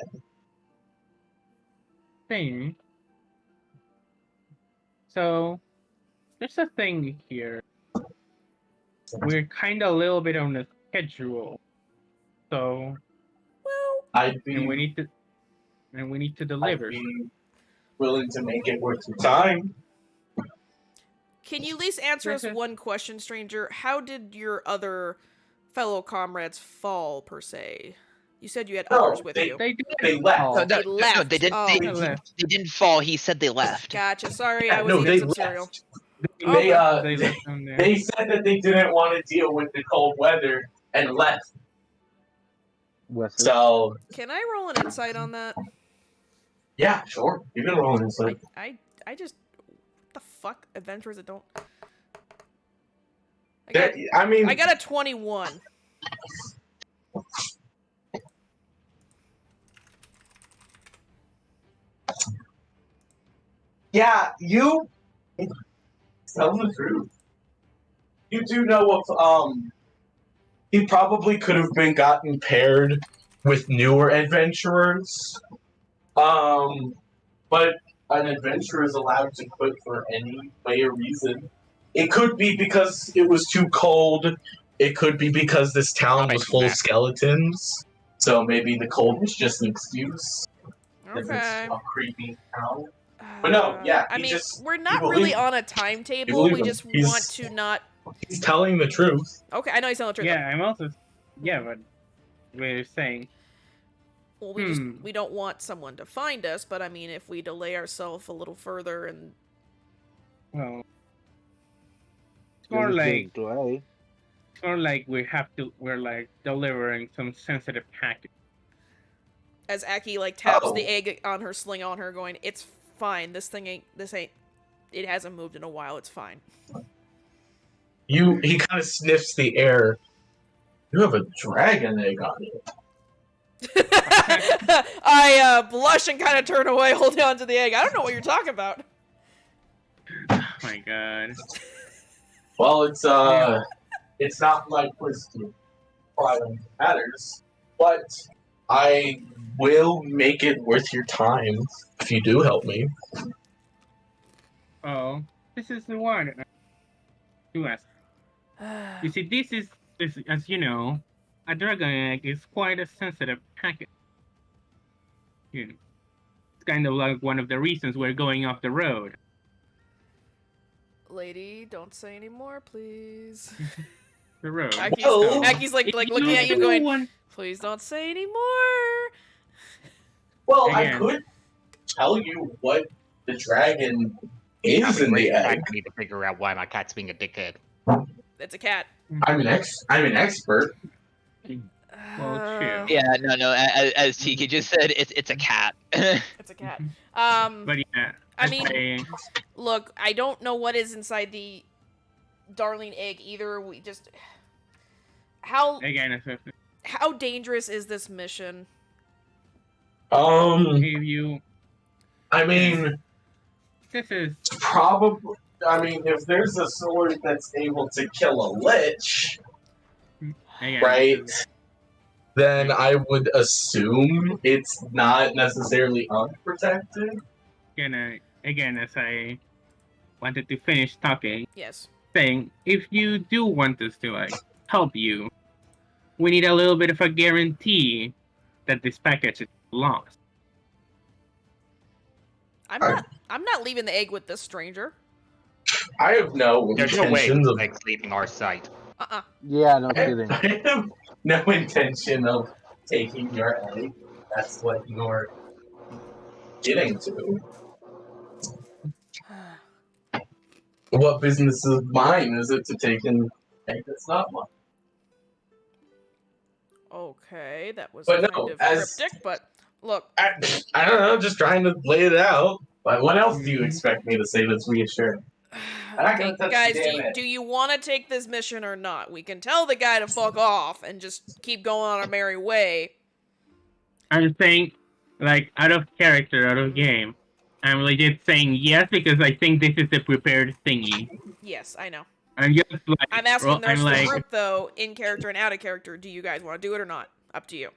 [SPEAKER 4] Thing. So, there's a thing here. We're kind of a little bit on the schedule. So,
[SPEAKER 3] Well,
[SPEAKER 1] I'd be,
[SPEAKER 4] and we need to
[SPEAKER 1] I'd
[SPEAKER 4] deliver.
[SPEAKER 1] be willing to make it worth your time.
[SPEAKER 3] can you at least answer us
[SPEAKER 4] Yes, yes.
[SPEAKER 3] one question, stranger? How did your other fellow comrades fall, per se? You said you had
[SPEAKER 1] No,
[SPEAKER 3] others with you.
[SPEAKER 4] They did.
[SPEAKER 1] They left.
[SPEAKER 4] fall.
[SPEAKER 5] No,
[SPEAKER 3] They left.
[SPEAKER 5] they didn't.
[SPEAKER 3] Oh.
[SPEAKER 5] They,
[SPEAKER 4] They left.
[SPEAKER 5] they didn't fall. He said they left.
[SPEAKER 3] Gotcha. Sorry,
[SPEAKER 1] Yeah,
[SPEAKER 3] I was
[SPEAKER 1] no,
[SPEAKER 3] eating
[SPEAKER 1] they
[SPEAKER 3] some cereal.
[SPEAKER 1] left.
[SPEAKER 3] Oh,
[SPEAKER 1] They
[SPEAKER 4] They left them there.
[SPEAKER 1] they said that they didn't want to deal with the cold weather and left.
[SPEAKER 2] Was it?
[SPEAKER 1] So
[SPEAKER 3] Can I roll an insight on that?
[SPEAKER 1] yeah, sure. You can roll an insight.
[SPEAKER 3] I just what the fuck adventurers that don't.
[SPEAKER 1] I
[SPEAKER 3] I got a 21.
[SPEAKER 1] Yeah, you tell the truth. You do know of he probably could have been gotten paired with newer adventurers. But an adventurer is allowed to quit for any way or reason. It could be because it was too cold. It could be because this town was full of skeletons. So maybe the cold was just an excuse. Because
[SPEAKER 3] Okay.
[SPEAKER 1] it's a creepy town. But no, yeah,
[SPEAKER 3] I
[SPEAKER 1] he
[SPEAKER 3] mean,
[SPEAKER 1] just-
[SPEAKER 3] we're
[SPEAKER 1] he
[SPEAKER 3] not really
[SPEAKER 1] believed-
[SPEAKER 3] on a timetable. We
[SPEAKER 1] believe him.
[SPEAKER 3] just
[SPEAKER 1] He's-
[SPEAKER 3] want to not.
[SPEAKER 1] He's telling the truth.
[SPEAKER 3] Okay, I know he's telling the truth.
[SPEAKER 4] Yeah, I'm also. Yeah, but we're saying.
[SPEAKER 3] Well, we don't want someone to find us, but I mean, if we delay ourselves a little further and
[SPEAKER 4] Well, it's more like
[SPEAKER 2] delay.
[SPEAKER 4] it's more like we're like delivering some sensitive package.
[SPEAKER 3] as Aki like taps
[SPEAKER 1] Oh.
[SPEAKER 3] the egg on her, sling on her, going, "It's fine. This ain't. It hasn't moved in a while. It's fine."
[SPEAKER 1] He kind of sniffs the air. You have a dragon egg on you.
[SPEAKER 3] I blush and kind of turn away, holding on to the egg. I don't know what you're talking about.
[SPEAKER 4] Oh my god.
[SPEAKER 1] Well, it's not my place to pry on matters, but I will make it worth your time if you do help me.
[SPEAKER 4] Oh, this is the one. You ask. You see, this is as you know, a dragon egg is quite a sensitive package. You know, it's kind of like one of the reasons we're going off the road.
[SPEAKER 3] Lady, don't say any more, please.
[SPEAKER 4] The road.
[SPEAKER 3] Aki's like
[SPEAKER 4] If
[SPEAKER 3] looking at you, going,
[SPEAKER 4] want-
[SPEAKER 3] "Please don't say any more."
[SPEAKER 1] Well,
[SPEAKER 4] Again.
[SPEAKER 1] I could tell you what the dragon is
[SPEAKER 6] That'd be
[SPEAKER 1] in
[SPEAKER 6] great
[SPEAKER 1] the
[SPEAKER 6] if I
[SPEAKER 1] egg.
[SPEAKER 6] need to figure out why my cat's being a dickhead.
[SPEAKER 3] It's a cat.
[SPEAKER 1] I'm an expert.
[SPEAKER 4] Well, true.
[SPEAKER 5] Yeah, no. As Tiki just said, it's a cat.
[SPEAKER 3] It's a cat.
[SPEAKER 4] But yeah,
[SPEAKER 3] I mean,
[SPEAKER 4] say,
[SPEAKER 3] look, I don't know what is inside the darling egg either. We just how
[SPEAKER 4] again, if
[SPEAKER 3] dangerous is this mission?
[SPEAKER 4] if you
[SPEAKER 1] I mean,
[SPEAKER 4] this is
[SPEAKER 1] probably. I mean, if there's a sword that's able to kill a lich,
[SPEAKER 4] again,
[SPEAKER 1] right? Then I would assume it's not necessarily unprotected.
[SPEAKER 4] Again, as I wanted to finish talking,
[SPEAKER 3] Yes.
[SPEAKER 4] saying if you do want us to like help you, we need a little bit of a guarantee that this package is lost.
[SPEAKER 3] I'm not leaving the egg with this stranger.
[SPEAKER 1] I have no
[SPEAKER 6] There's no way
[SPEAKER 1] intentions of.
[SPEAKER 6] leaving our site.
[SPEAKER 2] Yeah, no
[SPEAKER 1] I
[SPEAKER 2] kidding.
[SPEAKER 1] have no intention of taking your egg. That's what you're getting to. What business of mine is it to take an egg that's not mine?
[SPEAKER 3] Okay, that was
[SPEAKER 1] But
[SPEAKER 3] kind
[SPEAKER 1] no,
[SPEAKER 3] of
[SPEAKER 1] as
[SPEAKER 3] cryptic, but look,
[SPEAKER 1] I don't know, just trying to lay it out. But what else do you
[SPEAKER 4] Mhm.
[SPEAKER 1] expect me to say that's reassuring? I'm not
[SPEAKER 3] okay,
[SPEAKER 1] gonna touch
[SPEAKER 3] guys,
[SPEAKER 1] the damn egg.
[SPEAKER 3] do you want to take this mission or not? We can tell the guy to fuck off and just keep going on our merry way.
[SPEAKER 4] I'm saying, like, out of character, out of game. I'm legit saying yes because I think this is a prepared thingy.
[SPEAKER 3] Yes, I know.
[SPEAKER 4] I'm just like,
[SPEAKER 3] I'm asking the
[SPEAKER 4] I'm
[SPEAKER 3] rest of the
[SPEAKER 4] like,
[SPEAKER 3] group, though, in character and out of character, do you guys want to do it or not? Up to you.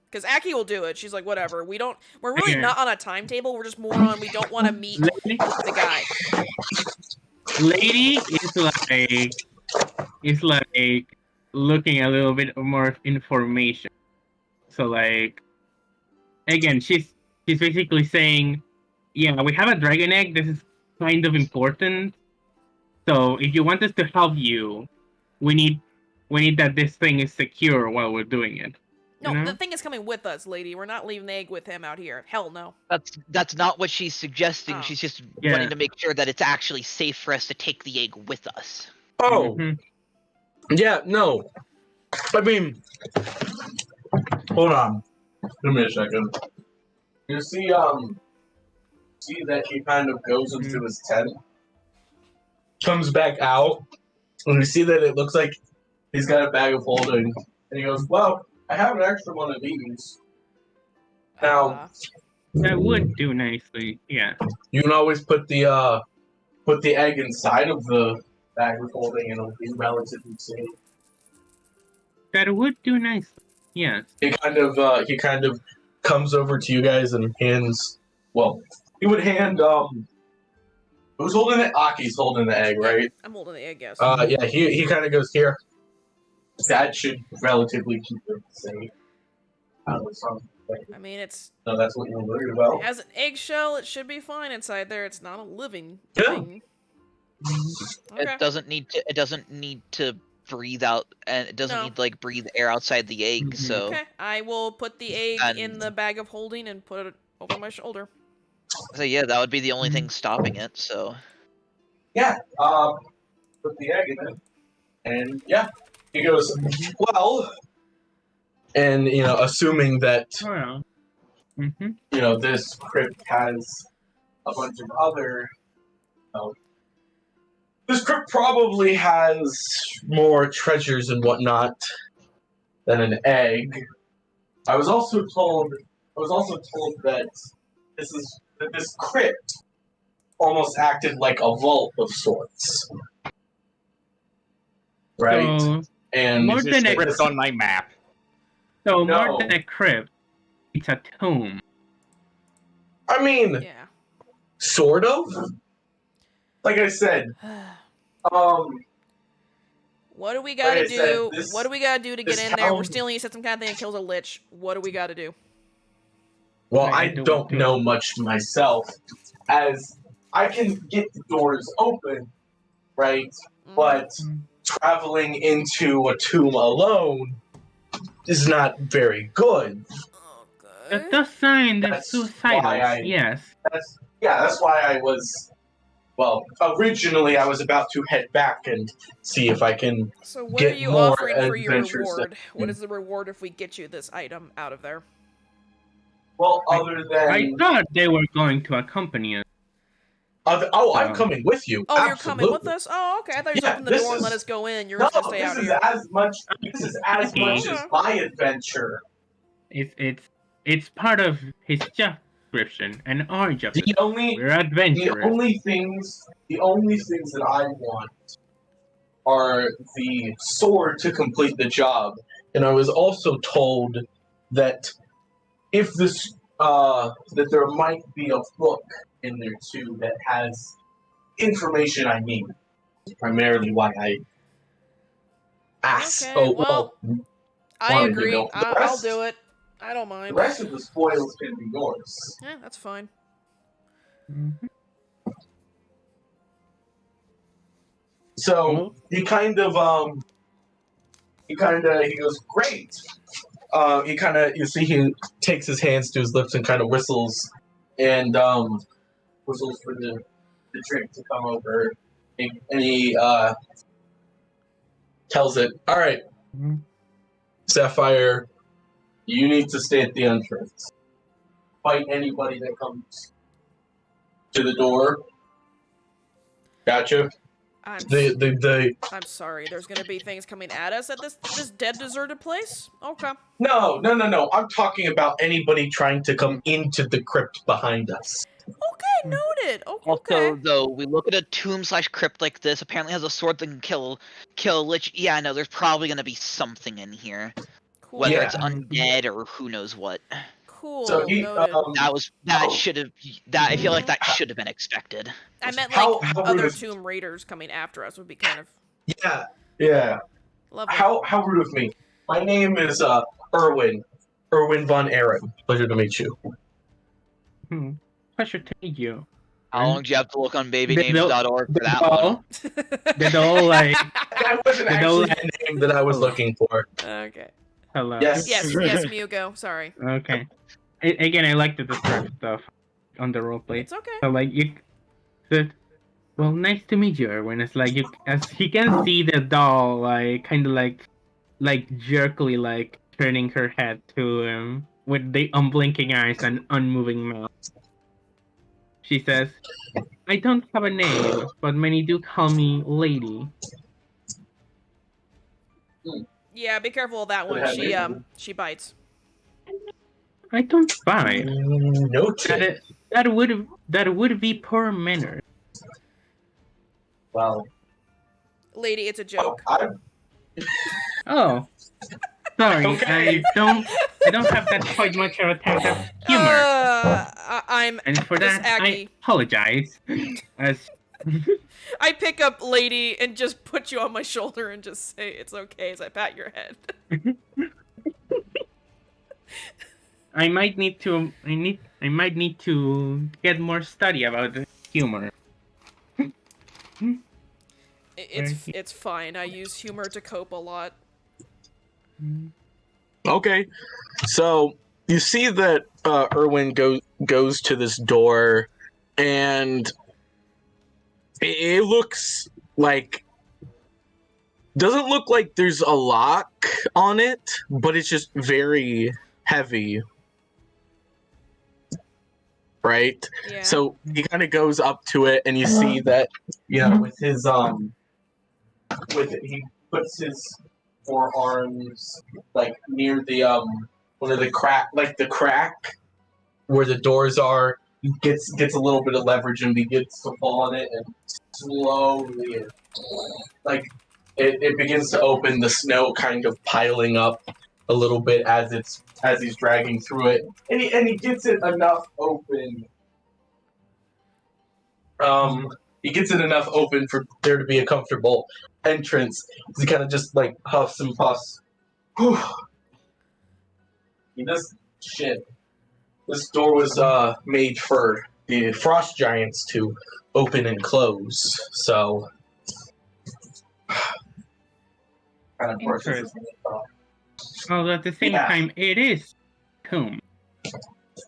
[SPEAKER 3] Because Aki will do it. She's like, whatever. We're really
[SPEAKER 4] Okay.
[SPEAKER 3] not on a timetable. We're just more on we don't want to meet
[SPEAKER 4] lady,
[SPEAKER 3] the guy.
[SPEAKER 4] lady is like looking a little bit more of information. So like, again, she's basically saying, yeah, we have a dragon egg. This is kind of important. So if you want us to help you, we need that this thing is secure while we're doing it.
[SPEAKER 3] No,
[SPEAKER 4] You know?
[SPEAKER 3] the thing is coming with us, lady. We're not leaving the egg with him out here. Hell no.
[SPEAKER 5] That's not what she's suggesting.
[SPEAKER 3] Oh.
[SPEAKER 5] She's just
[SPEAKER 4] Yeah.
[SPEAKER 5] wanting to make sure that it's actually safe for us to take the egg with us.
[SPEAKER 1] Oh,
[SPEAKER 4] Mhm.
[SPEAKER 1] yeah, no. I mean, hold on. Give me a second. You see that he kind of goes into his tent, comes back out, and you see that it looks like he's got a bag of holding, and he goes, "Well, I have an extra one of these. Now,
[SPEAKER 4] That would do nicely. Yeah.
[SPEAKER 1] you can always put the egg inside of the bag of holding, and it'll be relatively safe."
[SPEAKER 4] That would do nicely. Yes.
[SPEAKER 1] He kind of comes over to you guys and hands. Well, he would hand who's holding it? Aki's holding the egg, right?
[SPEAKER 3] I'm holding the egg, yes.
[SPEAKER 1] Yeah. He kind of goes here. That should relatively keep it safe.
[SPEAKER 3] I mean, it's
[SPEAKER 1] No, that's what you're worried about.
[SPEAKER 3] it has an eggshell. It should be fine inside there. It's not a living
[SPEAKER 1] Yeah.
[SPEAKER 3] thing. Okay.
[SPEAKER 5] It doesn't need to breathe out, and it doesn't
[SPEAKER 3] No.
[SPEAKER 5] need to like breathe air outside the egg.
[SPEAKER 4] Mhm.
[SPEAKER 5] So
[SPEAKER 3] Okay. I will put the egg
[SPEAKER 5] And-
[SPEAKER 3] in the bag of holding and put it over my shoulder.
[SPEAKER 5] yeah, that would be the only thing stopping it. So
[SPEAKER 1] Yeah. Put the egg in it, and yeah, he goes. Well, and assuming that
[SPEAKER 4] Well. Mhm.
[SPEAKER 1] this crypt has a bunch of other. This crypt probably has more treasures and whatnot than an egg. I was also told that this crypt almost acted like a vault of sorts, right?
[SPEAKER 4] So,
[SPEAKER 1] And
[SPEAKER 4] more
[SPEAKER 6] Is
[SPEAKER 4] than
[SPEAKER 6] this
[SPEAKER 4] a
[SPEAKER 6] crypt on my map?
[SPEAKER 4] so
[SPEAKER 1] No.
[SPEAKER 4] more than a crypt, it's a tomb.
[SPEAKER 1] I mean,
[SPEAKER 3] Yeah.
[SPEAKER 1] sort of. Like I said,
[SPEAKER 3] What do we gotta
[SPEAKER 1] I said,
[SPEAKER 3] do?
[SPEAKER 1] this-
[SPEAKER 3] What do we gotta do to get
[SPEAKER 1] this
[SPEAKER 3] in there? We're
[SPEAKER 1] town-
[SPEAKER 3] stealing. You said some kind of thing that kills a lich. What do we gotta do?
[SPEAKER 1] well,
[SPEAKER 4] I
[SPEAKER 1] I
[SPEAKER 4] don't
[SPEAKER 1] don't
[SPEAKER 4] know.
[SPEAKER 1] know much myself, as I can get the doors open, right? But traveling into a tomb alone is not very good.
[SPEAKER 4] That does sound
[SPEAKER 1] That's
[SPEAKER 4] suicidal.
[SPEAKER 1] why
[SPEAKER 4] Yes.
[SPEAKER 1] That's why I was. Well, originally I was about to head back and see if I can.
[SPEAKER 3] So what
[SPEAKER 1] Get
[SPEAKER 3] are you
[SPEAKER 1] more
[SPEAKER 3] offering for your
[SPEAKER 1] adventures
[SPEAKER 3] reward? What is the reward if we get you this item out of there?
[SPEAKER 1] Well, other than.
[SPEAKER 4] I thought they were going to accompany us.
[SPEAKER 1] I'm coming with you.
[SPEAKER 3] Oh, you're
[SPEAKER 1] Absolutely.
[SPEAKER 3] coming with us? Oh, okay. I thought you just
[SPEAKER 1] Yeah,
[SPEAKER 3] opened the
[SPEAKER 1] this
[SPEAKER 3] door and
[SPEAKER 1] is-
[SPEAKER 3] let us go in. You're
[SPEAKER 1] No,
[SPEAKER 3] just gonna stay out
[SPEAKER 1] this is
[SPEAKER 3] here.
[SPEAKER 1] as much. This is as much as
[SPEAKER 3] Okay.
[SPEAKER 1] my adventure.
[SPEAKER 4] It's part of his job description and our job.
[SPEAKER 1] The only
[SPEAKER 4] We're adventurers.
[SPEAKER 1] the only things that I want are the sword to complete the job. And I was also told that if this that there might be a book in there too that has information I need. Primarily why I asked.
[SPEAKER 3] Okay, well, I
[SPEAKER 1] wanted to
[SPEAKER 3] agree.
[SPEAKER 1] know. The
[SPEAKER 3] I'll
[SPEAKER 1] rest-
[SPEAKER 3] do it. I don't
[SPEAKER 1] the
[SPEAKER 3] mind.
[SPEAKER 1] rest of the spoils can be yours.
[SPEAKER 3] Yeah, that's fine.
[SPEAKER 4] Mhm.
[SPEAKER 1] So he kind of he goes, great. he kind of, you see, he takes his hands to his lips and kind of whistles, and whistles for the drink to come over, and he tells it, "All right,
[SPEAKER 4] Mhm.
[SPEAKER 1] Sapphire, you need to stay at the entrance. Fight anybody that comes to the door. Gotcha.
[SPEAKER 3] I'm
[SPEAKER 1] The
[SPEAKER 3] I'm sorry. There's gonna be things coming at us at this dead deserted place. Okay.
[SPEAKER 1] No. I'm talking about anybody trying to come into the crypt behind us.
[SPEAKER 3] Okay, noted. Okay.
[SPEAKER 5] Also, though, we look at a tomb/crypt like this. Apparently, has a sword that can kill a lich. Yeah, no, there's probably gonna be something in here,
[SPEAKER 3] Cool.
[SPEAKER 5] whether
[SPEAKER 1] Yeah.
[SPEAKER 5] it's undead or who knows what.
[SPEAKER 3] Cool.
[SPEAKER 1] So he,
[SPEAKER 3] noted.
[SPEAKER 5] That should have. I feel like that should have been expected.
[SPEAKER 3] I meant like
[SPEAKER 1] how
[SPEAKER 3] other
[SPEAKER 1] rude of-
[SPEAKER 3] Tomb Raiders coming after us would be kind of
[SPEAKER 1] Yeah.
[SPEAKER 3] lovely.
[SPEAKER 1] How rude of me. My name is Erwin von Aaron. Pleasure to meet you.
[SPEAKER 4] Pleasure to meet you.
[SPEAKER 5] How long do you have to look on
[SPEAKER 4] The
[SPEAKER 5] babynames.org for that one?
[SPEAKER 4] doll, the doll, like,
[SPEAKER 1] That wasn't
[SPEAKER 4] The
[SPEAKER 1] actually
[SPEAKER 4] doll-
[SPEAKER 1] the name that I was looking for.
[SPEAKER 3] Okay.
[SPEAKER 4] hello.
[SPEAKER 1] Yes.
[SPEAKER 3] Yes, Mugo. Sorry.
[SPEAKER 4] Okay. Again, I like to describe stuff on the roleplay.
[SPEAKER 3] It's okay.
[SPEAKER 4] So like you said, well, nice to meet you, Erwin. It's like you, as he can see the doll, like kind of like jerkily, like turning her head to him with the unblinking eyes and unmoving mouth. She says, "I don't have a name, but many do call me Lady."
[SPEAKER 3] Yeah, be careful of that one. She bites.
[SPEAKER 4] I don't bite.
[SPEAKER 1] Noted.
[SPEAKER 4] That would be poor manners.
[SPEAKER 1] Well,
[SPEAKER 3] Lady, it's a joke.
[SPEAKER 4] Oh, sorry.
[SPEAKER 1] Okay.
[SPEAKER 4] I don't have that quite much of a sense of humor.
[SPEAKER 3] I'm
[SPEAKER 4] And for
[SPEAKER 3] Miss
[SPEAKER 4] that, I
[SPEAKER 3] Aggie.
[SPEAKER 4] apologize. As
[SPEAKER 3] I pick up Lady and just put you on my shoulder and just say it's okay as I pat your head.
[SPEAKER 4] I might need to get more study about the humor.
[SPEAKER 3] It's fine. I use humor to cope a lot.
[SPEAKER 1] Okay. So you see that Erwin goes to this door, and it looks like, doesn't look like there's a lock on it, but it's just very heavy. Right?
[SPEAKER 3] Yeah.
[SPEAKER 1] So he kind of goes up to it, and you see that, with his with it, he puts his forearms like near the one of the crack, like the crack where the doors are. He gets a little bit of leverage and begins to fall on it, and slowly, like it begins to open. The snow kind of piling up a little bit as he's dragging through it, and he gets it enough open. He gets it enough open for there to be a comfortable entrance. He kind of just like huffs and puffs. Whew. He does shit. This door was made for the frost giants to open and close. So kind of
[SPEAKER 4] Interesting. Although at the same
[SPEAKER 1] Yeah.
[SPEAKER 4] time, it is tomb.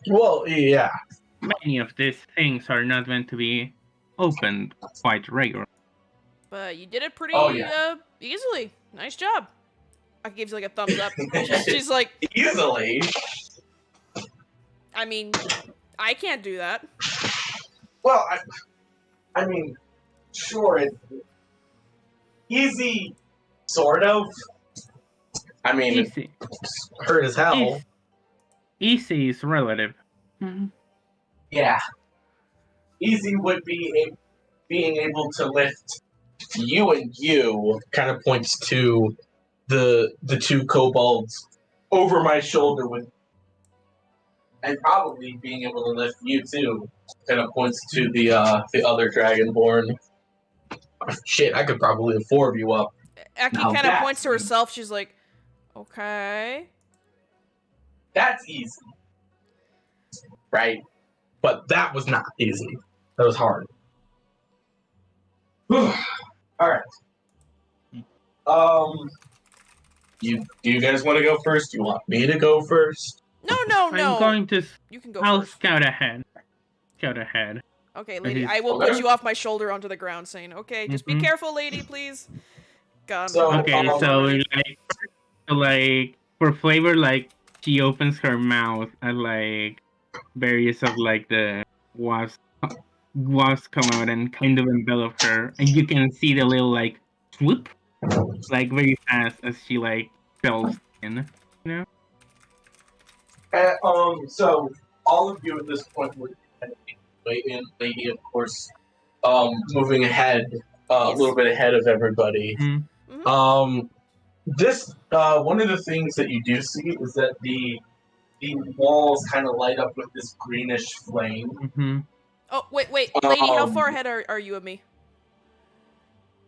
[SPEAKER 1] Well, yeah.
[SPEAKER 4] Many of these things are not meant to be opened quite regularly.
[SPEAKER 3] But you did it pretty
[SPEAKER 1] Oh, yeah.
[SPEAKER 3] easily. Nice job. I gives you like a thumbs up. She's like,
[SPEAKER 1] Easily.
[SPEAKER 3] I mean, I can't do that.
[SPEAKER 1] Well, I mean, sure, easy, sort of. I mean,
[SPEAKER 4] Easy.
[SPEAKER 1] hurt as hell.
[SPEAKER 4] Easy is relative.
[SPEAKER 1] Yeah. Easy would be being able to lift you, and you kind of points to the two kobolds over my shoulder with, and probably being able to lift you too. Kind of points to the other dragonborn. Shit, I could probably lift four of you up.
[SPEAKER 3] Aki
[SPEAKER 1] Now
[SPEAKER 3] kind of
[SPEAKER 1] that's
[SPEAKER 3] points to herself. She's like, okay.
[SPEAKER 1] That's easy. Right? But that was not easy. That was hard. Alright. Do you guys want to go first? Do you want me to go first?
[SPEAKER 3] No.
[SPEAKER 4] I'm going to.
[SPEAKER 3] You can go
[SPEAKER 4] I'll
[SPEAKER 3] first.
[SPEAKER 4] scout ahead. Scout ahead.
[SPEAKER 3] Okay, lady.
[SPEAKER 4] Okay.
[SPEAKER 3] I will put you off my shoulder onto the ground, saying, "Okay, just be
[SPEAKER 4] Mhm.
[SPEAKER 3] careful, lady, please." God,
[SPEAKER 1] So,
[SPEAKER 3] I'm
[SPEAKER 4] Okay,
[SPEAKER 3] pissed
[SPEAKER 4] so
[SPEAKER 3] already.
[SPEAKER 4] like for flavor, like she opens her mouth and like various of like the wasps come out and kind of envelop her, and you can see the little like swoop, like very fast as she like falls in. You know?
[SPEAKER 1] So all of you at this point would wait in, lady, of course, moving ahead, a
[SPEAKER 3] Yes.
[SPEAKER 1] little bit ahead of everybody.
[SPEAKER 4] Mm,
[SPEAKER 1] This one of the things that you do see is that the walls kind of light up with this greenish flame.
[SPEAKER 4] hmm
[SPEAKER 3] Oh, wait, lady. How
[SPEAKER 1] Um,
[SPEAKER 3] far ahead are you of me?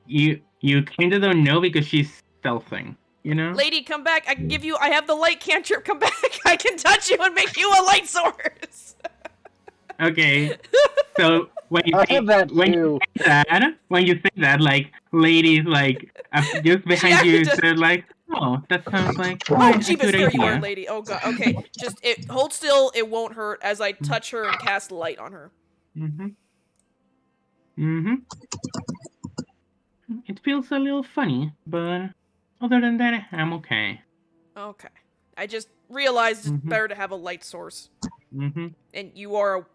[SPEAKER 4] You kind of don't know because she's stealthing. You know?
[SPEAKER 3] Lady, come back. I can give you. I have the light cantrip. Come back. I can touch you and make you a light source.
[SPEAKER 4] Okay. So when you
[SPEAKER 2] I
[SPEAKER 4] say,
[SPEAKER 2] have that too.
[SPEAKER 4] when you say that, like ladies, like just behind
[SPEAKER 3] actually
[SPEAKER 4] you,
[SPEAKER 3] does.
[SPEAKER 4] they're like, "Oh, that sounds like
[SPEAKER 3] Oh,
[SPEAKER 4] a
[SPEAKER 3] Jeebus,
[SPEAKER 4] good
[SPEAKER 3] there you are,
[SPEAKER 4] idea."
[SPEAKER 3] lady. Oh god. Okay, just hold still. It won't hurt as I touch her and cast light on her.
[SPEAKER 4] Mm-hmm. Mm-hmm. It feels a little funny, but other than that, I'm okay.
[SPEAKER 3] Okay. I just realized it's
[SPEAKER 4] Mhm.
[SPEAKER 3] better to have a light source,
[SPEAKER 4] Mm-hmm.
[SPEAKER 3] and you are a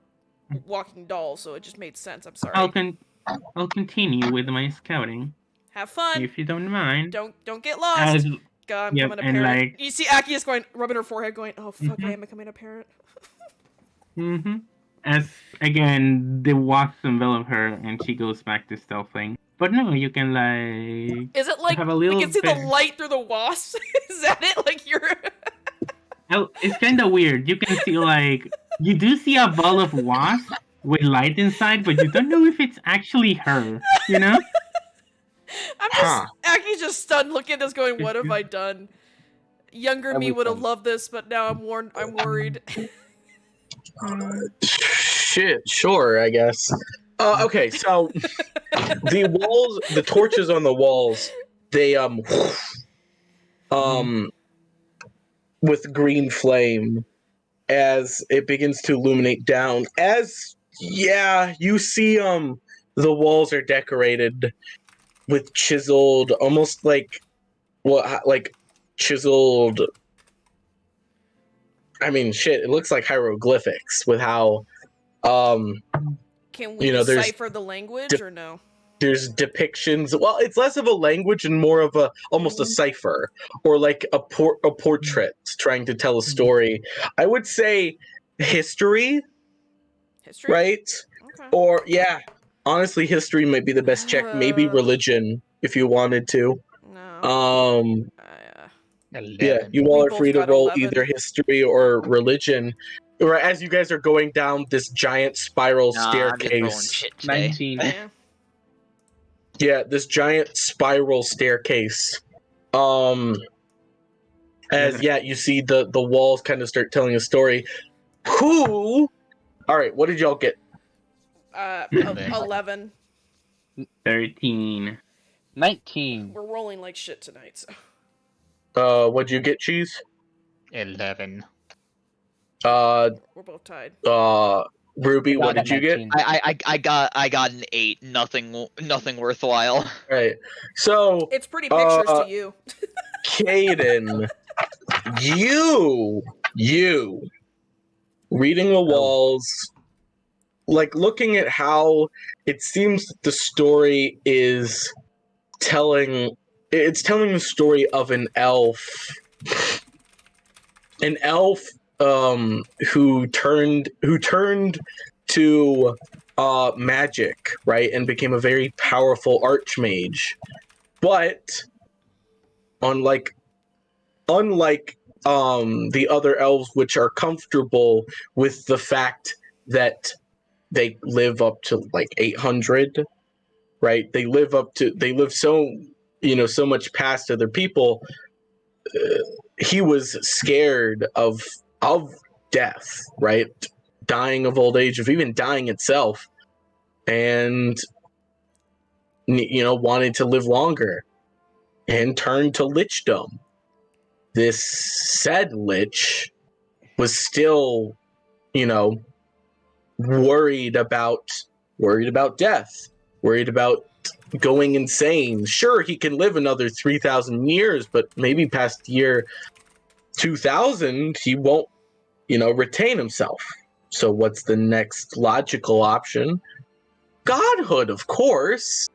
[SPEAKER 3] walking doll, so it just made sense. I'm sorry.
[SPEAKER 4] I'll continue with my scouting
[SPEAKER 3] Have fun.
[SPEAKER 4] if you don't mind.
[SPEAKER 3] Don't get
[SPEAKER 4] As
[SPEAKER 3] lost. God, I'm
[SPEAKER 4] yep,
[SPEAKER 3] becoming a
[SPEAKER 4] and
[SPEAKER 3] parent.
[SPEAKER 4] like,
[SPEAKER 3] You see Aki is going, rubbing her forehead, going, "Oh fuck, I
[SPEAKER 4] Mhm.
[SPEAKER 3] am becoming a parent."
[SPEAKER 4] mm-hmm. As again, the wasps envelop her, and she goes back to stealthing. But no, you can like
[SPEAKER 3] Is it like
[SPEAKER 4] have a
[SPEAKER 3] we
[SPEAKER 4] little
[SPEAKER 3] can see
[SPEAKER 4] bit.
[SPEAKER 3] the light through the wasps? Is that it? Like you're.
[SPEAKER 4] Oh, it's kind of weird. You can see like you do see a ball of wasp with light inside, but you don't know if it's actually her. You know?
[SPEAKER 3] I'm just Aki's just stunned, looking at this, going, "What have I done?" Younger me would have
[SPEAKER 2] Everything.
[SPEAKER 3] loved this, but now I'm worried.
[SPEAKER 1] Shit, sure, I guess. Okay, so the walls, the torches on the walls, they with green flame as it begins to illuminate down. As you see the walls are decorated with chiseled, almost like like chiseled. I mean, shit, it looks like hieroglyphics with how
[SPEAKER 3] Can we
[SPEAKER 1] there's
[SPEAKER 3] decipher the language or no?
[SPEAKER 1] there's depictions. Well, it's less of a language and more of a almost a cipher or like a portrait trying to tell a story. I would say history,
[SPEAKER 3] History?
[SPEAKER 1] right?
[SPEAKER 3] Okay.
[SPEAKER 1] Or honestly, history might be the best check. Maybe religion if you wanted to.
[SPEAKER 3] No.
[SPEAKER 1] Um,
[SPEAKER 6] 11.
[SPEAKER 1] you
[SPEAKER 3] We
[SPEAKER 1] all are
[SPEAKER 3] both
[SPEAKER 1] free to
[SPEAKER 3] got
[SPEAKER 1] roll
[SPEAKER 3] 11.
[SPEAKER 1] either history or religion. Or as you guys are going down this giant spiral
[SPEAKER 5] Nah, I'm just rolling
[SPEAKER 1] staircase.
[SPEAKER 5] shit today.
[SPEAKER 2] 19.
[SPEAKER 3] Yeah.
[SPEAKER 1] Yeah, this giant spiral staircase. As you see the walls kind of start telling a story. All right, what did y'all get?
[SPEAKER 3] 11.
[SPEAKER 4] 13.
[SPEAKER 2] 19.
[SPEAKER 3] We're rolling like shit tonight, so.
[SPEAKER 1] What'd you get, Cheese?
[SPEAKER 6] 11.
[SPEAKER 1] We're
[SPEAKER 3] both tied.
[SPEAKER 1] Ruby, what did you get?
[SPEAKER 2] 19.
[SPEAKER 5] I got an 8. Nothing worthwhile.
[SPEAKER 1] All right, so
[SPEAKER 3] It's pretty pictures to you.
[SPEAKER 1] Caden, you reading the walls, like looking at how it seems that the story is telling the story of an elf who turned to magic, right, and became a very powerful archmage, but unlike the other elves, which are comfortable with the fact that they live up to like 800, right? They live so much past other people. He was scared of death, right? Dying of old age, of even dying itself, and wanted to live longer, and turned to lichdom. this said lich was still, worried about death, worried about going insane. Sure, he can live another 3,000 years, but maybe past year 2,000, he won't, retain himself. So what's the next logical option? Godhood, of course.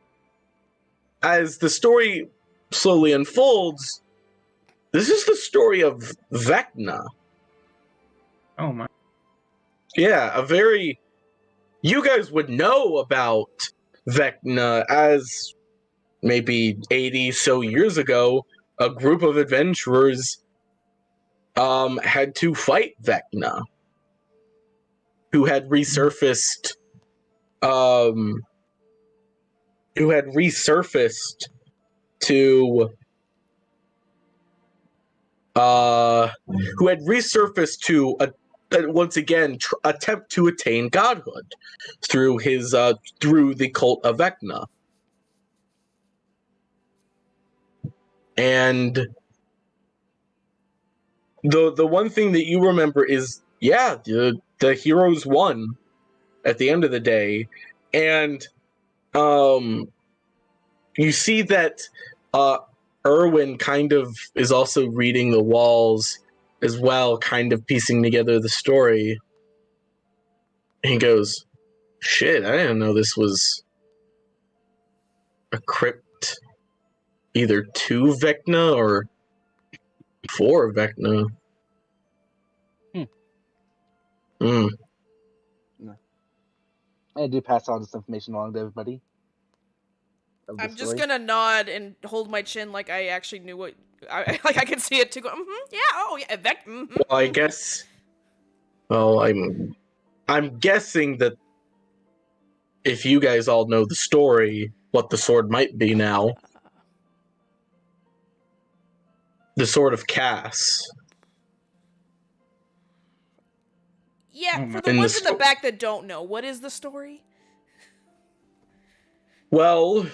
[SPEAKER 1] As the story slowly unfolds, this is the story of Vecna.
[SPEAKER 4] Oh my.
[SPEAKER 1] Yeah, you guys would know about Vecna as maybe 80 so years ago, a group of adventurers had to fight Vecna, who had resurfaced to once again attempt to attain godhood through the cult of Vecna. And the one thing that you remember is, the heroes won at the end of the day. And you see that Erwin kind of is also reading the walls as well, kind of piecing together the story. He goes, shit, I didn't know this was a crypt either to Vecna or for Vecna.
[SPEAKER 2] I do pass on this information along to everybody.
[SPEAKER 3] I'm just gonna nod and hold my chin like I actually knew what. I can see it too. Go, yeah, oh yeah,
[SPEAKER 1] Well, I guess. Well, I'm guessing that if you guys all know the story, what the sword might be now. The Sword of Cass.
[SPEAKER 3] Yeah, for the ones in the back that don't know, what is the story?
[SPEAKER 1] Well,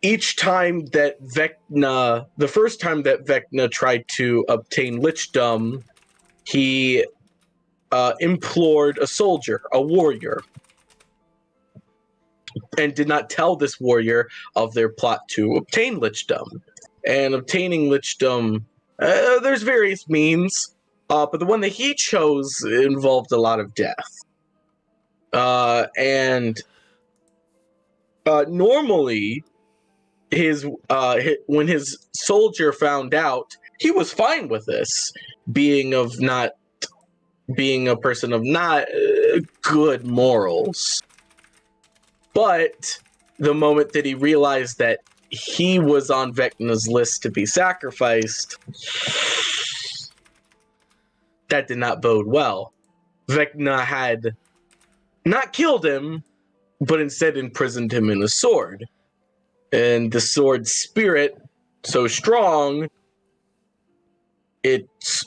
[SPEAKER 1] each time that the first time that Vecna tried to obtain lichdom, he implored a soldier, a warrior, and did not tell this warrior of their plot to obtain lichdom. And obtaining lichdom, there's various means, but the one that he chose involved a lot of death. And normally, when his soldier found out, he was fine with this, being a person of not good morals. But the moment that he realized that he was on Vecna's list to be sacrificed, that did not bode well. Vecna had not killed him, but instead imprisoned him in a sword. And the sword's spirit, so strong, its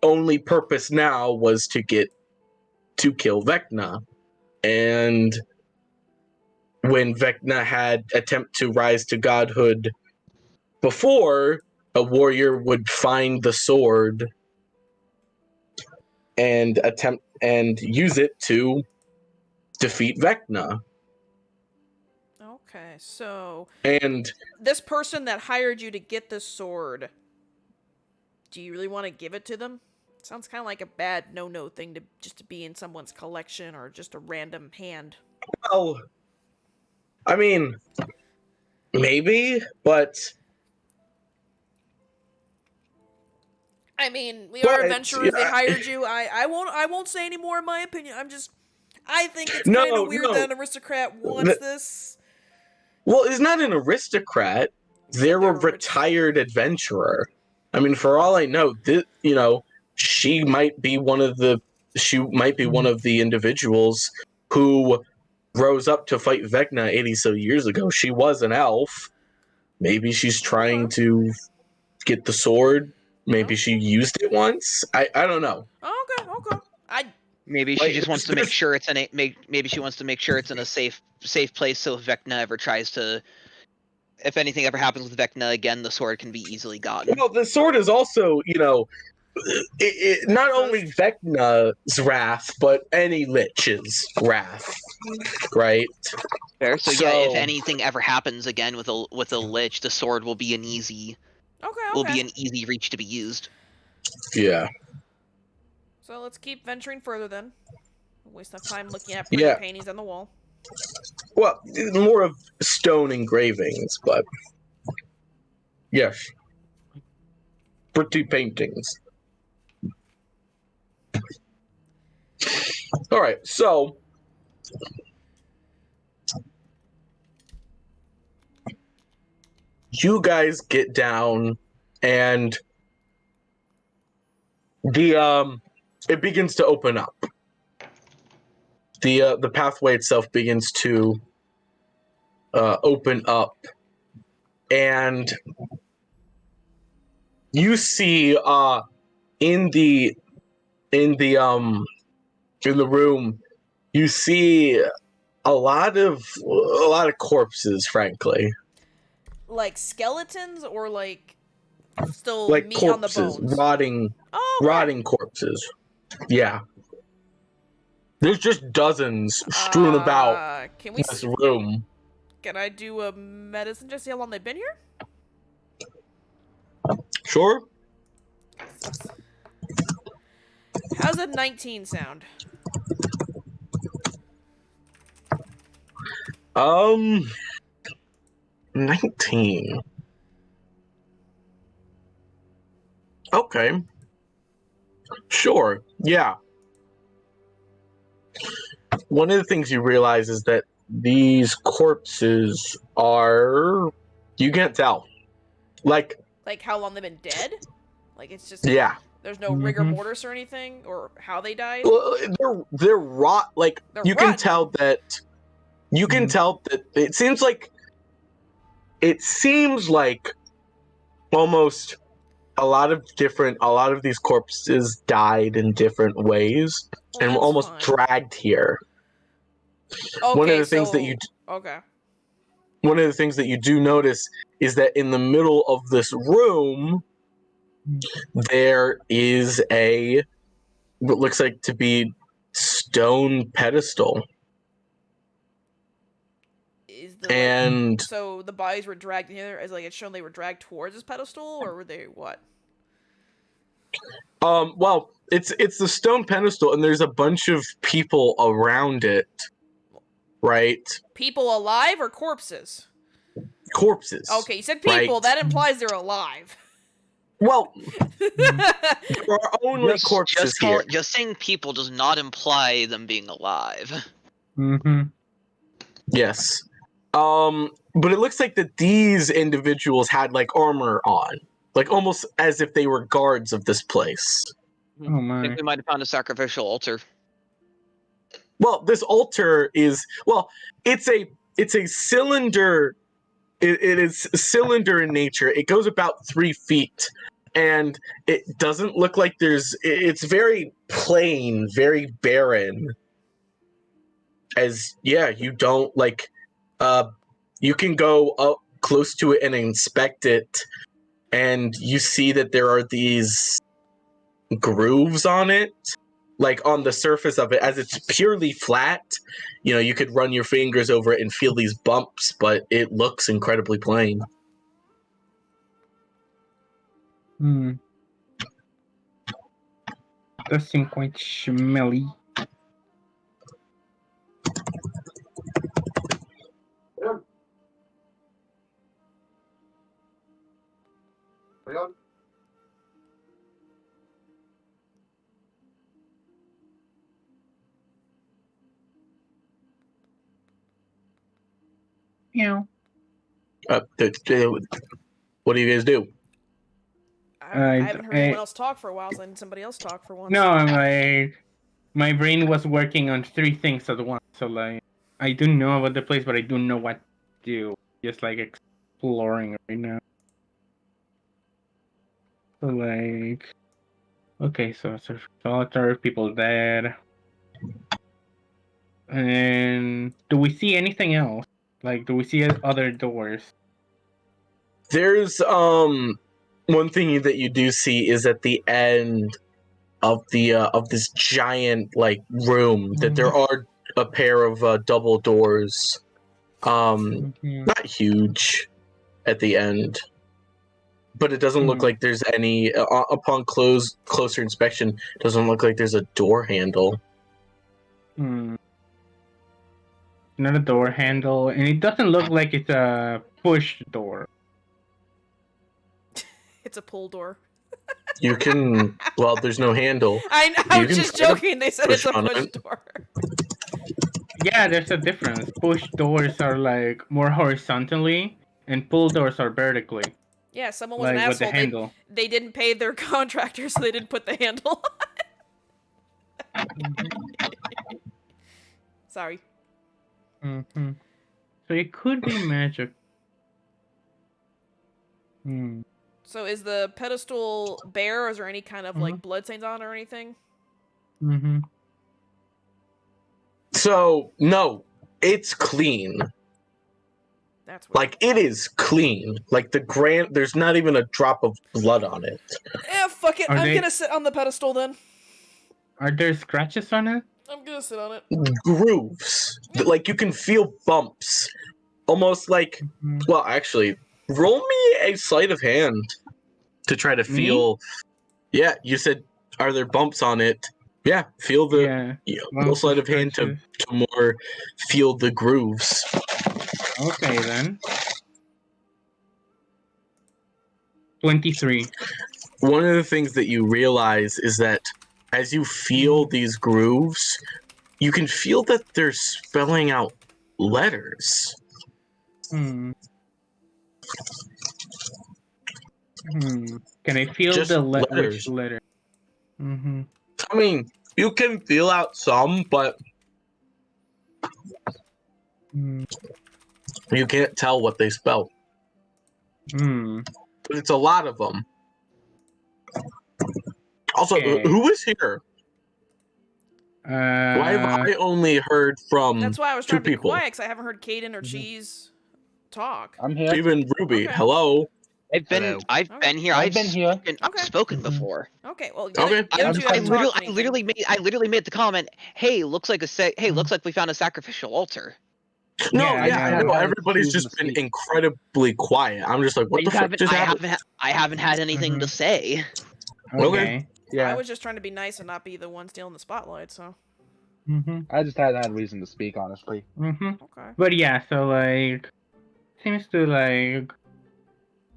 [SPEAKER 1] only purpose now was to kill Vecna. And when Vecna had attempt to rise to godhood before, a warrior would find the sword and use it to defeat Vecna.
[SPEAKER 3] Okay, so
[SPEAKER 1] And
[SPEAKER 3] this person that hired you to get this sword, do you really want to give it to them? Sounds kind of like a bad no thing to be in someone's collection or just a random hand.
[SPEAKER 1] well, I mean, maybe, but
[SPEAKER 3] I mean, we are adventurers. They hired you. I won't say any more in my opinion. I think it's kind of weird that an aristocrat wants this.
[SPEAKER 1] Well, he's not an aristocrat. They're a retired adventurer. I mean, for all I know, she might be one of the individuals who rose up to fight Vecna 80 so years ago. She was an elf. Maybe she's trying to get the sword. Maybe she used it once. I don't know.
[SPEAKER 3] Okay.
[SPEAKER 5] Maybe she just wants to make sure maybe she wants to make sure it's in a safe place, so if Vecna ever tries to if anything ever happens with Vecna again, the sword can be easily gotten.
[SPEAKER 1] Well, the sword is also, not only Vecna's wrath, but any Lich's wrath, right?
[SPEAKER 5] Fair. So yeah, if
[SPEAKER 1] So-
[SPEAKER 5] anything ever happens again with a Lich, the sword will be an easy reach to be used.
[SPEAKER 1] Yeah.
[SPEAKER 3] So let's keep venturing further then. Waste enough time looking at pretty
[SPEAKER 1] Yeah.
[SPEAKER 3] paintings on the wall.
[SPEAKER 1] Well, more of stone engravings, but yes, pretty paintings. All right, so you guys get down, and it begins to open up. The pathway itself begins to open up, and you see in the in the um in the room, you see a lot of corpses, frankly.
[SPEAKER 3] Like skeletons or like still
[SPEAKER 1] Like
[SPEAKER 3] meat on the
[SPEAKER 1] corpses,
[SPEAKER 3] bones?
[SPEAKER 1] rotting
[SPEAKER 3] Oh, okay.
[SPEAKER 1] rotting corpses. Yeah. There's just dozens strewn about
[SPEAKER 3] Can we?
[SPEAKER 1] this room.
[SPEAKER 3] Can I do a medicine just see how long they've been here?
[SPEAKER 1] Sure.
[SPEAKER 3] How's a 19 sound?
[SPEAKER 1] 19. Okay. Sure. Yeah. One of the things you realize is that these corpses are, you can't tell. Like
[SPEAKER 3] how long they've been dead? Like it's just
[SPEAKER 1] yeah.
[SPEAKER 3] There's no rigor mortis or anything, or how they died.
[SPEAKER 1] Well, they're rot. Like
[SPEAKER 3] They're
[SPEAKER 1] you can
[SPEAKER 3] rotten.
[SPEAKER 1] tell that. You can tell that it seems like. It seems like almost a lot of these corpses died in different ways and were almost dragged here.
[SPEAKER 3] Okay,
[SPEAKER 1] One of the things that you One of the things that you do notice is that in the middle of this room, there is what looks like to be stone pedestal.
[SPEAKER 3] So the bodies were dragged in here as like it's shown they were dragged towards this pedestal, or were they what?
[SPEAKER 1] Well, it's the stone pedestal, and there's a bunch of people around it, right?
[SPEAKER 3] People alive or corpses?
[SPEAKER 1] Corpses.
[SPEAKER 3] Okay, you said people.
[SPEAKER 1] Right?
[SPEAKER 3] That implies they're alive.
[SPEAKER 1] Well, there are only corpses here.
[SPEAKER 5] Just saying people does not imply them being alive.
[SPEAKER 4] Mm-hmm.
[SPEAKER 1] Yes. But it looks like that these individuals had like armor on, like almost as if they were guards of this place.
[SPEAKER 4] Oh my!
[SPEAKER 5] I think we might have found a sacrificial altar.
[SPEAKER 1] Well, this altar is it's a cylinder. It is a cylinder in nature. It goes about 3 feet, and it doesn't look like it's very plain, very barren. As you don't like. You can go up close to it and inspect it, and you see that there are these grooves on it, like on the surface of it. As it's purely flat, you could run your fingers over it and feel these bumps, but it looks incredibly plain.
[SPEAKER 4] Does seem quite smelly. Yeah.
[SPEAKER 1] What do you guys do?
[SPEAKER 3] I haven't heard anyone else talk for a while, so I need somebody else talk for once.
[SPEAKER 4] No, I'm like, my brain was working on 3 things at once. So like, I do know about the place, but I don't know what to do. Just like exploring right now. So like, okay, so altar, people dead. And do we see anything else? Like, do we see other doors?
[SPEAKER 1] There's one thing that you do see is at the end of this giant like room that there are a pair of double doors. Not huge at the end, but it doesn't look like there's any. Upon closer inspection, it doesn't look like there's a door handle.
[SPEAKER 4] Not a door handle, and it doesn't look like it's a push door.
[SPEAKER 3] It's a pull door.
[SPEAKER 1] You can. Well, there's no handle.
[SPEAKER 3] I'm just joking. They said it's a push door.
[SPEAKER 4] Yeah, there's a difference. Push doors are like more horizontally, and pull doors are vertically.
[SPEAKER 3] Yeah, someone was
[SPEAKER 4] Like
[SPEAKER 3] an
[SPEAKER 4] with the
[SPEAKER 3] asshole.
[SPEAKER 4] handle.
[SPEAKER 3] They didn't pay their contractor, so they didn't put the handle on. Sorry.
[SPEAKER 4] Mm-hmm. So it could be magic.
[SPEAKER 3] So is the pedestal bare, or is there any kind of like bloodstains on it or anything?
[SPEAKER 1] So no, it's clean.
[SPEAKER 3] That's weird.
[SPEAKER 1] Like it is clean. Like there's not even a drop of blood on it.
[SPEAKER 3] Yeah, fuck it. I'm gonna sit on the pedestal then.
[SPEAKER 4] Are there scratches on it?
[SPEAKER 3] I'm gonna sit on it.
[SPEAKER 1] Grooves. Like you can feel bumps. Almost like well, actually, roll me a sleight of hand to try to feel. Yeah, you said are there bumps on it? Yeah, feel the roll sleight of hand to more feel the grooves.
[SPEAKER 4] Okay then. 23.
[SPEAKER 1] One of the things that you realize is that as you feel these grooves, you can feel that they're spelling out letters.
[SPEAKER 4] Can I feel
[SPEAKER 1] Just
[SPEAKER 4] the
[SPEAKER 1] letters.
[SPEAKER 4] which letter?
[SPEAKER 1] I mean, you can feel out some, but you can't tell what they spell. But it's a lot of them. Also, who is here? Why have I only heard from
[SPEAKER 3] That's why I was trying to be
[SPEAKER 1] people?
[SPEAKER 3] quiet, because I haven't heard Caden or Cheese talk.
[SPEAKER 2] I'm here.
[SPEAKER 1] Even Ruby,
[SPEAKER 3] Okay.
[SPEAKER 1] hello.
[SPEAKER 5] I've been here.
[SPEAKER 2] I've been here.
[SPEAKER 5] I've spoken before.
[SPEAKER 3] Okay, well,
[SPEAKER 1] Okay.
[SPEAKER 5] I literally made the comment. Hey, looks like looks like we found a sacrificial altar.
[SPEAKER 1] No,
[SPEAKER 4] Yeah,
[SPEAKER 1] I know. Everybody's just been incredibly quiet. I'm just like, what the fuck just happened?
[SPEAKER 5] I haven't had anything to say.
[SPEAKER 1] Okay.
[SPEAKER 2] Yeah.
[SPEAKER 3] I was just trying to be nice and not be the one stealing the spotlight, so.
[SPEAKER 2] I just hadn't had reason to speak, honestly.
[SPEAKER 3] Okay.
[SPEAKER 4] But yeah, so like, seems to like,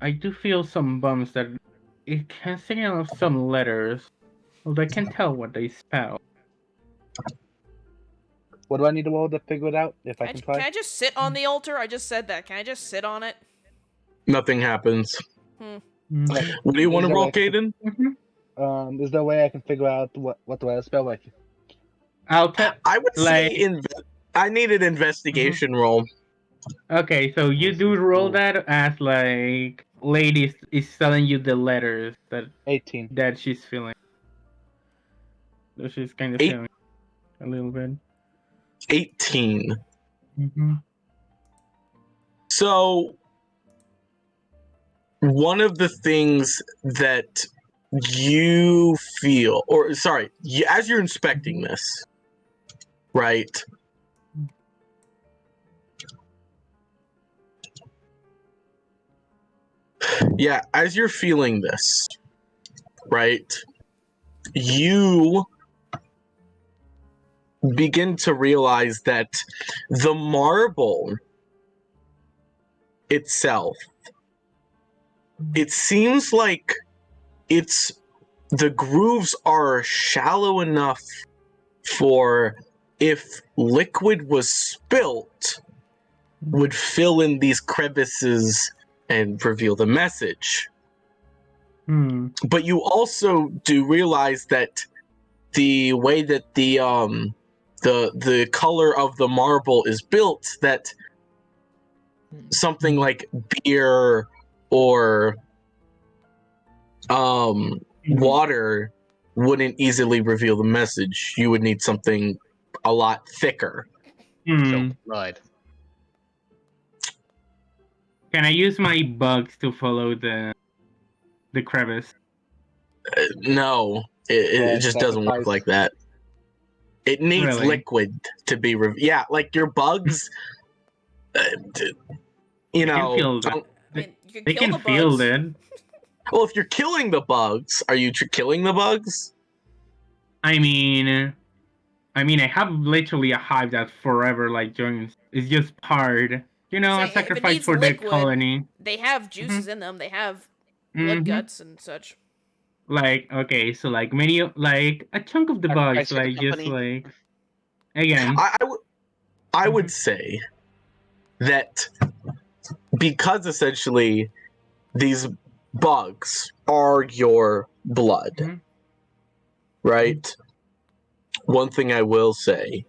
[SPEAKER 4] I do feel some bumps that it can signal some letters, although I can't tell what they spell.
[SPEAKER 2] What do I need to roll to figure it out? If I can try.
[SPEAKER 3] Can I just sit on the altar? I just said that. Can I just sit on it?
[SPEAKER 1] Nothing happens.
[SPEAKER 2] Like,
[SPEAKER 1] What do you want to
[SPEAKER 2] is there
[SPEAKER 1] roll,
[SPEAKER 2] like-
[SPEAKER 1] Caden?
[SPEAKER 2] Is there a way I can figure out what the letter spell like?
[SPEAKER 1] I would say
[SPEAKER 4] like-
[SPEAKER 1] I need an investigation roll.
[SPEAKER 4] Okay, so you do roll that as like lady is telling you the letters
[SPEAKER 2] 18.
[SPEAKER 4] that she's feeling. So she's kind of feeling a little bit.
[SPEAKER 1] 18. So one of the things that you feel, or sorry, as you're inspecting this, right? Yeah, as you're feeling this, right? You begin to realize that the marble itself, it seems like the grooves are shallow enough for if liquid was spilt would fill in these crevices and reveal the message. But you also do realize that the way that the color of the marble is built, that something like beer or water wouldn't easily reveal the message. You would need something a lot thicker.
[SPEAKER 6] So blood.
[SPEAKER 4] Can I use my bugs to follow the crevice?
[SPEAKER 1] No, it just doesn't work
[SPEAKER 2] Sacrifice.
[SPEAKER 1] like that. It needs
[SPEAKER 4] Really?
[SPEAKER 1] liquid to be yeah, like your bugs. You
[SPEAKER 4] They can
[SPEAKER 1] know,
[SPEAKER 4] feel that.
[SPEAKER 3] I mean, you can
[SPEAKER 4] They
[SPEAKER 3] kill
[SPEAKER 4] can
[SPEAKER 3] the
[SPEAKER 4] feel
[SPEAKER 3] bugs.
[SPEAKER 4] it.
[SPEAKER 1] well, if you're killing the bugs, are you killing the bugs?
[SPEAKER 4] I mean, I have literally a hive that forever like joins. It's just hard. You know, a
[SPEAKER 3] Saying, if it
[SPEAKER 4] sacrifice
[SPEAKER 3] needs
[SPEAKER 4] for the
[SPEAKER 3] liquid,
[SPEAKER 4] colony.
[SPEAKER 3] they have juices in them. They have blood guts and such.
[SPEAKER 4] Like, okay, so like many, like a chunk of the bugs,
[SPEAKER 5] Sacrifice for the
[SPEAKER 4] like just
[SPEAKER 5] company.
[SPEAKER 4] like again.
[SPEAKER 1] I would say that because essentially these bugs are your blood,
[SPEAKER 4] Mhm.
[SPEAKER 1] right? One thing I will say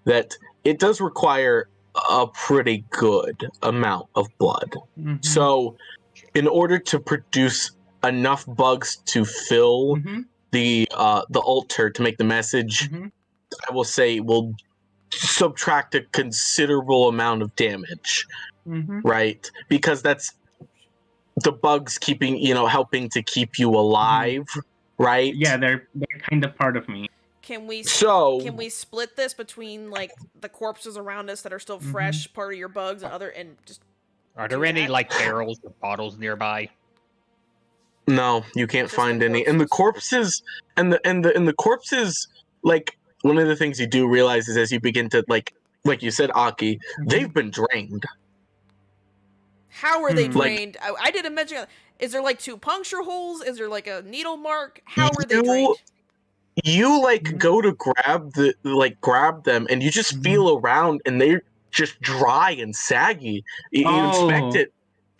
[SPEAKER 1] that it does require a pretty good amount of blood.
[SPEAKER 4] Mhm.
[SPEAKER 1] So, in order to produce enough bugs to fill
[SPEAKER 4] Mhm.
[SPEAKER 1] the altar to make the message,
[SPEAKER 4] Mhm.
[SPEAKER 1] I will say will subtract a considerable amount of damage,
[SPEAKER 4] Mhm.
[SPEAKER 1] right? Because that's the bugs keeping, helping to keep you alive, right?
[SPEAKER 4] Yeah, they're kind of part of me.
[SPEAKER 3] Can we
[SPEAKER 1] So
[SPEAKER 3] can we split this between like the corpses around us that are still fresh, part of your bugs, and other, and just
[SPEAKER 6] Are there
[SPEAKER 3] do
[SPEAKER 6] any
[SPEAKER 3] that?
[SPEAKER 6] like barrels or bottles nearby?
[SPEAKER 1] no, you can't
[SPEAKER 3] Just the
[SPEAKER 1] find any. And the corpses and the corpses, like one of the things you do realize is as you begin to like you said, Aki, they've been drained.
[SPEAKER 3] How are they
[SPEAKER 1] Like
[SPEAKER 3] drained? I didn't mention. Is there like 2 puncture holes? Is there like a needle mark? How are they
[SPEAKER 1] you
[SPEAKER 3] drained?
[SPEAKER 1] you like
[SPEAKER 4] Mhm.
[SPEAKER 1] go to grab them and you just
[SPEAKER 4] Mhm.
[SPEAKER 1] feel around and they're just dry and saggy. You inspect
[SPEAKER 4] Oh.
[SPEAKER 1] it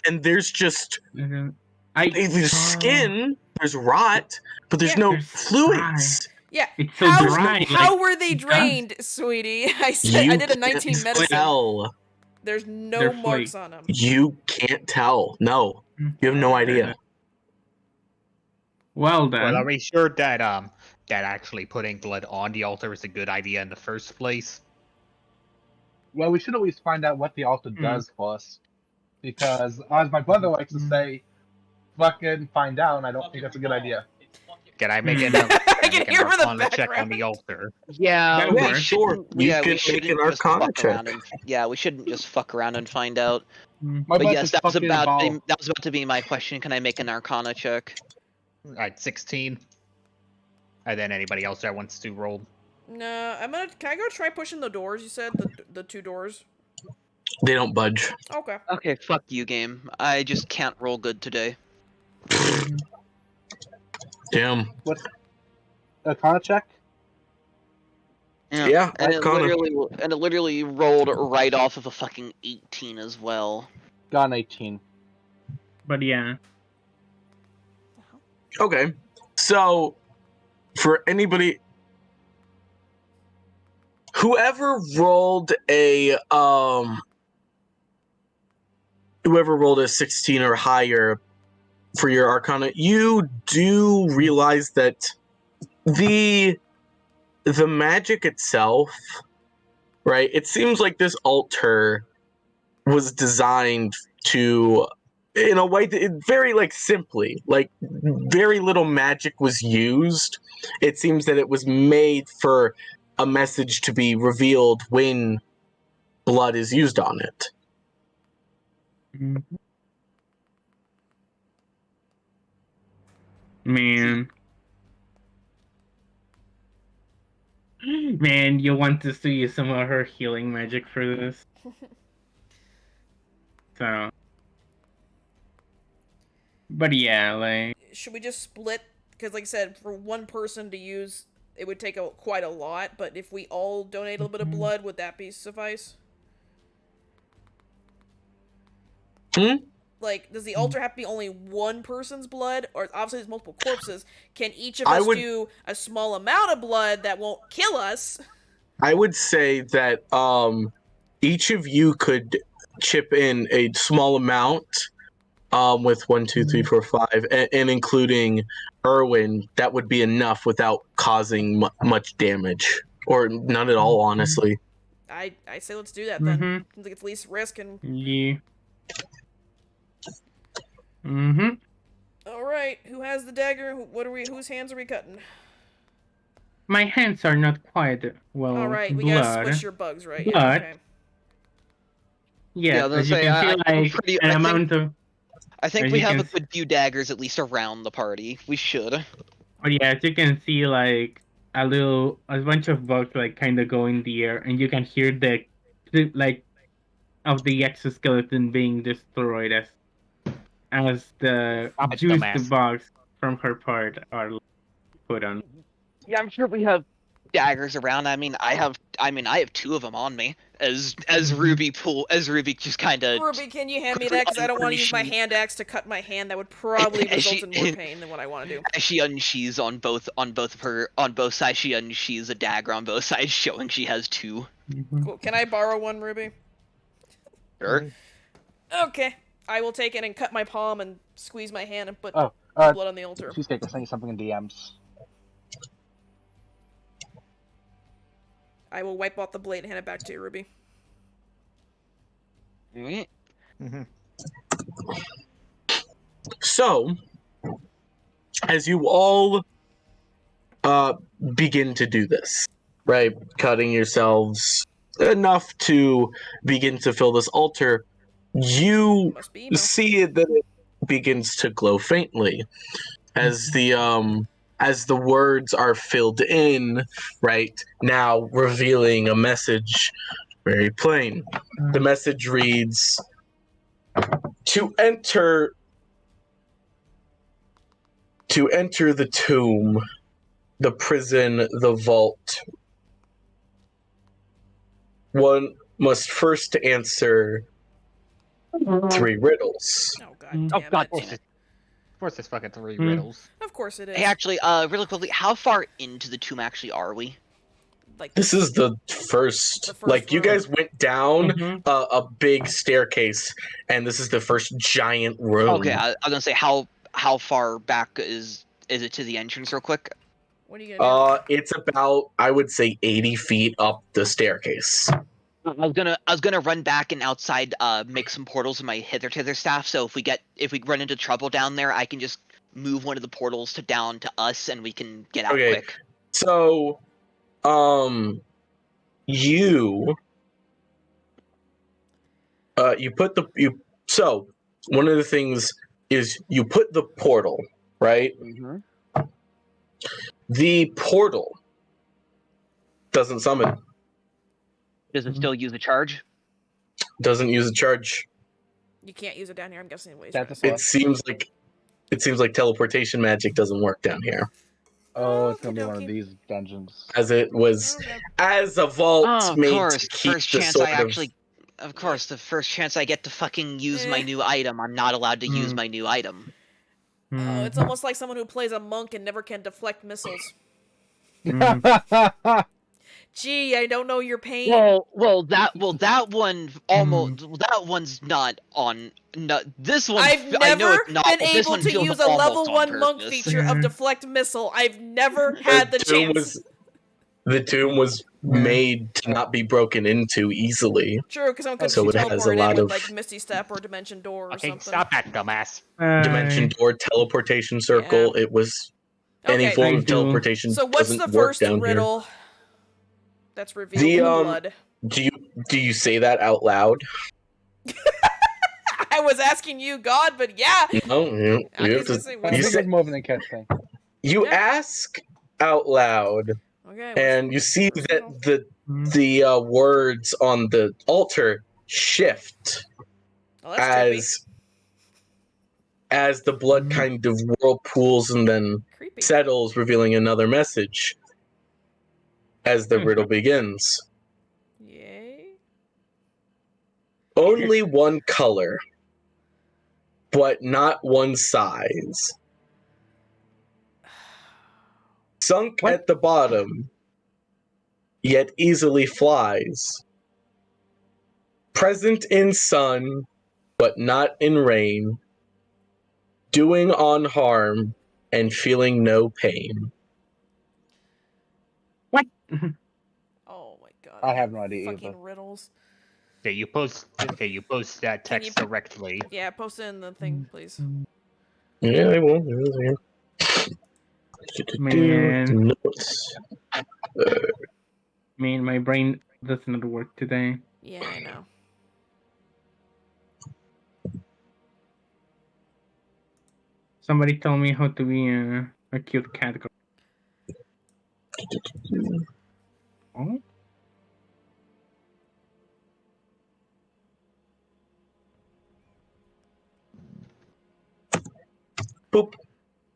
[SPEAKER 1] and there's just there's
[SPEAKER 4] Oh,
[SPEAKER 1] skin, there's rot, but there's
[SPEAKER 3] Yeah.
[SPEAKER 1] no
[SPEAKER 4] there's
[SPEAKER 1] fluids.
[SPEAKER 3] Yeah.
[SPEAKER 4] It's so
[SPEAKER 3] How
[SPEAKER 4] dry.
[SPEAKER 3] how
[SPEAKER 4] like,
[SPEAKER 3] were they
[SPEAKER 4] it does.
[SPEAKER 3] drained, sweetie? I said I
[SPEAKER 1] You
[SPEAKER 3] did a
[SPEAKER 1] can't
[SPEAKER 3] 19 medicine.
[SPEAKER 1] tell.
[SPEAKER 3] There's no
[SPEAKER 4] They're
[SPEAKER 3] marks
[SPEAKER 4] flaked.
[SPEAKER 3] on them.
[SPEAKER 1] You can't tell. No,
[SPEAKER 4] Mm.
[SPEAKER 1] you have no idea.
[SPEAKER 4] Well
[SPEAKER 6] Well, are
[SPEAKER 4] then.
[SPEAKER 6] we sure that that actually putting blood on the altar is a good idea in the first place?
[SPEAKER 2] Well, we should always find out what the altar
[SPEAKER 4] Hmm.
[SPEAKER 2] does for us. Because, as my brother likes to say, fucking find out, and I don't think that's a good idea.
[SPEAKER 6] Can I make
[SPEAKER 4] Hmm.
[SPEAKER 6] an
[SPEAKER 3] I can hear from the
[SPEAKER 6] Arcana check on
[SPEAKER 3] background.
[SPEAKER 6] the altar?
[SPEAKER 5] Yeah,
[SPEAKER 4] That
[SPEAKER 5] we
[SPEAKER 4] works.
[SPEAKER 1] Sure,
[SPEAKER 5] shouldn't.
[SPEAKER 1] you
[SPEAKER 5] Yeah,
[SPEAKER 1] can
[SPEAKER 5] we
[SPEAKER 1] make
[SPEAKER 5] shouldn't
[SPEAKER 1] an
[SPEAKER 5] just
[SPEAKER 1] Arcana
[SPEAKER 5] fuck
[SPEAKER 1] check.
[SPEAKER 5] around and. Yeah, we shouldn't just fuck around and find out.
[SPEAKER 4] Mm.
[SPEAKER 2] My
[SPEAKER 5] But
[SPEAKER 2] butt
[SPEAKER 5] yes,
[SPEAKER 2] is
[SPEAKER 5] that was
[SPEAKER 2] fucking
[SPEAKER 5] about
[SPEAKER 2] involved.
[SPEAKER 5] that was about to be my question. Can I make an Arcana check?
[SPEAKER 6] Alright, 16. And then anybody else that wants to roll.
[SPEAKER 3] No, Can I go try pushing the doors? You said the 2 doors.
[SPEAKER 1] They don't budge.
[SPEAKER 3] Okay.
[SPEAKER 5] Okay, fuck you, game. I just can't roll good today.
[SPEAKER 1] Damn.
[SPEAKER 2] What's Arcana check?
[SPEAKER 1] Yeah,
[SPEAKER 5] and
[SPEAKER 1] Arcana.
[SPEAKER 5] it literally rolled right off of a fucking 18 as well.
[SPEAKER 2] Got an 18.
[SPEAKER 4] But yeah.
[SPEAKER 1] Okay. So, for anybody, whoever rolled a 16 or higher for your Arcana, you do realize that the magic itself, right? It seems like this altar was designed to, in a way that very like simply, like very little magic was used. It seems that it was made for a message to be revealed when blood is used on it.
[SPEAKER 4] Man. Man, you want us to use some of her healing magic for this. So. But yeah, like.
[SPEAKER 3] Should we just split? Because, like I said, for one person to use, it would take quite a lot. But if we all donate a little bit of blood, would that be suffice? Like, does the altar have to be only one person's blood, or obviously there's multiple corpses? Can each of us do a small amount of blood that won't kill us?
[SPEAKER 1] I would say that each of you could chip in a small amount. With 1, 2, 3, 4, 5, and including Erwin, that would be enough without causing much damage, or none at all, honestly.
[SPEAKER 3] I say let's do that then. Seems like it's least risk and.
[SPEAKER 4] Yeah. Mm-hmm.
[SPEAKER 3] All right, who has the dagger? Whose hands are we cutting?
[SPEAKER 4] My hands are not quite well.
[SPEAKER 3] All right, we gotta squish
[SPEAKER 4] blood.
[SPEAKER 3] your bugs, right?
[SPEAKER 4] Blood.
[SPEAKER 3] Yeah. Okay.
[SPEAKER 4] Yes,
[SPEAKER 5] I was gonna
[SPEAKER 4] as you
[SPEAKER 5] say,
[SPEAKER 4] can see,
[SPEAKER 5] I'm
[SPEAKER 4] like
[SPEAKER 5] pretty.
[SPEAKER 4] an
[SPEAKER 5] I think
[SPEAKER 4] amount of.
[SPEAKER 5] I think
[SPEAKER 4] As
[SPEAKER 5] we
[SPEAKER 4] you
[SPEAKER 5] have a
[SPEAKER 4] can
[SPEAKER 5] good few daggers at least around the party. We should.
[SPEAKER 4] But yeah, as you can see, like a bunch of bugs like kind of go in the air, and you can hear the like of the exoskeleton being destroyed as the
[SPEAKER 6] It's
[SPEAKER 4] juiced
[SPEAKER 6] dumbass.
[SPEAKER 4] bugs from her part are put on.
[SPEAKER 5] Yeah, I'm sure we have daggers around. I have two of them on me. As Ruby just kind of
[SPEAKER 3] Ruby, can you hand me that? Because I don't want to use my hand axe to cut my hand. That would probably
[SPEAKER 5] As
[SPEAKER 3] result
[SPEAKER 5] she-
[SPEAKER 3] in more pain than what I want to do.
[SPEAKER 5] as she unsheathes on both sides. She unsheathes a dagger on both sides, showing she has two.
[SPEAKER 4] Mhm.
[SPEAKER 3] Cool. Can I borrow one, Ruby?
[SPEAKER 5] Sure.
[SPEAKER 3] Okay. I will take it and cut my palm and squeeze my hand and put
[SPEAKER 2] Oh,
[SPEAKER 3] the blood on the altar.
[SPEAKER 2] Cheesecake, I sent you something in DMs.
[SPEAKER 3] I will wipe off the blade and hand it back to you, Ruby.
[SPEAKER 5] Alright.
[SPEAKER 6] Mm-hmm.
[SPEAKER 1] So, as you all begin to do this, right, cutting yourselves enough to begin to fill this altar, you
[SPEAKER 3] Must be emo.
[SPEAKER 1] see that it begins to glow faintly as the words are filled in, right, now revealing a message very plain. The message reads, to enter the tomb, the prison, the vault, one must first answer 3 riddles.
[SPEAKER 3] Oh god
[SPEAKER 4] Mm.
[SPEAKER 3] damn
[SPEAKER 6] Oh god,
[SPEAKER 3] it.
[SPEAKER 6] of course there's fucking 3
[SPEAKER 4] Hmm.
[SPEAKER 6] riddles.
[SPEAKER 3] Of course it is.
[SPEAKER 5] Hey, actually, really quickly, how far into the tomb actually are we?
[SPEAKER 3] Like
[SPEAKER 1] This is the first,
[SPEAKER 3] The first
[SPEAKER 1] like, you
[SPEAKER 3] room.
[SPEAKER 1] guys went down
[SPEAKER 4] Mhm.
[SPEAKER 1] a big staircase, and this is the first giant room.
[SPEAKER 5] Okay, I was gonna say how far back is it to the entrance, real quick?
[SPEAKER 3] What are you gonna do?
[SPEAKER 1] It's about, I would say, 80 feet up the staircase.
[SPEAKER 5] I was gonna run back and outside make some portals with my hither staff, so if we run into trouble down there, I can just move one of the portals down to us and we can get out
[SPEAKER 1] Okay.
[SPEAKER 5] quick.
[SPEAKER 1] So, you so one of the things is you put the portal, right?
[SPEAKER 2] Mm-hmm.
[SPEAKER 1] The portal doesn't summon,
[SPEAKER 5] Does it still use a charge?
[SPEAKER 1] doesn't use a charge.
[SPEAKER 3] You can't use it down here, I'm guessing what he's
[SPEAKER 2] That's
[SPEAKER 3] trying
[SPEAKER 2] a
[SPEAKER 3] to say.
[SPEAKER 2] plus.
[SPEAKER 1] It seems like teleportation magic doesn't work down here,
[SPEAKER 2] Oh, it's gonna be one of
[SPEAKER 3] Okey-dokey.
[SPEAKER 2] these dungeons.
[SPEAKER 1] as it was
[SPEAKER 3] Okay.
[SPEAKER 1] as a vault
[SPEAKER 5] Oh, of
[SPEAKER 1] made
[SPEAKER 5] course.
[SPEAKER 1] to
[SPEAKER 5] The
[SPEAKER 1] keep
[SPEAKER 5] first
[SPEAKER 1] the
[SPEAKER 5] chance
[SPEAKER 1] sort
[SPEAKER 5] I actually Of course, the first chance I get to fucking use my
[SPEAKER 3] Eh.
[SPEAKER 5] new item, I'm not allowed to use
[SPEAKER 4] Mm.
[SPEAKER 5] my new item.
[SPEAKER 3] Oh, it's
[SPEAKER 4] Mhm.
[SPEAKER 3] almost like someone who plays a monk and never can deflect missiles.
[SPEAKER 4] Mm.
[SPEAKER 3] Gee, I don't know your pain.
[SPEAKER 5] That one almost that one's not on. No, this one
[SPEAKER 3] I've
[SPEAKER 5] I know
[SPEAKER 3] never
[SPEAKER 5] it's not.
[SPEAKER 3] been
[SPEAKER 5] but this
[SPEAKER 3] able
[SPEAKER 5] one
[SPEAKER 3] to
[SPEAKER 5] feels
[SPEAKER 3] use a
[SPEAKER 5] almost
[SPEAKER 3] level
[SPEAKER 5] on
[SPEAKER 3] 1 monk
[SPEAKER 5] purpose.
[SPEAKER 3] feature of
[SPEAKER 4] Mhm.
[SPEAKER 3] deflect missile. I've never had the chance.
[SPEAKER 1] The tomb was
[SPEAKER 4] Yeah.
[SPEAKER 1] made to not be broken into easily.
[SPEAKER 3] True, because someone could
[SPEAKER 1] So
[SPEAKER 3] just
[SPEAKER 1] it has a
[SPEAKER 3] teleport
[SPEAKER 1] lot
[SPEAKER 3] in with
[SPEAKER 1] of-
[SPEAKER 3] like Misty Step or Dimension Door or
[SPEAKER 6] Okay,
[SPEAKER 3] something.
[SPEAKER 6] stop that, dumbass.
[SPEAKER 1] Dimension door, teleportation circle. It was any
[SPEAKER 3] Okay,
[SPEAKER 1] form
[SPEAKER 4] I
[SPEAKER 1] of
[SPEAKER 4] do.
[SPEAKER 1] teleportation
[SPEAKER 3] so what's
[SPEAKER 1] doesn't
[SPEAKER 3] the
[SPEAKER 1] work
[SPEAKER 3] first
[SPEAKER 1] down
[SPEAKER 3] riddle that's revealed
[SPEAKER 1] The,
[SPEAKER 3] in the
[SPEAKER 1] um,
[SPEAKER 3] blood?
[SPEAKER 1] here. Do you say that out loud?
[SPEAKER 3] I was asking you, God, but yeah.
[SPEAKER 1] No, you
[SPEAKER 3] I
[SPEAKER 1] have
[SPEAKER 3] was
[SPEAKER 1] to-
[SPEAKER 3] gonna say,
[SPEAKER 2] I
[SPEAKER 3] what's
[SPEAKER 1] you
[SPEAKER 2] think
[SPEAKER 1] say-
[SPEAKER 2] it's more of an encash thing.
[SPEAKER 1] you
[SPEAKER 3] Yeah.
[SPEAKER 1] ask out loud,
[SPEAKER 3] Okay,
[SPEAKER 1] and you see
[SPEAKER 3] first
[SPEAKER 1] that
[SPEAKER 3] riddle?
[SPEAKER 1] the words on the altar shift
[SPEAKER 3] Oh, that's creepy.
[SPEAKER 1] as the blood
[SPEAKER 4] Mhm.
[SPEAKER 1] kind of whirlpools and then
[SPEAKER 3] Creepy.
[SPEAKER 1] settles, revealing another message as the riddle begins.
[SPEAKER 3] Yay.
[SPEAKER 1] Only one color, but not one size. Sunk
[SPEAKER 4] What?
[SPEAKER 1] at the bottom, yet easily flies. Present in sun, but not in rain. Doing on harm and feeling no pain.
[SPEAKER 3] Oh my god.
[SPEAKER 2] I have no idea
[SPEAKER 3] Fucking
[SPEAKER 2] either.
[SPEAKER 3] riddles.
[SPEAKER 6] Okay, you post. Okay, you post that
[SPEAKER 3] Can you
[SPEAKER 6] text
[SPEAKER 3] p-
[SPEAKER 6] directly.
[SPEAKER 3] Yeah, post it in the thing, please.
[SPEAKER 1] Yeah, I will.
[SPEAKER 4] Man.
[SPEAKER 1] Notes.
[SPEAKER 4] Man, my brain does not work today.
[SPEAKER 3] Yeah, I know.
[SPEAKER 4] Somebody tell me how to be a cute cat girl. Oh?
[SPEAKER 1] Boop.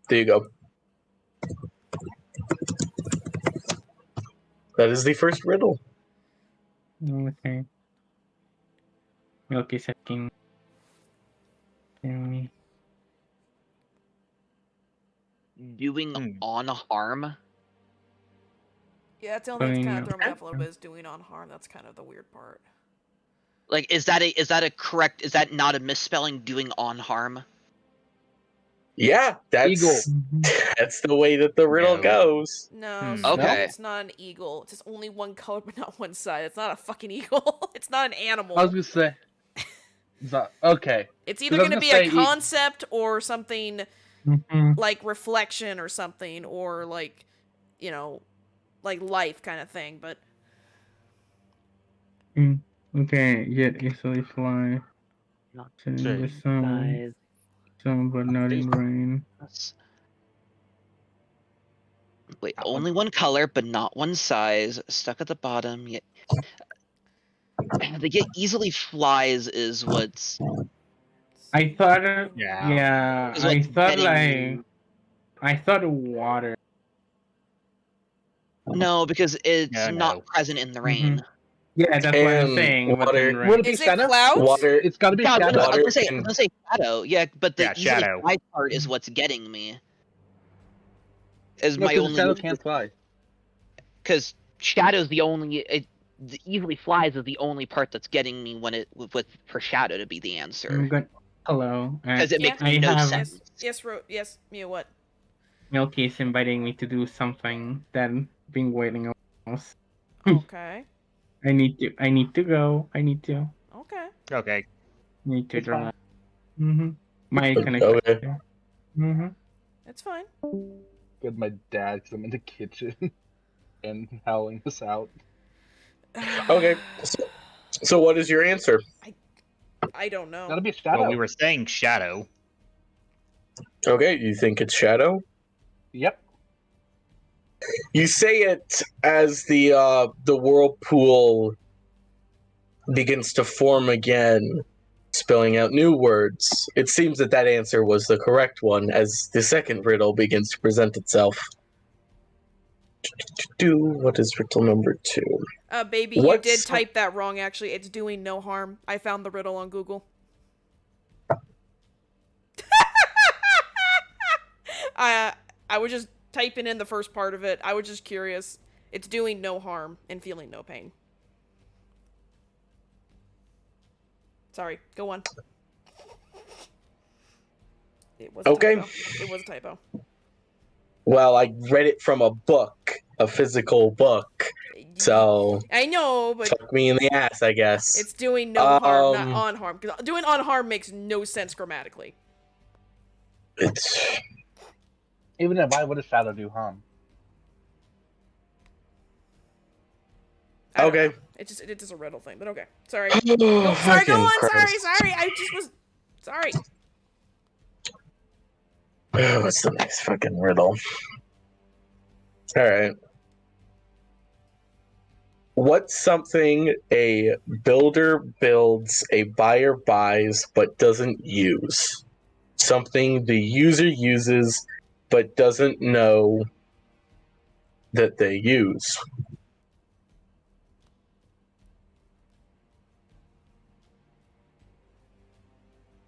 [SPEAKER 1] There you go. That is the first riddle.
[SPEAKER 4] Okay. Milky setting. Me.
[SPEAKER 5] Doing
[SPEAKER 6] Hmm.
[SPEAKER 5] on harm.
[SPEAKER 3] Yeah, that's the only thing that's kind of
[SPEAKER 4] Doing-
[SPEAKER 3] throwing me off a little bit is doing on harm. That's kind of the weird part.
[SPEAKER 5] Like, is that a correct? Is that not a misspelling? Doing on harm.
[SPEAKER 1] Yeah,
[SPEAKER 2] Eagle.
[SPEAKER 1] that's the way that the riddle
[SPEAKER 6] No.
[SPEAKER 1] goes.
[SPEAKER 3] No,
[SPEAKER 4] Hmm.
[SPEAKER 3] Snoopy,
[SPEAKER 5] Okay.
[SPEAKER 3] it's not an eagle. It's just only one color, but not one side. It's not a fucking eagle. It's not an animal.
[SPEAKER 2] I was gonna say. Okay.
[SPEAKER 3] It's
[SPEAKER 2] 'Cause
[SPEAKER 3] either
[SPEAKER 2] I was
[SPEAKER 3] going to
[SPEAKER 2] gonna
[SPEAKER 3] be
[SPEAKER 2] say
[SPEAKER 3] a concept or something
[SPEAKER 4] Mhm.
[SPEAKER 3] like reflection or something, or like, you know, like life kind of thing. But
[SPEAKER 4] Okay, yet easily fly.
[SPEAKER 5] Not
[SPEAKER 4] In
[SPEAKER 6] Sure.
[SPEAKER 4] the sun, but not in rain.
[SPEAKER 5] Wait,
[SPEAKER 2] That
[SPEAKER 5] only one color, but not one size. Stuck at the bottom. Yet the get easily flies is what's
[SPEAKER 4] I thought,
[SPEAKER 6] Yeah.
[SPEAKER 4] yeah,
[SPEAKER 5] is
[SPEAKER 4] I
[SPEAKER 5] what's
[SPEAKER 4] thought
[SPEAKER 5] getting
[SPEAKER 4] like, I thought water.
[SPEAKER 5] no, because it's
[SPEAKER 6] Yeah,
[SPEAKER 5] not
[SPEAKER 6] no.
[SPEAKER 5] present in the
[SPEAKER 4] Mhm.
[SPEAKER 5] rain.
[SPEAKER 4] Yeah, that's what I'm
[SPEAKER 1] And
[SPEAKER 4] saying. But in
[SPEAKER 1] water,
[SPEAKER 4] rain.
[SPEAKER 2] Would it be
[SPEAKER 3] is it
[SPEAKER 2] shadow?
[SPEAKER 3] clouds?
[SPEAKER 1] water,
[SPEAKER 2] It's gotta be
[SPEAKER 5] Yeah,
[SPEAKER 2] shadow.
[SPEAKER 5] I was
[SPEAKER 1] Water
[SPEAKER 5] gonna say,
[SPEAKER 1] and-
[SPEAKER 5] shadow. Yeah, but the
[SPEAKER 6] Yeah,
[SPEAKER 5] easily
[SPEAKER 6] shadow.
[SPEAKER 5] fly part is what's getting me. Is
[SPEAKER 2] No,
[SPEAKER 5] my
[SPEAKER 2] because the shadow
[SPEAKER 5] only
[SPEAKER 2] can't fly.
[SPEAKER 5] because shadow's the easily flies is the only part that's getting me when it with for shadow to be the answer
[SPEAKER 4] I'm good. Hello.
[SPEAKER 5] because it
[SPEAKER 3] Yeah.
[SPEAKER 5] makes
[SPEAKER 4] I
[SPEAKER 5] no
[SPEAKER 4] have
[SPEAKER 5] sense.
[SPEAKER 3] Yes, Mia, what?
[SPEAKER 4] Milky is inviting me to do something that I've been waiting on.
[SPEAKER 3] Okay.
[SPEAKER 4] I need to go. I need to
[SPEAKER 3] Okay.
[SPEAKER 6] Okay.
[SPEAKER 2] It's fine.
[SPEAKER 4] draw. My connection.
[SPEAKER 1] okay.
[SPEAKER 4] Mm-hmm.
[SPEAKER 3] It's fine.
[SPEAKER 2] With my dad, because I'm in the kitchen and howling this out.
[SPEAKER 1] Okay. So what is your answer?
[SPEAKER 3] I don't know.
[SPEAKER 2] Gotta be a shadow.
[SPEAKER 6] Well, we were saying shadow.
[SPEAKER 1] Okay, you think it's shadow?
[SPEAKER 2] Yep.
[SPEAKER 1] You say it as the whirlpool begins to form again, spelling out new words. It seems that that answer was the correct one as the second riddle begins to present itself. What is riddle number 2?
[SPEAKER 3] Baby, you
[SPEAKER 1] What's-
[SPEAKER 3] did type that wrong, actually. It's doing no harm. I found the riddle on Google. I was just typing in the first part of it. I was just curious. It's doing no harm and feeling no pain. Sorry, go on. It was a
[SPEAKER 1] Okay.
[SPEAKER 3] typo. It was a typo.
[SPEAKER 1] Well, I read it from a book, a physical book. So
[SPEAKER 3] I know, but
[SPEAKER 1] fuck me in the ass, I guess.
[SPEAKER 3] it's doing no harm, not
[SPEAKER 1] Um,
[SPEAKER 3] on harm. Because doing on harm makes no sense grammatically.
[SPEAKER 1] It's
[SPEAKER 2] Even if I would have shadow do harm.
[SPEAKER 3] I don't
[SPEAKER 1] Okay.
[SPEAKER 3] know. It's just a riddle thing, but okay. Sorry.
[SPEAKER 1] Oh,
[SPEAKER 3] Go, sorry, go
[SPEAKER 1] fucking
[SPEAKER 3] on.
[SPEAKER 1] Christ.
[SPEAKER 3] Sorry. I just was. Sorry.
[SPEAKER 1] What's the next fucking riddle? Alright. What's something a builder builds, a buyer buys, but doesn't use? Something the user uses, but doesn't know that they use.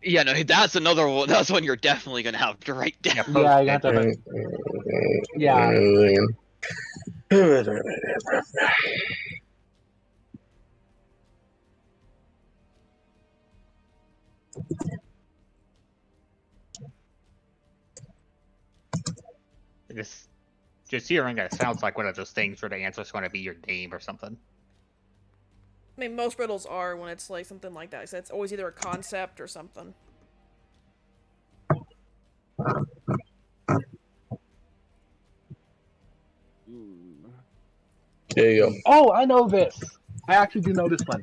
[SPEAKER 5] Yeah, no, that's another one. That's one you're definitely gonna have to write down.
[SPEAKER 6] Yeah, post
[SPEAKER 2] Yeah, you
[SPEAKER 6] it.
[SPEAKER 2] have to have Yeah.
[SPEAKER 6] This just hearing that sounds like one of those things where the answer's going to be your name or something.
[SPEAKER 3] I mean, most riddles are when it's like something like that. So it's always either a concept or something.
[SPEAKER 1] There you go.
[SPEAKER 2] Oh, I know this. I actually do know this one.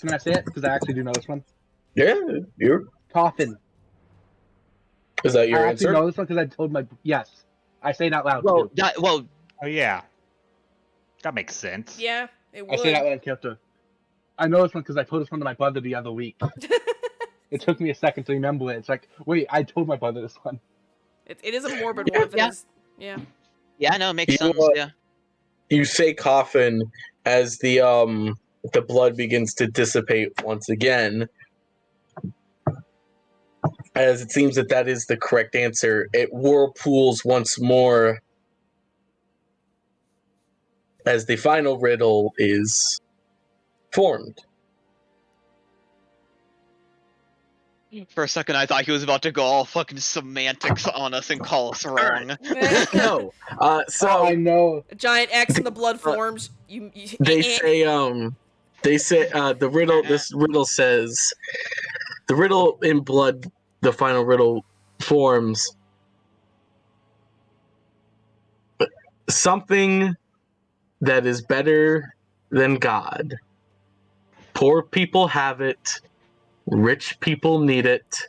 [SPEAKER 2] Can I say it? Because I actually do know this one.
[SPEAKER 1] Yeah,
[SPEAKER 2] Coffin.
[SPEAKER 1] is that
[SPEAKER 2] I
[SPEAKER 1] your
[SPEAKER 2] actually
[SPEAKER 1] answer?
[SPEAKER 2] know this one because I told my yes. I say it out loud
[SPEAKER 5] Well,
[SPEAKER 2] too.
[SPEAKER 6] Oh yeah, that makes sense.
[SPEAKER 3] Yeah, it
[SPEAKER 2] I say
[SPEAKER 3] would.
[SPEAKER 2] that when I character. I know this one because I told this one to my brother the other week. It took me a second to remember it. It's like, wait, I told my brother this one.
[SPEAKER 3] It is a morbid one if it
[SPEAKER 5] Yeah.
[SPEAKER 3] is. Yeah.
[SPEAKER 5] Yeah, no, it makes
[SPEAKER 1] You,
[SPEAKER 5] sense. Yeah.
[SPEAKER 1] You say coffin as the blood begins to dissipate once again. As it seems that is the correct answer. It whirlpools once more as the final riddle is formed.
[SPEAKER 5] For a second, I thought he was about to go all fucking semantics on us and call us wrong.
[SPEAKER 1] No.
[SPEAKER 2] Oh, I know.
[SPEAKER 3] A giant X and the blood forms. You
[SPEAKER 1] They say the riddle this riddle says the riddle in blood, the final riddle forms something that is better than God. Poor people have it, rich people need it,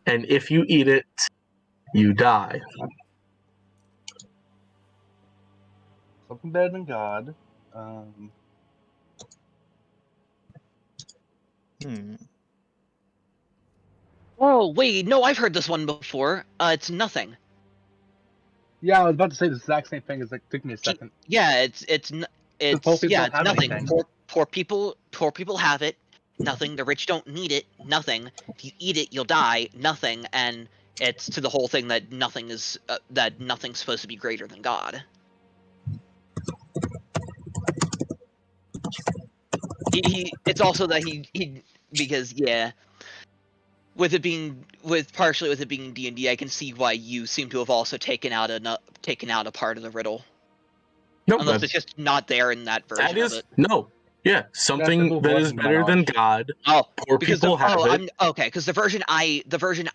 [SPEAKER 1] and if you eat it, you die.
[SPEAKER 2] Something better than God.
[SPEAKER 5] Oh, wait, no, I've heard this one before. It's nothing.
[SPEAKER 2] Yeah, I was about to say the exact same thing. It took me a second.
[SPEAKER 5] Yeah,
[SPEAKER 2] poor people
[SPEAKER 5] yeah,
[SPEAKER 2] don't
[SPEAKER 5] it's
[SPEAKER 2] have
[SPEAKER 5] nothing.
[SPEAKER 2] anything.
[SPEAKER 5] Poor people have it. Nothing. The rich don't need it. Nothing. If you eat it, you'll die. Nothing. And it's to the whole thing that nothing's supposed to be greater than God. It's also that he because yeah, partially with it being D&D, I can see why you seem to have also taken out a part of the riddle.
[SPEAKER 1] No,
[SPEAKER 5] Unless it's just not there in that version
[SPEAKER 1] that
[SPEAKER 5] of
[SPEAKER 1] is
[SPEAKER 5] it.
[SPEAKER 1] no. Yeah,
[SPEAKER 2] That's
[SPEAKER 1] something
[SPEAKER 2] the
[SPEAKER 1] that is
[SPEAKER 2] version of my
[SPEAKER 1] better than
[SPEAKER 2] knowledge.
[SPEAKER 1] God.
[SPEAKER 5] Oh,
[SPEAKER 1] Poor
[SPEAKER 5] because
[SPEAKER 1] people have it.
[SPEAKER 5] because the version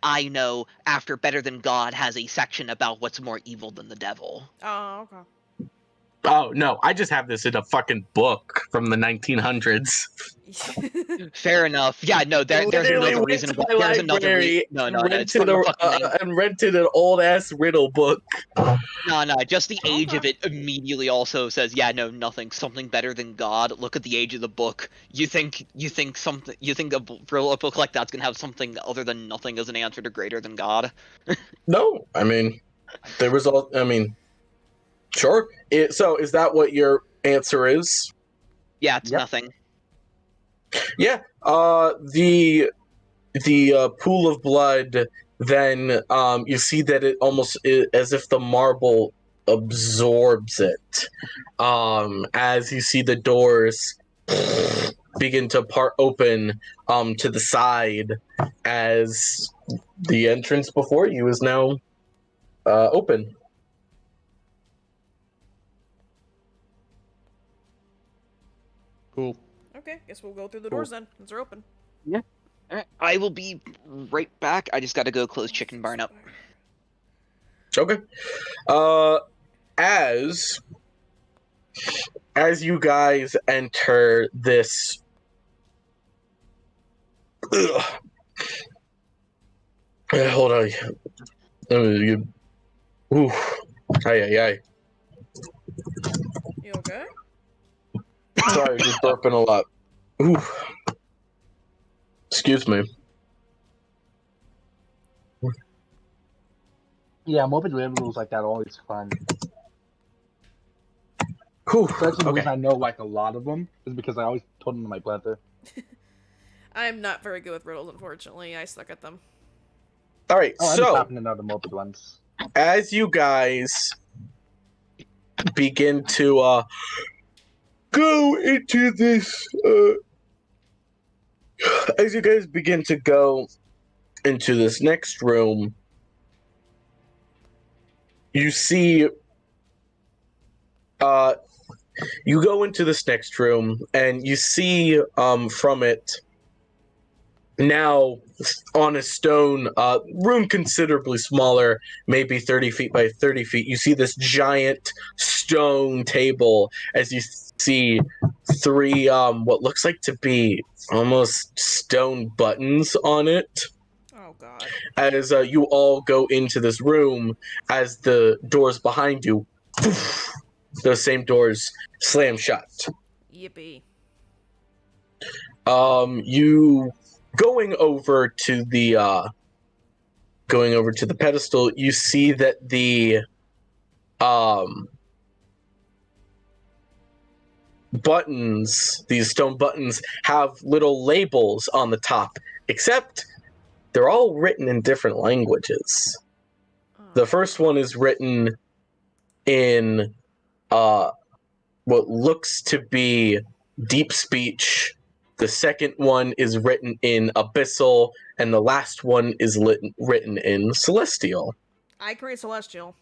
[SPEAKER 5] I know after Better Than God has a section about what's more evil than the devil.
[SPEAKER 3] Oh, okay.
[SPEAKER 1] Oh no, I just have this in a fucking book from the 1900s.
[SPEAKER 5] Fair enough. Yeah, no, there's
[SPEAKER 1] Literally
[SPEAKER 5] another
[SPEAKER 1] went
[SPEAKER 5] reason.
[SPEAKER 1] to my
[SPEAKER 5] There's another
[SPEAKER 1] library
[SPEAKER 5] no,
[SPEAKER 1] and
[SPEAKER 5] no, no. It's from the fucking
[SPEAKER 1] and rented an old ass riddle book.
[SPEAKER 5] no. Just the age of
[SPEAKER 3] Okay.
[SPEAKER 5] it immediately also says, yeah, no, nothing. Something better than God. Look at the age of the book. You think a book like that's gonna have something other than nothing as an answer to greater than God?
[SPEAKER 1] No, I mean, there was all. I mean, sure. So is that what your answer is?
[SPEAKER 5] Yeah, it's
[SPEAKER 2] Yep.
[SPEAKER 5] nothing.
[SPEAKER 1] Yeah. The pool of blood. Then you see that it almost is as if the marble absorbs it. As you see the doors begin to part open to the side as the entrance before you is now open.
[SPEAKER 6] Cool.
[SPEAKER 3] Okay, guess we'll go through the doors then. Since they're open.
[SPEAKER 5] I will be right back. I just gotta go close chicken barn up.
[SPEAKER 1] Okay. As you guys enter this hold on. Ooh. Ay.
[SPEAKER 3] You okay?
[SPEAKER 1] Sorry, just burping a lot. Ooh. Excuse me.
[SPEAKER 2] Yeah, morbid riddles like that are always fun.
[SPEAKER 1] Whew.
[SPEAKER 2] Especially the
[SPEAKER 1] Okay.
[SPEAKER 2] reason I know like a lot of them is because I always told them to my brother.
[SPEAKER 3] I'm not very good with riddles, unfortunately. I suck at them.
[SPEAKER 1] All right.
[SPEAKER 2] Oh, I just
[SPEAKER 1] So,
[SPEAKER 2] happen to know the morbid ones.
[SPEAKER 1] as you guys begin to go into this as you guys begin to go into this next room, you see You go into this next room, and you see from it now on a stone room considerably smaller, maybe 30 feet by 30 feet. You see this giant stone table as you see three what looks like to be almost stone buttons on it.
[SPEAKER 3] Oh god.
[SPEAKER 1] As you all go into this room, as the doors behind you, those same doors slam shut.
[SPEAKER 3] Yippee.
[SPEAKER 1] You going over to the pedestal, you see that the buttons, these stone buttons, have little labels on the top, except they're all written in different languages. The first one is written in what looks to be deep speech. The second one is written in Abyssal, and the last one is written in Celestial.
[SPEAKER 3] I create Celestial.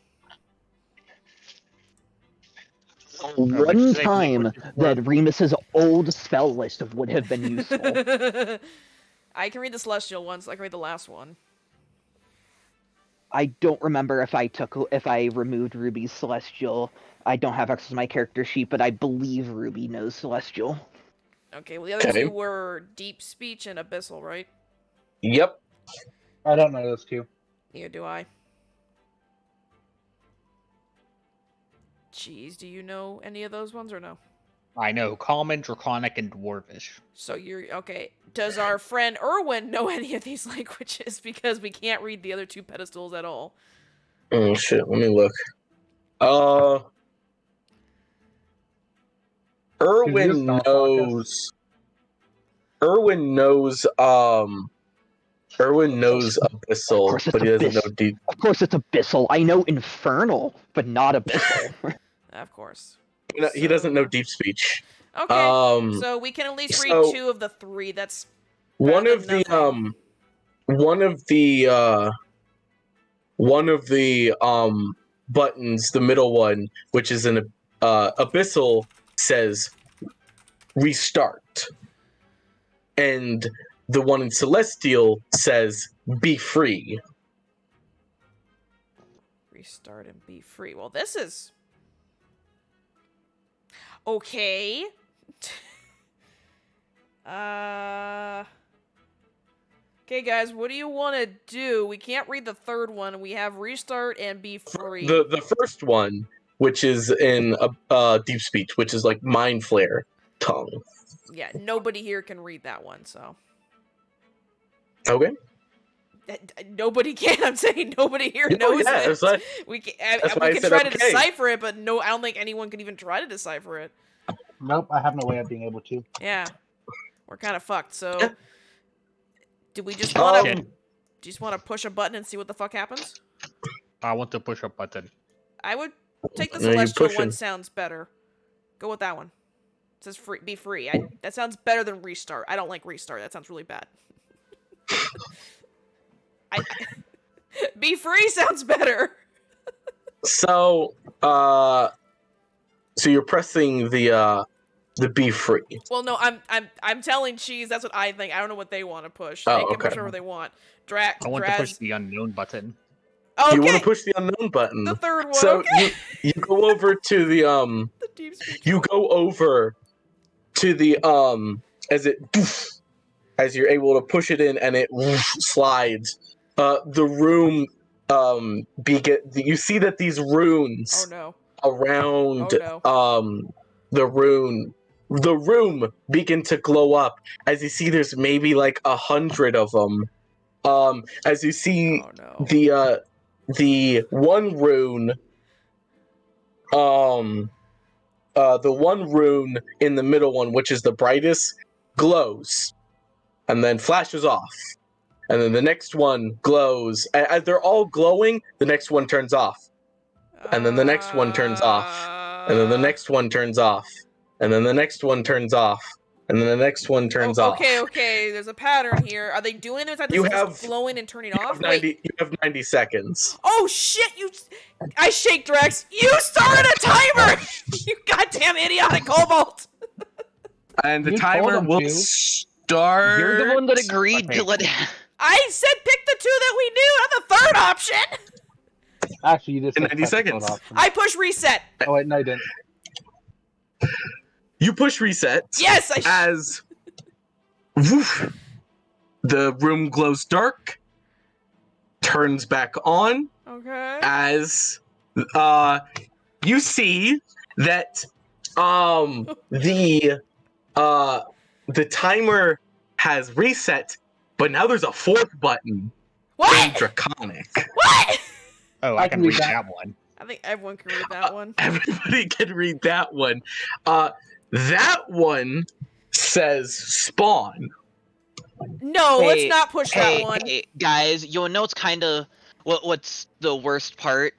[SPEAKER 5] One time that Remus's old spell list would have been useful.
[SPEAKER 3] I can read the Celestial one, so I can read the last one.
[SPEAKER 5] I don't remember if I removed Ruby's Celestial. I don't have access to my character sheet, but I believe Ruby knows Celestial.
[SPEAKER 3] Okay, well the other two were Deep Speech and Abyssal, right?
[SPEAKER 1] Yep.
[SPEAKER 2] I don't know those two.
[SPEAKER 3] Neither do I. Jeez, do you know any of those ones or no?
[SPEAKER 6] I know Common, Draconic, and Dwarvish.
[SPEAKER 3] So you're okay. Does our friend Erwin know any of these languages? Because we can't read the other two pedestals at all.
[SPEAKER 1] Oh shit, let me look. Erwin knows Abyssal, but he doesn't know Deep.
[SPEAKER 5] Of course it's Abyssal. I know Infernal, but not Abyssal.
[SPEAKER 3] Of course.
[SPEAKER 1] He doesn't know Deep Speech.
[SPEAKER 3] Okay, so we can at least read two of the three. That's
[SPEAKER 1] one of the buttons, the middle one, which is an Abyssal, says restart, and the one in Celestial says be free.
[SPEAKER 3] Restart and be free. Well, this is okay. Okay, guys, what do you want to do? We can't read the third one. We have restart and be free.
[SPEAKER 1] The first one, which is in Deep Speech, which is like Mind Flare tongue.
[SPEAKER 3] Yeah, nobody here can read that one, so.
[SPEAKER 1] Okay.
[SPEAKER 3] Nobody can. I'm saying nobody here knows it. We can try to decipher it, but no, I don't think anyone can even try to decipher it.
[SPEAKER 2] Nope, I have no way of being able to.
[SPEAKER 3] Yeah, we're kind of fucked. So, do we just want to push a button and see what the fuck happens?
[SPEAKER 6] I want to push a button.
[SPEAKER 3] I would take the Celestial one. Sounds better. Go with that one. It says free, be free. That sounds better than restart. I don't like restart. That sounds really bad. Be free sounds better.
[SPEAKER 1] So you're pressing the be free.
[SPEAKER 3] Well, no, I'm telling Cheese. That's what I think. I don't know what they want to push.
[SPEAKER 1] Oh,
[SPEAKER 3] they can
[SPEAKER 1] okay.
[SPEAKER 3] push whatever they want.
[SPEAKER 6] I want to push the unknown button.
[SPEAKER 3] Okay.
[SPEAKER 1] You want to push the unknown button.
[SPEAKER 3] The third one.
[SPEAKER 1] So
[SPEAKER 3] okay.
[SPEAKER 1] you go over to the
[SPEAKER 3] The deep speech.
[SPEAKER 1] You go over to the as you're able to push it in and it slides. The room you see that these runes around the room begin to glow up as you see there's maybe like 100 of them. As you see the one rune the one rune in the middle one, which is the brightest, glows and then flashes off. And then the next one glows. As they're all glowing, the next one turns off. And then the next one turns off. And then the next one turns off. And then the next one turns off. And then the next one turns off.
[SPEAKER 3] Okay. There's a pattern here. Are they doing it? Just glowing and turning off?
[SPEAKER 1] You have 90 seconds.
[SPEAKER 3] Oh shit! I shake Drex. You started a timer. You goddamn damn idiotic kobold.
[SPEAKER 7] And the
[SPEAKER 2] You told
[SPEAKER 7] timer
[SPEAKER 2] him
[SPEAKER 7] will
[SPEAKER 2] to.
[SPEAKER 7] start.
[SPEAKER 5] You're the one that agreed
[SPEAKER 6] Okay.
[SPEAKER 5] to let.
[SPEAKER 3] I said pick the two that we knew, not the third option.
[SPEAKER 2] Actually, you just
[SPEAKER 7] In
[SPEAKER 2] said
[SPEAKER 7] 90
[SPEAKER 2] press the code
[SPEAKER 7] seconds.
[SPEAKER 2] option.
[SPEAKER 3] I push reset.
[SPEAKER 2] Oh wait, no, you didn't.
[SPEAKER 7] You push reset.
[SPEAKER 3] Yes,
[SPEAKER 7] As woof, the room glows dark, turns back on.
[SPEAKER 3] Okay.
[SPEAKER 7] As you see that the timer has reset, but now there's a fourth button in
[SPEAKER 3] What?
[SPEAKER 7] Draconic.
[SPEAKER 3] What?
[SPEAKER 6] Oh,
[SPEAKER 2] I
[SPEAKER 6] I
[SPEAKER 2] can
[SPEAKER 6] can
[SPEAKER 2] read
[SPEAKER 6] read
[SPEAKER 2] that.
[SPEAKER 6] that one.
[SPEAKER 3] I think everyone can read that one.
[SPEAKER 7] Everybody can read that one. That one says spawn.
[SPEAKER 3] No, let's not push that one.
[SPEAKER 5] Hey, guys, you know what's kind of what's the worst part?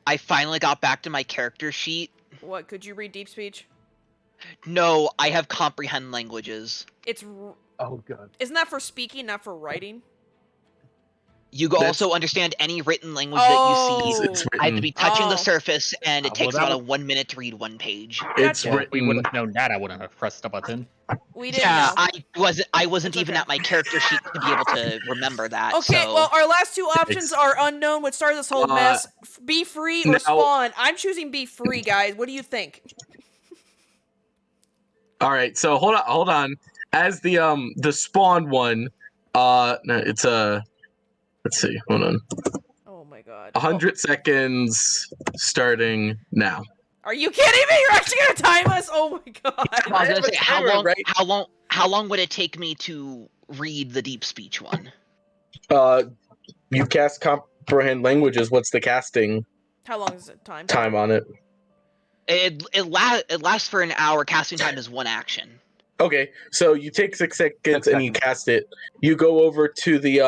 [SPEAKER 5] I finally got back to my character sheet.
[SPEAKER 3] What, could you read deep speech?
[SPEAKER 5] No, I have comprehend languages.
[SPEAKER 3] It's
[SPEAKER 2] Oh god.
[SPEAKER 3] isn't that for speaking, not for writing?
[SPEAKER 5] You
[SPEAKER 7] That's-
[SPEAKER 5] also understand any written language
[SPEAKER 3] Oh.
[SPEAKER 5] that you see.
[SPEAKER 7] It's
[SPEAKER 5] I have to
[SPEAKER 7] written.
[SPEAKER 5] be touching the
[SPEAKER 3] Oh.
[SPEAKER 5] surface, and it
[SPEAKER 6] Well,
[SPEAKER 5] takes
[SPEAKER 6] that
[SPEAKER 5] about
[SPEAKER 6] was-
[SPEAKER 5] 1 minute to read one page.
[SPEAKER 7] It's
[SPEAKER 3] Gotcha.
[SPEAKER 6] If we
[SPEAKER 7] written.
[SPEAKER 6] would have known that, I wouldn't have pressed the button.
[SPEAKER 3] We didn't
[SPEAKER 5] Yeah,
[SPEAKER 3] know.
[SPEAKER 5] I wasn't
[SPEAKER 3] It's
[SPEAKER 5] even
[SPEAKER 3] okay.
[SPEAKER 5] at my character sheet to be able to remember that.
[SPEAKER 3] Okay,
[SPEAKER 5] so...
[SPEAKER 3] well, our last two options are unknown, which started this whole mess. Be free or
[SPEAKER 7] now-
[SPEAKER 3] spawn. I'm choosing be free, guys. What do you think?
[SPEAKER 7] All right, so hold on. As the spawn one, no, it's let's see, hold on.
[SPEAKER 3] Oh my god.
[SPEAKER 7] 100 seconds starting now.
[SPEAKER 3] Are you kidding me? You're actually gonna time us? Oh my god.
[SPEAKER 5] I was
[SPEAKER 7] I have
[SPEAKER 5] gonna
[SPEAKER 7] a
[SPEAKER 5] say, how
[SPEAKER 7] timer,
[SPEAKER 5] long?
[SPEAKER 7] right?
[SPEAKER 5] How long would it take me to read the deep speech one?
[SPEAKER 7] You cast comprehend languages. What's the casting
[SPEAKER 3] How long is it time?
[SPEAKER 7] time on it?
[SPEAKER 5] It lasts for an hour. Casting time is one action.
[SPEAKER 7] Okay, so you take 6 seconds and you cast it. You go over to the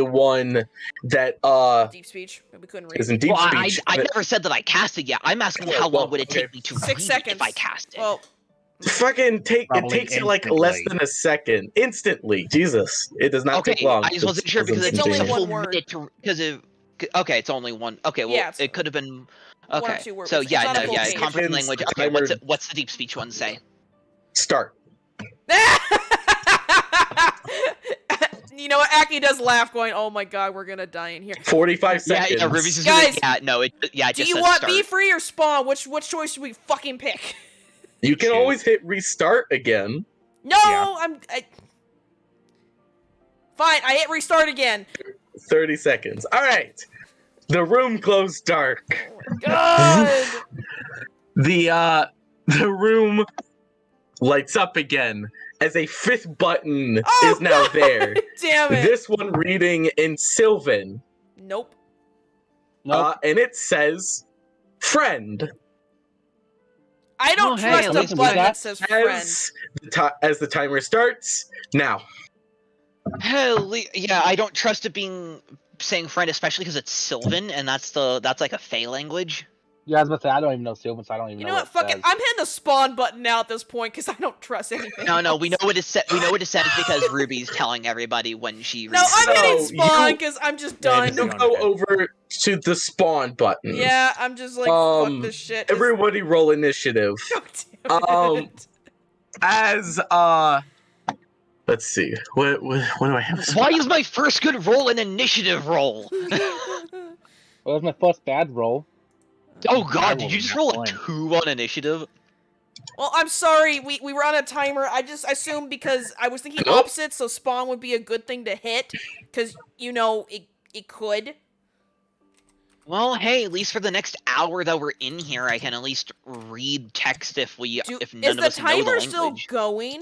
[SPEAKER 7] one that
[SPEAKER 3] Deep speech. We couldn't read.
[SPEAKER 7] is in deep
[SPEAKER 5] Well,
[SPEAKER 7] speech.
[SPEAKER 5] I never said that I cast it yet. I'm asking how long would it take me to
[SPEAKER 3] 6
[SPEAKER 5] read it
[SPEAKER 3] seconds.
[SPEAKER 5] if I cast it?
[SPEAKER 3] Well,
[SPEAKER 7] Fucking it
[SPEAKER 6] Probably
[SPEAKER 7] takes you like less
[SPEAKER 6] instantly.
[SPEAKER 7] than a second. Instantly. Jesus. It does not take
[SPEAKER 5] okay,
[SPEAKER 7] long.
[SPEAKER 5] I just wasn't sure because it
[SPEAKER 3] It's
[SPEAKER 5] takes
[SPEAKER 3] only
[SPEAKER 5] a
[SPEAKER 3] one
[SPEAKER 5] full
[SPEAKER 3] word.
[SPEAKER 5] minute to okay, it's only one. Okay, well,
[SPEAKER 3] Yeah, it's
[SPEAKER 5] it could have been.
[SPEAKER 3] one or
[SPEAKER 5] Okay,
[SPEAKER 3] two words.
[SPEAKER 5] so
[SPEAKER 3] It's
[SPEAKER 5] yeah,
[SPEAKER 3] not a
[SPEAKER 5] no,
[SPEAKER 3] full
[SPEAKER 5] yeah,
[SPEAKER 3] page.
[SPEAKER 5] comprehend
[SPEAKER 7] Seconds,
[SPEAKER 5] language.
[SPEAKER 7] the
[SPEAKER 5] Okay,
[SPEAKER 7] timer-
[SPEAKER 5] what's the deep speech one say?
[SPEAKER 7] Start.
[SPEAKER 3] You know what? Aki does laugh, going, "Oh my god, we're gonna die in here."
[SPEAKER 7] 45 seconds.
[SPEAKER 5] Yeah, Ruby's just
[SPEAKER 3] Guys,
[SPEAKER 5] yeah, no, it
[SPEAKER 3] Do
[SPEAKER 5] just
[SPEAKER 3] you
[SPEAKER 5] says
[SPEAKER 3] want
[SPEAKER 5] start.
[SPEAKER 3] be free or spawn? Which choice should we fucking pick?
[SPEAKER 7] You can
[SPEAKER 6] Choose.
[SPEAKER 7] always hit restart again.
[SPEAKER 3] No,
[SPEAKER 6] Yeah.
[SPEAKER 3] Fine, I hit restart again.
[SPEAKER 7] 30 seconds. All right. The room glows dark.
[SPEAKER 3] Oh my god.
[SPEAKER 7] The room lights up again as a fifth button
[SPEAKER 3] Oh,
[SPEAKER 7] is now
[SPEAKER 3] God
[SPEAKER 7] there.
[SPEAKER 3] Damn it.
[SPEAKER 7] This one reading in Sylvan,
[SPEAKER 3] Nope.
[SPEAKER 2] Nope.
[SPEAKER 7] and it says friend.
[SPEAKER 3] I don't
[SPEAKER 5] Oh, hey,
[SPEAKER 3] trust
[SPEAKER 5] at
[SPEAKER 3] a
[SPEAKER 5] least
[SPEAKER 3] button
[SPEAKER 2] we
[SPEAKER 3] that
[SPEAKER 2] got-
[SPEAKER 3] says friend.
[SPEAKER 7] As the timer starts now.
[SPEAKER 5] Yeah, I don't trust it being saying friend, especially because it's Sylvan, and that's like a Fey language.
[SPEAKER 2] Yeah, I was about to say, I don't even know Sylvan, so I don't even
[SPEAKER 3] You
[SPEAKER 2] know
[SPEAKER 3] know what?
[SPEAKER 2] it
[SPEAKER 3] Fuck it.
[SPEAKER 2] says.
[SPEAKER 3] I'm hitting the spawn button now at this point because I don't trust anything.
[SPEAKER 5] No,
[SPEAKER 3] else.
[SPEAKER 5] we know what it said. We know what it says because Ruby's telling everybody when she reads.
[SPEAKER 3] No, I'm
[SPEAKER 7] So,
[SPEAKER 3] hitting spawn
[SPEAKER 7] you-
[SPEAKER 3] because I'm just
[SPEAKER 6] Yeah,
[SPEAKER 3] done.
[SPEAKER 6] just
[SPEAKER 7] You
[SPEAKER 6] on
[SPEAKER 7] go
[SPEAKER 6] it.
[SPEAKER 7] over to the spawn button.
[SPEAKER 3] Yeah, I'm just like, fuck this shit. This-
[SPEAKER 7] Everybody roll initiative.
[SPEAKER 3] God damn it.
[SPEAKER 7] As let's see. What do I have?
[SPEAKER 5] Why is my first good roll an initiative roll?
[SPEAKER 2] Well, that was my first bad roll.
[SPEAKER 5] Oh
[SPEAKER 6] I
[SPEAKER 5] god, did
[SPEAKER 6] rolled
[SPEAKER 5] you
[SPEAKER 6] a
[SPEAKER 5] just
[SPEAKER 6] nat
[SPEAKER 5] roll a
[SPEAKER 6] 20.
[SPEAKER 5] 2 on initiative?
[SPEAKER 3] Well, I'm sorry. We were on a timer. I just assumed because I was thinking
[SPEAKER 7] Nope.
[SPEAKER 3] opposite, so spawn would be a good thing to hit because you know it could.
[SPEAKER 5] Well, hey, at least for the next hour that we're in here, I can at least read text if
[SPEAKER 3] Is
[SPEAKER 5] none of
[SPEAKER 3] the
[SPEAKER 5] us know the
[SPEAKER 3] timer still
[SPEAKER 5] language.
[SPEAKER 3] going?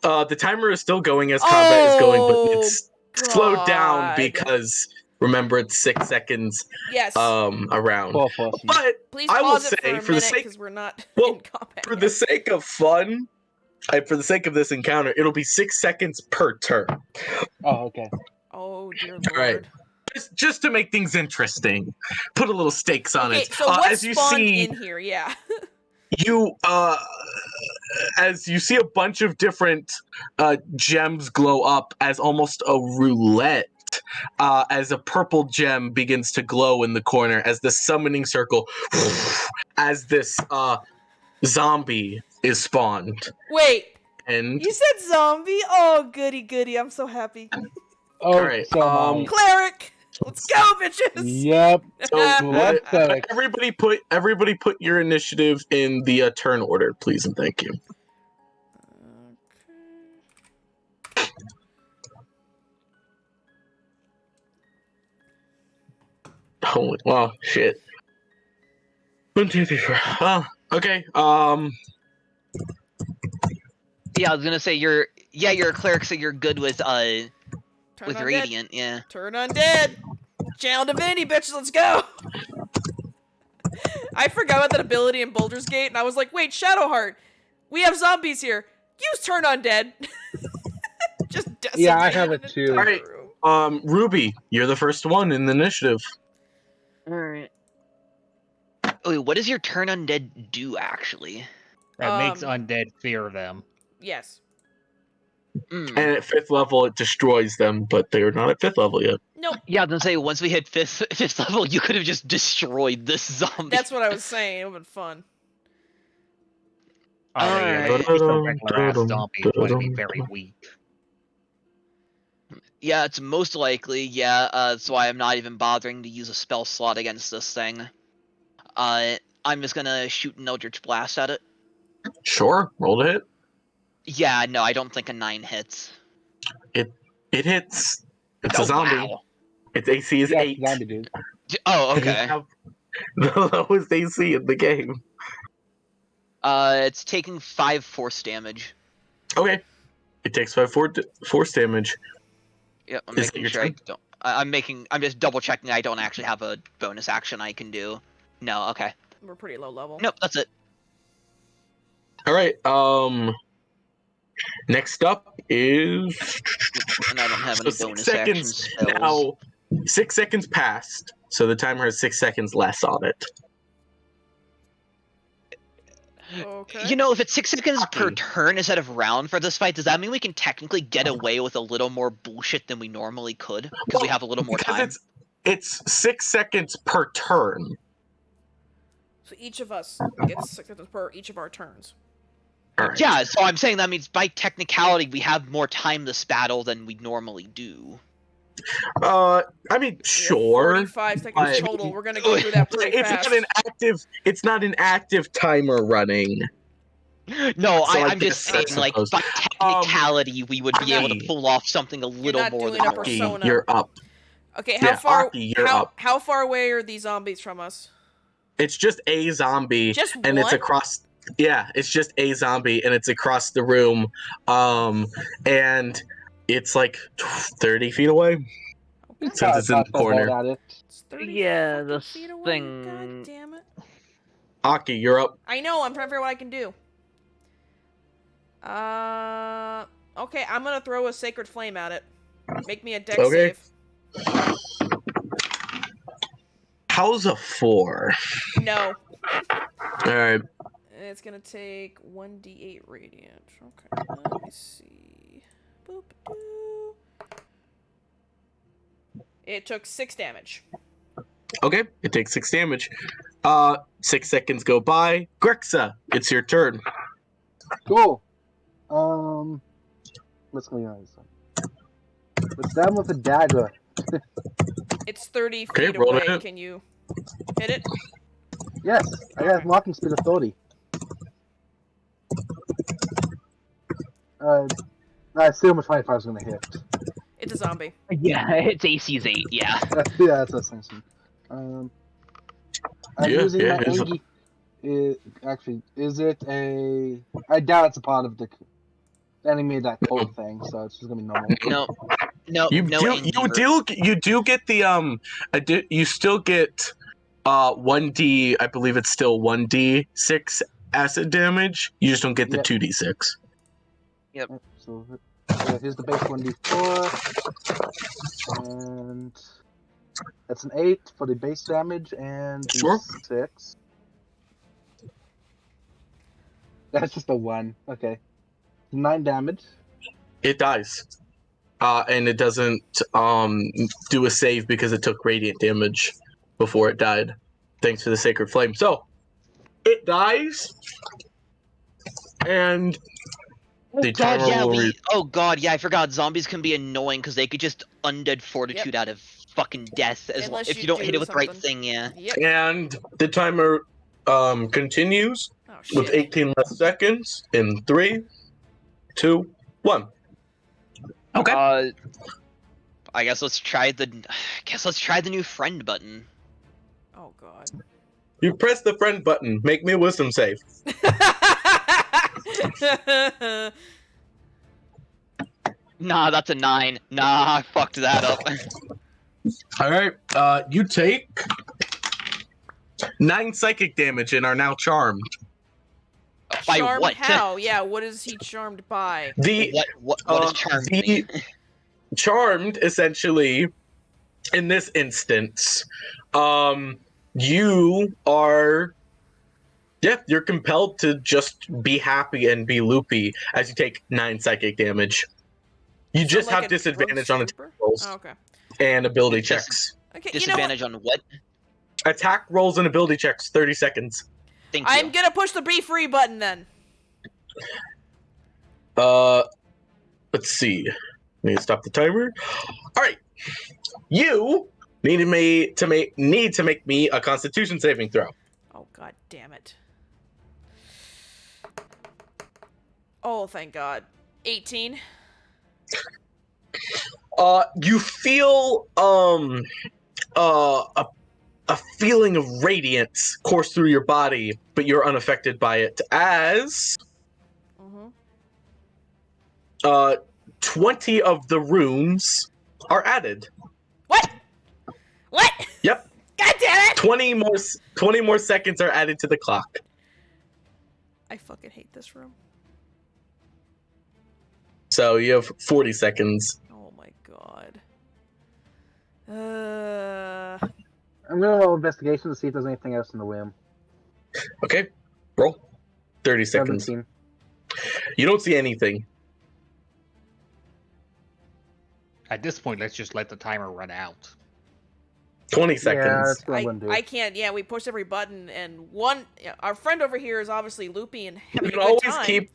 [SPEAKER 7] The timer is still going as combat is going, but it's slowed down
[SPEAKER 3] God.
[SPEAKER 7] because remember it's 6 seconds
[SPEAKER 3] Yes.
[SPEAKER 7] around.
[SPEAKER 2] Poor person.
[SPEAKER 7] But
[SPEAKER 3] Please
[SPEAKER 7] I will
[SPEAKER 3] pause it for
[SPEAKER 7] say,
[SPEAKER 3] a
[SPEAKER 7] for the
[SPEAKER 3] minute
[SPEAKER 7] sake-
[SPEAKER 3] because we're not
[SPEAKER 7] well,
[SPEAKER 3] in combat.
[SPEAKER 7] for
[SPEAKER 3] yet.
[SPEAKER 7] the sake of fun, and for the sake of this encounter, it'll be 6 seconds per turn.
[SPEAKER 2] Oh, okay.
[SPEAKER 3] Oh dear
[SPEAKER 7] right.
[SPEAKER 3] lord.
[SPEAKER 7] Just to make things interesting. Put a little stakes on
[SPEAKER 3] Okay,
[SPEAKER 7] it.
[SPEAKER 3] so what
[SPEAKER 7] as you
[SPEAKER 3] spawned
[SPEAKER 7] see,
[SPEAKER 3] in here? Yeah.
[SPEAKER 7] you as you see a bunch of different gems glow up as almost a roulette, as a purple gem begins to glow in the corner as the summoning circle as this zombie is spawned.
[SPEAKER 3] Wait,
[SPEAKER 7] And
[SPEAKER 3] you said zombie? Oh, goody goody! I'm so happy.
[SPEAKER 2] Oh,
[SPEAKER 7] Alright,
[SPEAKER 2] so am I.
[SPEAKER 3] Cleric, let's go, bitches.
[SPEAKER 2] Yep.
[SPEAKER 7] so
[SPEAKER 2] Let's go.
[SPEAKER 7] everybody put your initiative in the turn order, please and thank you. Holy wow, shit. 1, 2, 3, 4. Okay.
[SPEAKER 5] Yeah, I was gonna say you're a cleric, so you're good with
[SPEAKER 3] Turn
[SPEAKER 5] with
[SPEAKER 3] undead.
[SPEAKER 5] radiant. Yeah.
[SPEAKER 3] Turn undead. Channel divinity, bitches. Let's go. I forgot about that ability in Baldur's Gate, and I was like, wait, Shadowheart, we have zombies here. Use turn undead. Just decimate
[SPEAKER 2] Yeah, I have it
[SPEAKER 3] an
[SPEAKER 2] too.
[SPEAKER 3] entire room.
[SPEAKER 7] Ruby, you're the first one in the initiative.
[SPEAKER 5] All right. Wait, what does your turn undead do actually?
[SPEAKER 6] That makes
[SPEAKER 3] Um,
[SPEAKER 6] undead fear them.
[SPEAKER 3] Yes.
[SPEAKER 5] Mm.
[SPEAKER 7] And at 5th level, it destroys them, but they're not at 5th level yet.
[SPEAKER 3] Nope.
[SPEAKER 5] Yeah, I was gonna say once we hit fifth level, you could have just destroyed this zombie.
[SPEAKER 3] That's what I was saying. It would have been fun.
[SPEAKER 6] Oh yeah,
[SPEAKER 5] Alright.
[SPEAKER 6] just a regular ass zombie is going to be very weak.
[SPEAKER 5] Yeah, it's most likely. Yeah, that's why I'm not even bothering to use a spell slot against this thing. I'm just gonna shoot an Eldritch Blast at it.
[SPEAKER 7] Sure, roll to hit.
[SPEAKER 5] Yeah, no, I don't think a 9 hits.
[SPEAKER 7] It hits. It's a zombie.
[SPEAKER 5] Wow.
[SPEAKER 7] Its AC is
[SPEAKER 2] Yeah,
[SPEAKER 7] 8.
[SPEAKER 2] zombie dude.
[SPEAKER 5] Oh,
[SPEAKER 7] And you
[SPEAKER 5] okay.
[SPEAKER 7] have the lowest AC in the game.
[SPEAKER 5] It's taking 5 force damage.
[SPEAKER 7] Okay. It takes 5 force damage.
[SPEAKER 5] Yep, I'm
[SPEAKER 7] Is it
[SPEAKER 5] making
[SPEAKER 7] your
[SPEAKER 5] sure I
[SPEAKER 7] turn?
[SPEAKER 5] don't. I'm just double checking I don't actually have a bonus action I can do. No, okay.
[SPEAKER 3] We're pretty low level.
[SPEAKER 5] Nope, that's it.
[SPEAKER 7] Alright, next up is
[SPEAKER 5] And I don't have any
[SPEAKER 7] so
[SPEAKER 5] bonus
[SPEAKER 7] 6
[SPEAKER 5] action
[SPEAKER 7] seconds
[SPEAKER 5] spells.
[SPEAKER 7] now. 6 seconds passed, so the timer has 6 seconds less on it.
[SPEAKER 3] Okay.
[SPEAKER 5] You know, if it's 6 seconds per
[SPEAKER 7] Hockey.
[SPEAKER 5] turn instead of round for this fight, does that mean we can technically get away with a little more bullshit than we normally could? Because we have a little more
[SPEAKER 7] Because
[SPEAKER 5] time?
[SPEAKER 7] it's 6 seconds per turn.
[SPEAKER 3] So each of us gets 6 seconds per each of our turns.
[SPEAKER 7] Alright.
[SPEAKER 5] Yeah, so I'm saying that means by technicality we have more time this battle than we normally do.
[SPEAKER 7] I mean,
[SPEAKER 3] We have
[SPEAKER 7] sure.
[SPEAKER 3] 45 seconds
[SPEAKER 7] but-
[SPEAKER 3] total. We're gonna go through that pretty
[SPEAKER 7] It's
[SPEAKER 3] fast.
[SPEAKER 7] it's not an active timer running.
[SPEAKER 5] No,
[SPEAKER 7] So I
[SPEAKER 5] I'm just
[SPEAKER 7] guess that's
[SPEAKER 5] saying, like,
[SPEAKER 7] supposed-
[SPEAKER 5] by technicality we would be able to
[SPEAKER 7] Hockey.
[SPEAKER 5] pull off something a little
[SPEAKER 3] not
[SPEAKER 5] more
[SPEAKER 3] doing
[SPEAKER 5] than
[SPEAKER 3] a
[SPEAKER 5] normal.
[SPEAKER 7] Aki,
[SPEAKER 3] persona.
[SPEAKER 7] you're up.
[SPEAKER 3] Okay, how
[SPEAKER 7] Yeah,
[SPEAKER 3] far?
[SPEAKER 7] Aki, you're
[SPEAKER 3] how
[SPEAKER 7] up.
[SPEAKER 3] how far away are these zombies from us?
[SPEAKER 7] It's just a zombie,
[SPEAKER 3] Just
[SPEAKER 7] and it's
[SPEAKER 3] one?
[SPEAKER 7] across. Yeah, it's just a zombie, and it's across the room, and it's like 30 feet away. Since it's in the corner.
[SPEAKER 2] At it.
[SPEAKER 3] It's 30
[SPEAKER 5] Yeah,
[SPEAKER 3] fucking
[SPEAKER 5] this
[SPEAKER 3] feet away.
[SPEAKER 5] thing-
[SPEAKER 3] God damn it!
[SPEAKER 7] Aki, you're up.
[SPEAKER 3] I know. I'm trying to figure out what I can do. Okay, I'm gonna throw a sacred flame at it. Make me a dex
[SPEAKER 7] Okay.
[SPEAKER 3] save.
[SPEAKER 7] How's a 4?
[SPEAKER 3] No.
[SPEAKER 7] All right.
[SPEAKER 3] It's gonna take 1d8 radiant. Okay, let me see. Boop doo. It took 6 damage.
[SPEAKER 7] Okay, it takes 6 damage. 6 seconds go by. Grexa, it's your turn.
[SPEAKER 2] Cool. What's going on? It's them with a dagger.
[SPEAKER 3] It's 30
[SPEAKER 7] Okay,
[SPEAKER 3] feet
[SPEAKER 7] roll
[SPEAKER 3] away.
[SPEAKER 7] it.
[SPEAKER 3] Can you hit it?
[SPEAKER 2] Yes, I got walking speed of 30. I assume a 25 is going to hit.
[SPEAKER 3] It's a zombie.
[SPEAKER 5] Yeah, its AC's 8, yeah.
[SPEAKER 2] Yeah, that's what I'm saying. I'm using my
[SPEAKER 7] it's-
[SPEAKER 2] Angie. Actually, is it a? I doubt it's a part of the enemy that code thing, so it's just gonna be normal.
[SPEAKER 5] No,
[SPEAKER 7] You
[SPEAKER 5] no
[SPEAKER 7] do
[SPEAKER 5] Pngtuber.
[SPEAKER 7] you do get the you still get 1d, I believe it's still 1d6 acid damage. You just don't get the
[SPEAKER 2] Yep.
[SPEAKER 7] 2d6.
[SPEAKER 2] So here's the base 1d4, and that's an 8 for the base damage, and
[SPEAKER 7] Sure.
[SPEAKER 2] 6. That's just a 1. Okay, 9 damage.
[SPEAKER 7] It dies. And it doesn't do a save because it took radiant damage before it died. Thanks to the sacred flame. So, it dies, and the
[SPEAKER 5] God,
[SPEAKER 7] timer
[SPEAKER 5] yeah,
[SPEAKER 7] will
[SPEAKER 5] oh god, yeah, I forgot. Zombies can be annoying because they could just undead fortitude out of fucking death as well.
[SPEAKER 3] Unless
[SPEAKER 5] If
[SPEAKER 3] you
[SPEAKER 5] you don't hit
[SPEAKER 3] do
[SPEAKER 5] it with the right
[SPEAKER 3] something.
[SPEAKER 5] thing, yeah.
[SPEAKER 3] Yep.
[SPEAKER 7] and the timer continues
[SPEAKER 3] Oh
[SPEAKER 7] with
[SPEAKER 3] shit.
[SPEAKER 7] 18 less seconds in 3, 2, 1. Okay.
[SPEAKER 5] I guess let's try the. Let's try the new friend button.
[SPEAKER 3] Oh god.
[SPEAKER 7] You press the friend button. Make me a wisdom save.
[SPEAKER 5] Nah, that's a 9. Nah, I fucked that up.
[SPEAKER 7] All right. You take 9 psychic damage and are now charmed.
[SPEAKER 5] By
[SPEAKER 3] Charmed
[SPEAKER 5] what?
[SPEAKER 3] how? Yeah, what is he charmed by?
[SPEAKER 7] The
[SPEAKER 5] What does charmed
[SPEAKER 7] the
[SPEAKER 5] mean?
[SPEAKER 7] charmed essentially in this instance, you are. Yeah, you're compelled to just be happy and be loopy as you take 9 psychic damage. You
[SPEAKER 3] So
[SPEAKER 7] just
[SPEAKER 3] like
[SPEAKER 7] have
[SPEAKER 3] a
[SPEAKER 7] disadvantage
[SPEAKER 3] rogue
[SPEAKER 7] on
[SPEAKER 3] trooper?
[SPEAKER 7] attack rolls
[SPEAKER 3] Oh, okay.
[SPEAKER 7] and ability
[SPEAKER 5] Dis-
[SPEAKER 7] checks.
[SPEAKER 3] Okay,
[SPEAKER 5] Disadvantage on what?
[SPEAKER 7] Attack rolls and ability checks, 30 seconds.
[SPEAKER 5] Thank you.
[SPEAKER 3] I'm gonna push the be free button then.
[SPEAKER 7] Let's see. Let me stop the timer. All right. You need to make me a Constitution saving throw.
[SPEAKER 3] Oh god damn it. Oh thank god. 18.
[SPEAKER 7] You feel a feeling of radiance course through your body, but you're unaffected by it as 20 of the rooms are added.
[SPEAKER 3] What? What?
[SPEAKER 7] Yep.
[SPEAKER 3] God damn it!
[SPEAKER 7] 20 more seconds are added to the clock.
[SPEAKER 3] I fucking hate this room.
[SPEAKER 7] So you have 40 seconds.
[SPEAKER 3] Oh my god.
[SPEAKER 2] I'm gonna roll investigation to see if there's anything else in the room.
[SPEAKER 7] Okay. Roll. 30 seconds.
[SPEAKER 2] 17.
[SPEAKER 7] You don't see anything.
[SPEAKER 6] At this point, let's just let the timer run out.
[SPEAKER 7] 20
[SPEAKER 2] Yeah,
[SPEAKER 7] seconds.
[SPEAKER 2] that's what I'm gonna do.
[SPEAKER 3] I can't. Yeah, we pushed every button, and our friend over here is obviously loopy and having
[SPEAKER 7] You
[SPEAKER 3] a
[SPEAKER 7] can
[SPEAKER 3] good
[SPEAKER 7] always
[SPEAKER 3] time.
[SPEAKER 7] keep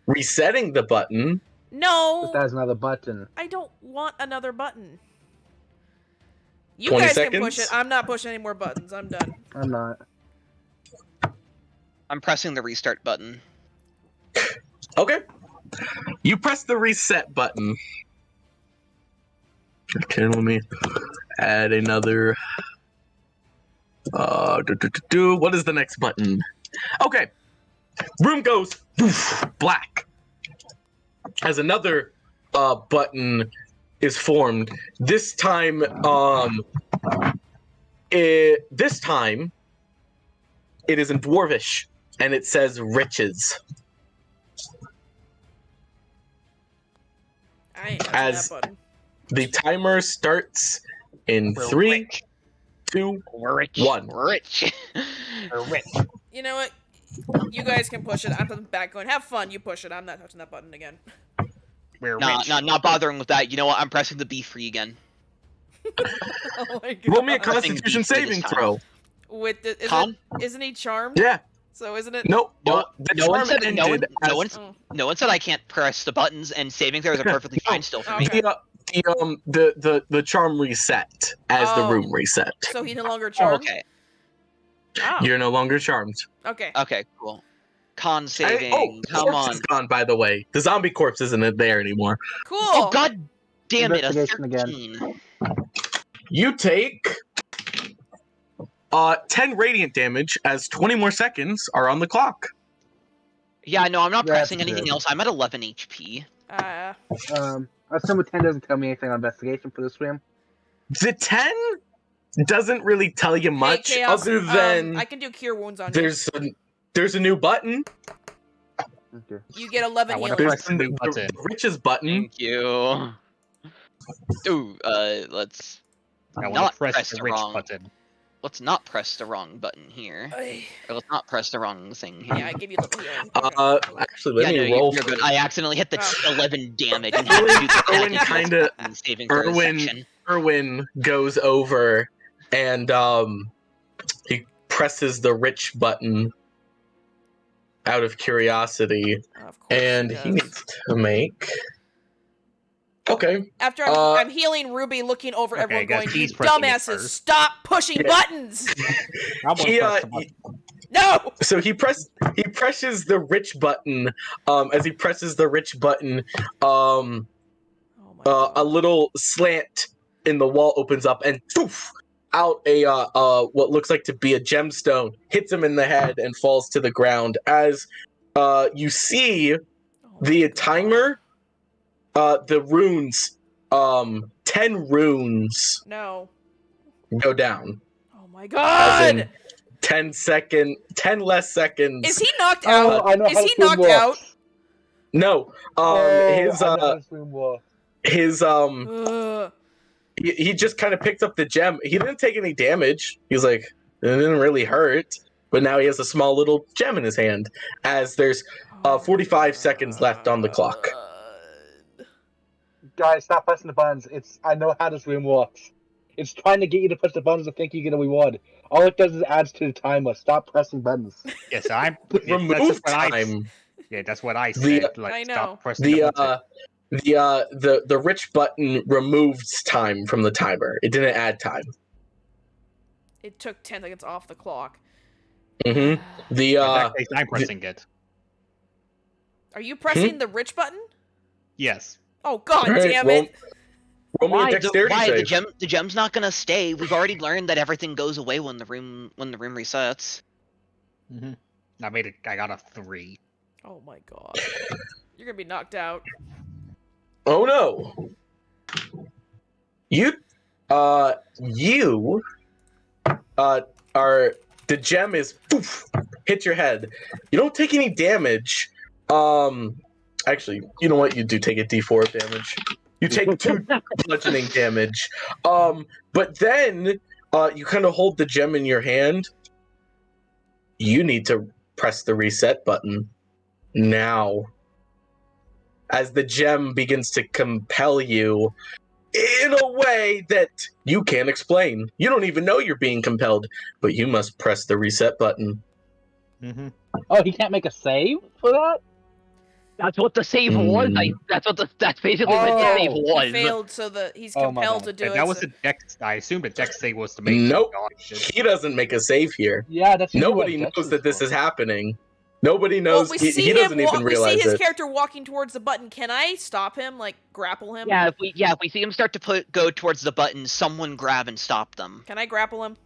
[SPEAKER 7] resetting the button.
[SPEAKER 3] No,
[SPEAKER 2] But there's another button.
[SPEAKER 3] I don't want another button. You
[SPEAKER 7] 20
[SPEAKER 3] guys
[SPEAKER 7] seconds?
[SPEAKER 3] can push it. I'm not pushing any more buttons. I'm done.
[SPEAKER 2] I'm not.
[SPEAKER 5] I'm pressing the restart button.
[SPEAKER 7] Okay. You press the reset button. Okay, let me add another. What is the next button? Okay. Room goes black. As another button is formed. This time, it is in Dwarvish, and it says riches.
[SPEAKER 3] I ain't touching
[SPEAKER 7] As-
[SPEAKER 3] that button.
[SPEAKER 7] The timer starts in
[SPEAKER 5] We're
[SPEAKER 7] 3,
[SPEAKER 5] rich.
[SPEAKER 7] 2,
[SPEAKER 5] We're rich.
[SPEAKER 7] 1.
[SPEAKER 5] We're rich. We're rich.
[SPEAKER 3] You know what? You guys can push it. I'm back going. Have fun. You push it. I'm not touching that button again.
[SPEAKER 6] We're
[SPEAKER 5] Nah,
[SPEAKER 6] rich.
[SPEAKER 5] not bothering with that. You know what? I'm pressing the be free again.
[SPEAKER 3] Oh my god.
[SPEAKER 7] Roll me a
[SPEAKER 5] Con-
[SPEAKER 7] Constitution
[SPEAKER 5] Nothing
[SPEAKER 7] saving
[SPEAKER 5] this time.
[SPEAKER 7] throw.
[SPEAKER 3] With the,
[SPEAKER 5] Con?
[SPEAKER 3] isn't he charmed?
[SPEAKER 7] Yeah.
[SPEAKER 3] So isn't it?
[SPEAKER 7] Nope.
[SPEAKER 5] No,
[SPEAKER 7] The
[SPEAKER 5] no one
[SPEAKER 7] charm
[SPEAKER 5] said no one.
[SPEAKER 7] ended
[SPEAKER 5] No
[SPEAKER 7] as-
[SPEAKER 5] one's.
[SPEAKER 3] Oh.
[SPEAKER 5] No one said I can't press the buttons, and saving throws are perfectly fine still for me.
[SPEAKER 3] Okay.
[SPEAKER 7] The charm reset as the
[SPEAKER 3] Oh.
[SPEAKER 7] room reset.
[SPEAKER 3] So he no longer
[SPEAKER 5] Oh,
[SPEAKER 3] charmed.
[SPEAKER 5] okay.
[SPEAKER 3] Oh.
[SPEAKER 7] You're no longer charmed.
[SPEAKER 3] Okay.
[SPEAKER 5] Okay. Cool. Con saving. Come
[SPEAKER 7] corpse
[SPEAKER 5] on.
[SPEAKER 7] is gone, by the way. The zombie corpse isn't there anymore.
[SPEAKER 3] Cool.
[SPEAKER 5] Oh god damn it! A
[SPEAKER 2] Investigation again.
[SPEAKER 5] 13.
[SPEAKER 7] You take 10 radiant damage as 20 more seconds are on the clock.
[SPEAKER 5] Yeah, no, I'm not
[SPEAKER 2] That's
[SPEAKER 5] pressing anything
[SPEAKER 2] good.
[SPEAKER 5] else. I'm at 11 HP.
[SPEAKER 3] Uh,
[SPEAKER 2] Assume 10 doesn't tell me anything on investigation for this room.
[SPEAKER 7] The 10 doesn't really tell you much
[SPEAKER 3] hey, Chaos,
[SPEAKER 7] other than
[SPEAKER 3] I can do cure wounds on
[SPEAKER 7] there's a new button.
[SPEAKER 2] Okay.
[SPEAKER 3] you. You get 11
[SPEAKER 6] I wanna
[SPEAKER 3] healing.
[SPEAKER 7] There's
[SPEAKER 6] press the new
[SPEAKER 7] the
[SPEAKER 6] button.
[SPEAKER 7] riches button.
[SPEAKER 5] Thank you. Ooh, let's
[SPEAKER 6] I want
[SPEAKER 5] not
[SPEAKER 6] to press
[SPEAKER 5] press
[SPEAKER 6] the
[SPEAKER 5] the
[SPEAKER 6] rich
[SPEAKER 5] wrong.
[SPEAKER 6] button.
[SPEAKER 5] Let's not press the wrong button here.
[SPEAKER 3] Ay.
[SPEAKER 5] Or let's not press the wrong thing here.
[SPEAKER 3] Yeah, I give you 11 healing. Okay.
[SPEAKER 7] Actually, let
[SPEAKER 5] Yeah,
[SPEAKER 7] me
[SPEAKER 5] no,
[SPEAKER 7] roll.
[SPEAKER 5] you're good. I accidentally hit the
[SPEAKER 3] Oh.
[SPEAKER 5] 11 damage and had to do the
[SPEAKER 7] Erwin
[SPEAKER 5] panic
[SPEAKER 7] kinda-
[SPEAKER 5] in saving throw
[SPEAKER 7] Erwin-
[SPEAKER 5] section.
[SPEAKER 7] Erwin goes over and he presses the rich button out of curiosity,
[SPEAKER 3] Of course
[SPEAKER 7] and
[SPEAKER 3] he
[SPEAKER 7] he
[SPEAKER 3] does.
[SPEAKER 7] needs to make. Okay.
[SPEAKER 3] After I'm healing Ruby, looking over
[SPEAKER 6] Okay,
[SPEAKER 3] everyone,
[SPEAKER 6] guess
[SPEAKER 3] going, "You
[SPEAKER 6] he's pressing it
[SPEAKER 3] dumbasses,
[SPEAKER 6] first."
[SPEAKER 3] stop pushing
[SPEAKER 7] Yeah.
[SPEAKER 3] buttons!"
[SPEAKER 6] I won't
[SPEAKER 7] He,
[SPEAKER 6] press the button.
[SPEAKER 3] No.
[SPEAKER 7] So he presses the rich button. As he presses the rich button,
[SPEAKER 3] Oh my God.
[SPEAKER 7] a little slant in the wall opens up, and poof, out a what looks like to be a gemstone hits him in the head and falls to the ground. As you see
[SPEAKER 3] Oh my
[SPEAKER 7] the
[SPEAKER 3] God.
[SPEAKER 7] timer, the runes, 10 runes
[SPEAKER 3] No.
[SPEAKER 7] go down.
[SPEAKER 3] Oh my
[SPEAKER 7] As
[SPEAKER 3] God.
[SPEAKER 7] in 10 less seconds.
[SPEAKER 3] Is he knocked
[SPEAKER 2] Oh,
[SPEAKER 3] out?
[SPEAKER 2] I know
[SPEAKER 3] Is
[SPEAKER 2] how
[SPEAKER 3] he
[SPEAKER 2] this room
[SPEAKER 3] knocked
[SPEAKER 2] works.
[SPEAKER 3] out?
[SPEAKER 7] No,
[SPEAKER 2] Oh,
[SPEAKER 7] his
[SPEAKER 2] I know how this room works.
[SPEAKER 7] his
[SPEAKER 3] Ugh.
[SPEAKER 7] he just kind of picked up the gem. He didn't take any damage. He's like, it didn't really hurt. But now he has a small little gem in his hand. As there's 45 seconds left on the clock.
[SPEAKER 2] Guys, stop pressing the buttons. I know how this room works. It's trying to get you to push the buttons to think you get a reward. All it does is adds to the timer. Stop pressing buttons.
[SPEAKER 6] Yes, I'm.
[SPEAKER 7] Remove
[SPEAKER 6] That's what
[SPEAKER 7] time.
[SPEAKER 6] Yeah, that's what I
[SPEAKER 7] The-
[SPEAKER 6] said. Like,
[SPEAKER 3] I know.
[SPEAKER 6] stop pressing the button.
[SPEAKER 7] The rich button removes time from the timer. It didn't add time.
[SPEAKER 3] It took 10 seconds off the clock.
[SPEAKER 7] Mm-hmm. The
[SPEAKER 6] In that case, I'm pressing it.
[SPEAKER 3] Are you pressing the rich button?
[SPEAKER 6] Yes.
[SPEAKER 3] Oh God
[SPEAKER 7] Alright,
[SPEAKER 3] damn
[SPEAKER 7] well,
[SPEAKER 3] it!
[SPEAKER 7] roll me a
[SPEAKER 5] Why?
[SPEAKER 7] dexterity
[SPEAKER 5] Why
[SPEAKER 7] save.
[SPEAKER 5] the gem's not gonna stay? We've already learned that everything goes away when the room resets.
[SPEAKER 6] Mm-hmm. I got a 3.
[SPEAKER 3] Oh my God. You're gonna be knocked out.
[SPEAKER 7] Oh no. You are the gem is poof, hit your head. You don't take any damage. Actually, you know what? You do take a D4 of damage. You take 2 bludgeoning damage. But then you kind of hold the gem in your hand. You need to press the reset button now. As the gem begins to compel you in a way that you can't explain. You don't even know you're being compelled, but you must press the reset button.
[SPEAKER 6] Mm-hmm.
[SPEAKER 2] Oh, he can't make a save for that?
[SPEAKER 5] That's what the save was. That's basically what the
[SPEAKER 2] Oh.
[SPEAKER 5] save was.
[SPEAKER 3] He failed, so he's
[SPEAKER 2] Oh, my
[SPEAKER 3] compelled to
[SPEAKER 2] bad.
[SPEAKER 3] do it.
[SPEAKER 6] That was
[SPEAKER 3] so-
[SPEAKER 6] a dex. I assumed a dex save was to make.
[SPEAKER 7] Nope.
[SPEAKER 6] God did.
[SPEAKER 7] He doesn't make a save here.
[SPEAKER 2] Yeah, that's usually what
[SPEAKER 7] Nobody
[SPEAKER 2] Dex
[SPEAKER 7] knows that this
[SPEAKER 2] for.
[SPEAKER 7] is happening. Nobody
[SPEAKER 3] Well,
[SPEAKER 7] knows.
[SPEAKER 3] we
[SPEAKER 7] he
[SPEAKER 3] see
[SPEAKER 7] doesn't
[SPEAKER 3] him.
[SPEAKER 7] even
[SPEAKER 3] We
[SPEAKER 7] realize
[SPEAKER 3] see his
[SPEAKER 7] it.
[SPEAKER 3] character walking towards the button. Can I stop him? Like grapple him?
[SPEAKER 5] Yeah, if we see him start to go towards the button, someone grab and stop them.
[SPEAKER 3] Can I grapple him?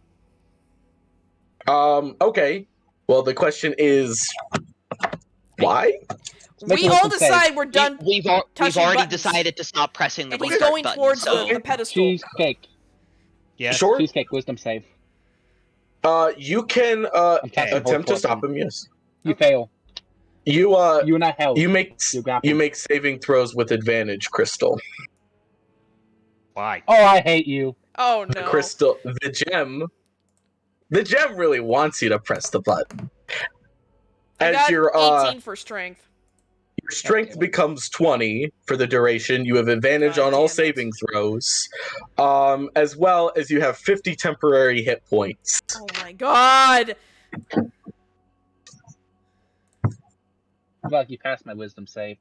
[SPEAKER 7] Okay. Well, the question is, why?
[SPEAKER 2] Make
[SPEAKER 3] We
[SPEAKER 2] a
[SPEAKER 3] all
[SPEAKER 2] wisdom save.
[SPEAKER 3] decide we're done.
[SPEAKER 5] We've
[SPEAKER 3] touching
[SPEAKER 5] already
[SPEAKER 3] buttons.
[SPEAKER 5] decided to stop pressing the
[SPEAKER 3] And he's
[SPEAKER 5] reset
[SPEAKER 3] going
[SPEAKER 5] button.
[SPEAKER 3] towards
[SPEAKER 5] so
[SPEAKER 3] the pedestal.
[SPEAKER 2] Cheesecake.
[SPEAKER 6] Yes.
[SPEAKER 7] Sure.
[SPEAKER 2] Cheesecake, wisdom save.
[SPEAKER 7] You can
[SPEAKER 2] I'm casting
[SPEAKER 7] attempt to
[SPEAKER 2] Hold
[SPEAKER 7] stop
[SPEAKER 2] Fortune.
[SPEAKER 7] him. Yes.
[SPEAKER 2] You fail.
[SPEAKER 7] You
[SPEAKER 2] You're not held.
[SPEAKER 7] you make
[SPEAKER 2] You're grappled.
[SPEAKER 7] you make saving throws with advantage, Crystal.
[SPEAKER 6] Why?
[SPEAKER 2] Oh, I hate you.
[SPEAKER 3] Oh no.
[SPEAKER 7] Crystal, the gem really wants you to press the button.
[SPEAKER 3] I
[SPEAKER 7] As
[SPEAKER 3] got
[SPEAKER 7] your
[SPEAKER 3] 18 for strength.
[SPEAKER 7] strength becomes 20 for the duration, you have advantage
[SPEAKER 3] God
[SPEAKER 7] on all
[SPEAKER 3] damn it.
[SPEAKER 7] saving throws, as well as you have 50 temporary hit points.
[SPEAKER 3] Oh my God.
[SPEAKER 2] Well, you passed my wisdom save.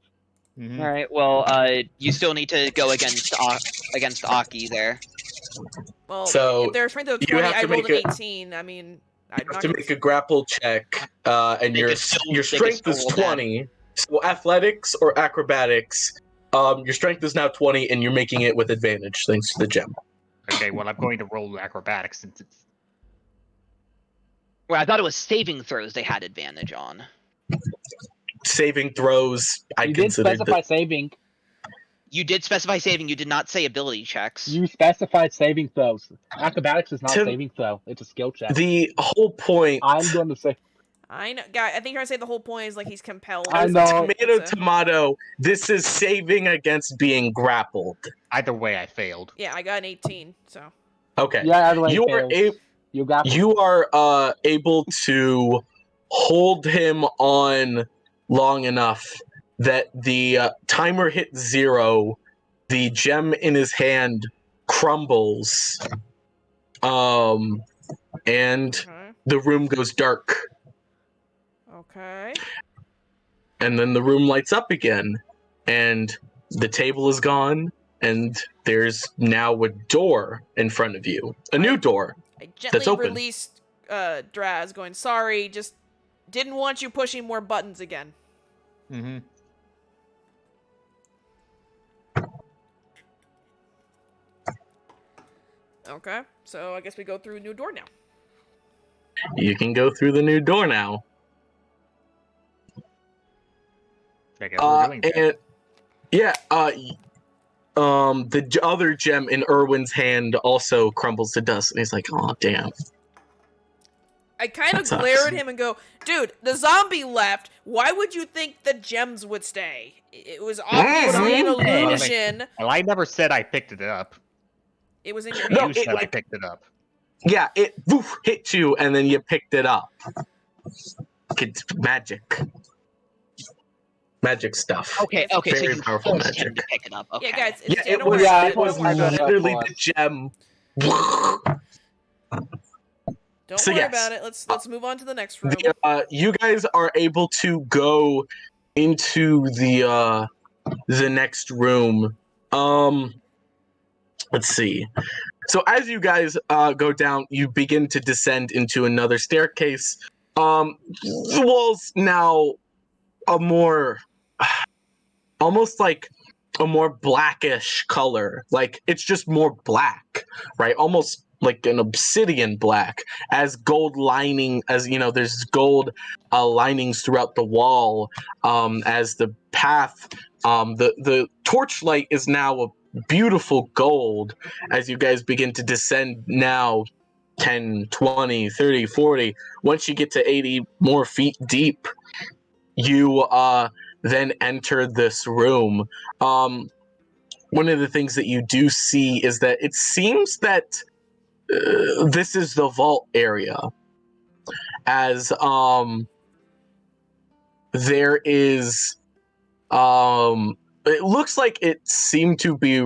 [SPEAKER 6] Mhm.
[SPEAKER 5] all right. Well, you still need to go against Aki there.
[SPEAKER 3] Well,
[SPEAKER 7] So,
[SPEAKER 3] if there's strength of
[SPEAKER 7] you
[SPEAKER 3] 20,
[SPEAKER 7] have
[SPEAKER 3] I
[SPEAKER 7] to
[SPEAKER 3] rolled
[SPEAKER 7] make
[SPEAKER 3] an 18. I mean, I'm
[SPEAKER 7] You have
[SPEAKER 3] not
[SPEAKER 7] to
[SPEAKER 3] gonna.
[SPEAKER 7] make a grapple check, and
[SPEAKER 5] They
[SPEAKER 7] your
[SPEAKER 5] could still-
[SPEAKER 7] your
[SPEAKER 5] they could
[SPEAKER 7] strength
[SPEAKER 5] still
[SPEAKER 7] is
[SPEAKER 5] roll that.
[SPEAKER 7] 20. So athletics or acrobatics, your strength is now 20, and you're making it with advantage thanks to the gem.
[SPEAKER 6] Okay, well, I'm going to roll acrobatics since it's.
[SPEAKER 5] Well, I thought it was saving throws they had advantage on.
[SPEAKER 7] Saving throws, I
[SPEAKER 2] You did
[SPEAKER 7] considered.
[SPEAKER 2] specify saving.
[SPEAKER 5] You did specify saving. You did not say ability checks.
[SPEAKER 2] You specified saving throws. Acrobatics is not
[SPEAKER 7] Tim-
[SPEAKER 2] saving throw. It's a skill check.
[SPEAKER 7] The whole point.
[SPEAKER 2] I'm going to say.
[SPEAKER 3] I know, guy. I think you're gonna say the whole point is like he's compelled.
[SPEAKER 2] I know.
[SPEAKER 7] Tomato. This is saving against being grappled.
[SPEAKER 6] Either way, I failed.
[SPEAKER 3] Yeah, I got an 18. So
[SPEAKER 7] Okay.
[SPEAKER 2] Yeah, otherwise
[SPEAKER 7] You are
[SPEAKER 2] You got
[SPEAKER 7] You are able to hold him on long enough that the timer hits 0, the gem in his hand crumbles, and
[SPEAKER 3] okay,
[SPEAKER 7] the room goes dark.
[SPEAKER 3] okay.
[SPEAKER 7] and then the room lights up again, and the table is gone, and there's now a door in front of you, a new door.
[SPEAKER 3] I
[SPEAKER 7] That's
[SPEAKER 3] gently
[SPEAKER 7] open.
[SPEAKER 3] released Draz, going, sorry, just didn't want you pushing more buttons again.
[SPEAKER 6] Mm-hmm.
[SPEAKER 3] Okay, so I guess we go through a new door now.
[SPEAKER 7] You can go through the new door now.
[SPEAKER 6] I guess we're doing that.
[SPEAKER 7] And yeah, the other gem in Irwin's hand also crumbles to dust, and he's like, "Oh, damn."
[SPEAKER 3] I kind of
[SPEAKER 7] That
[SPEAKER 3] glare
[SPEAKER 7] sucks.
[SPEAKER 3] at him and go, dude, the zombie left. Why would you think the gems would stay? It was obviously an
[SPEAKER 7] Mhm.
[SPEAKER 3] illusion.
[SPEAKER 6] Well, I never said I picked it up.
[SPEAKER 3] It was in your
[SPEAKER 7] No,
[SPEAKER 3] hand.
[SPEAKER 6] You
[SPEAKER 7] it,
[SPEAKER 6] said I
[SPEAKER 7] like-
[SPEAKER 6] picked it up.
[SPEAKER 7] Yeah, it hit you, and then you picked it up. It's magic. Magic stuff.
[SPEAKER 5] Okay, okay, so
[SPEAKER 7] Very
[SPEAKER 5] you
[SPEAKER 7] powerful
[SPEAKER 5] forced
[SPEAKER 7] magic.
[SPEAKER 5] him to pick it up. Okay.
[SPEAKER 3] Yeah, guys,
[SPEAKER 7] Yeah,
[SPEAKER 3] don't
[SPEAKER 7] it was.
[SPEAKER 3] worry about
[SPEAKER 7] It was
[SPEAKER 3] Don't worry about it.
[SPEAKER 7] literally
[SPEAKER 2] Plus.
[SPEAKER 7] the gem.
[SPEAKER 3] Don't
[SPEAKER 7] So
[SPEAKER 3] worry
[SPEAKER 7] yes.
[SPEAKER 3] about it. Let's move on to the next room.
[SPEAKER 7] You guys are able to go into the next room. Let's see. So as you guys go down, you begin to descend into another staircase. The walls now a more, almost like a more blackish color. Like it's just more black, right? Almost like an obsidian black, as gold lining, as you know, there's gold linings throughout the wall. As the path, the torchlight is now a beautiful gold as you guys begin to descend now 10, 20, 30, 40. Once you get to 80 more feet deep, you then enter this room. One of the things that you do see is that it seems that this is the vault area, as there is it looks like it seemed to be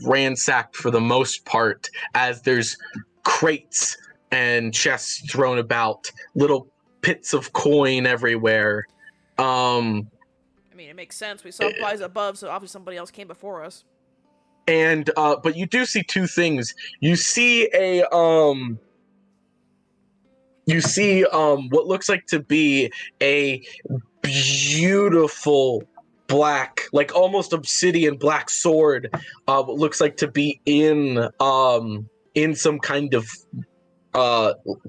[SPEAKER 7] ransacked for the most part, as there's crates and chests thrown about, little pits of coin everywhere.
[SPEAKER 3] I mean, it makes sense. We saw supplies above, so obviously somebody else came before us.
[SPEAKER 7] And but you do see two things. You see what looks like to be a beautiful black, like almost obsidian black sword, what looks like to be in some kind of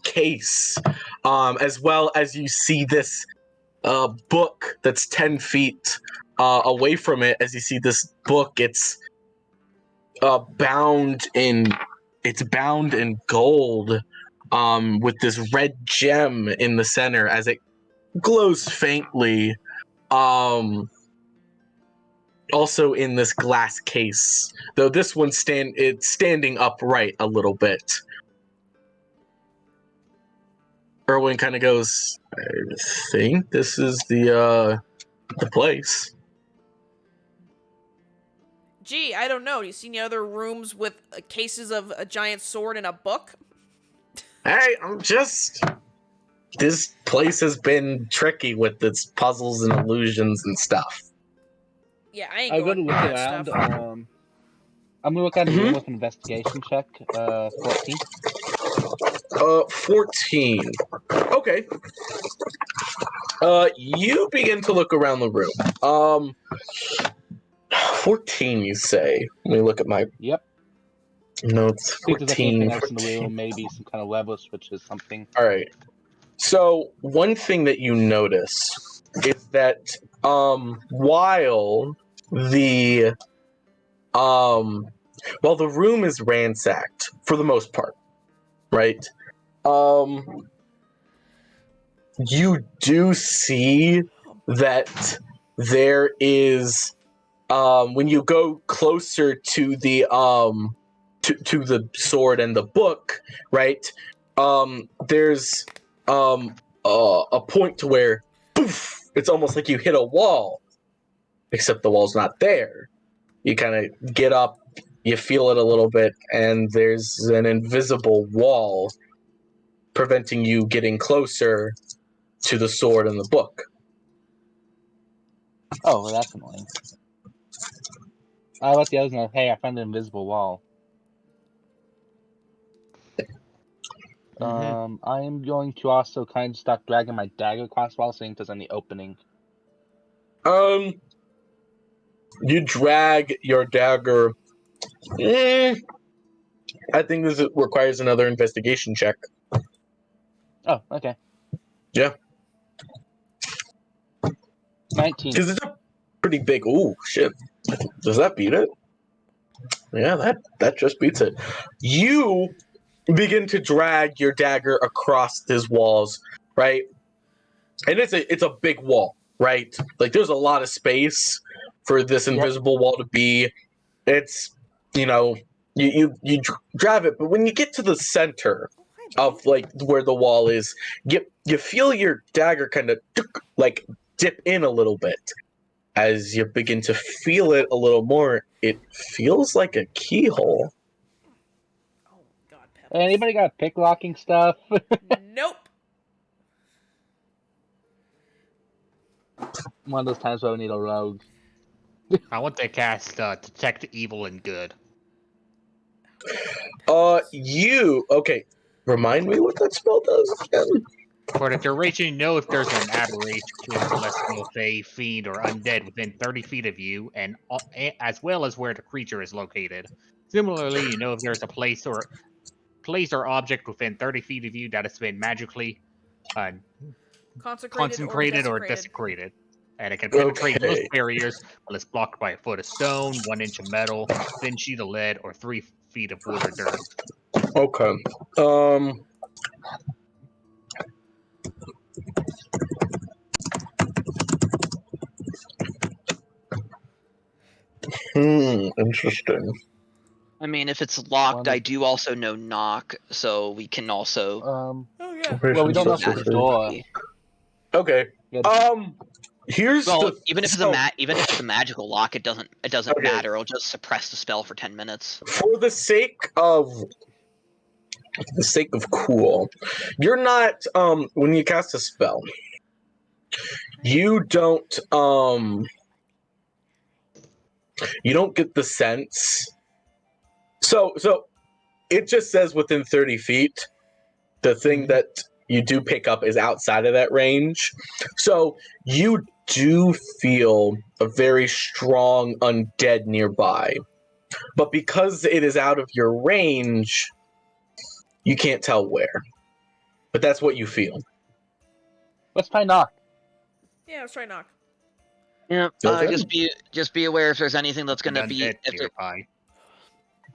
[SPEAKER 7] case, as well as you see this book that's 10 feet away from it. As you see this book, it's bound in gold, with this red gem in the center as it glows faintly, also in this glass case, though this one's standing upright a little bit. Erwin kind of goes, I think this is the place.
[SPEAKER 3] Gee, I don't know. Do you see any other rooms with cases of a giant sword and a book?
[SPEAKER 7] Hey, this place has been tricky with its puzzles and illusions and stuff.
[SPEAKER 3] Yeah, I ain't
[SPEAKER 2] I'm
[SPEAKER 3] going
[SPEAKER 2] gonna look
[SPEAKER 3] near that
[SPEAKER 2] around.
[SPEAKER 3] stuff.
[SPEAKER 2] I'm gonna look at the room with an investigation check. 14.
[SPEAKER 7] 14. Okay. You begin to look around the room. 14, you say? Let me look at my
[SPEAKER 2] Yep.
[SPEAKER 7] notes.
[SPEAKER 2] See if there's anything
[SPEAKER 7] 14.
[SPEAKER 2] else in the room. Maybe some kind of level switches, something.
[SPEAKER 7] All right. So one thing that you notice is that while the room is ransacked for the most part, right? You do see that there is, when you go closer to the to the sword and the book, right? There's a point to where poof, it's almost like you hit a wall, except the wall's not there. You kind of get up, you feel it a little bit, and there's an invisible wall preventing you getting closer to the sword and the book.
[SPEAKER 2] Oh, well, that's annoying. I'll let the others know, hey, I found an invisible wall. I am going to also kind of start dragging my dagger across the wall, seeing if there's any opening.
[SPEAKER 7] You drag your dagger. I think this requires another investigation check.
[SPEAKER 2] Oh, okay.
[SPEAKER 7] Yeah.
[SPEAKER 2] 19.
[SPEAKER 7] Because it's a pretty big. Ooh, shit. Does that beat it? Yeah, that just beats it. You begin to drag your dagger across his walls, right? And it's a big wall, right? Like there's a lot of space for this invisible wall to be. It's you drive it, but when you get to the center of like where the wall is, you feel your dagger kind of like dip in a little bit. As you begin to feel it a little more, it feels like a keyhole.
[SPEAKER 3] Oh God, Pebbles.
[SPEAKER 2] Anybody got pick locking stuff?
[SPEAKER 3] Nope.
[SPEAKER 2] One of those times where we need a rogue.
[SPEAKER 6] I want to cast Detect Evil and Good.
[SPEAKER 7] Okay. Remind me what that spell does again.
[SPEAKER 6] For the duration, know if there's an aberration, celestial, fey, fiend, or undead within 30 feet of you, and as well as where the creature is located. Similarly, you know if there's a place or object within 30 feet of you that has been magically consecrated or desecrated. And it can penetrate most
[SPEAKER 7] Okay.
[SPEAKER 6] barriers, but it's blocked by a foot of stone, 1 inch of metal, thin sheet of lead, or 3 feet of wood or dirt.
[SPEAKER 7] Okay. Interesting.
[SPEAKER 5] I mean, if it's locked,
[SPEAKER 2] One
[SPEAKER 5] I
[SPEAKER 2] of-
[SPEAKER 5] do also know knock, so we can also.
[SPEAKER 2] Um,
[SPEAKER 3] Oh yeah.
[SPEAKER 2] well, we don't know if
[SPEAKER 5] that
[SPEAKER 2] it's a door.
[SPEAKER 7] Okay.
[SPEAKER 2] Yeah.
[SPEAKER 7] Here's
[SPEAKER 5] Well,
[SPEAKER 7] the
[SPEAKER 5] even if it's a magical lock, it doesn't
[SPEAKER 7] Okay.
[SPEAKER 5] matter. It'll just suppress the spell for 10 minutes.
[SPEAKER 7] for the sake of cool, you're not when you cast a spell, you don't get the sense. So it just says within 30 feet. The thing that you do pick up is outside of that range. So you do feel a very strong undead nearby. But because it is out of your range, you can't tell where. But that's what you feel.
[SPEAKER 2] Let's try knock.
[SPEAKER 3] Yeah, let's try knock.
[SPEAKER 5] Yeah.
[SPEAKER 7] Okay.
[SPEAKER 5] Just be aware if there's anything that's gonna be.
[SPEAKER 6] Undead nearby.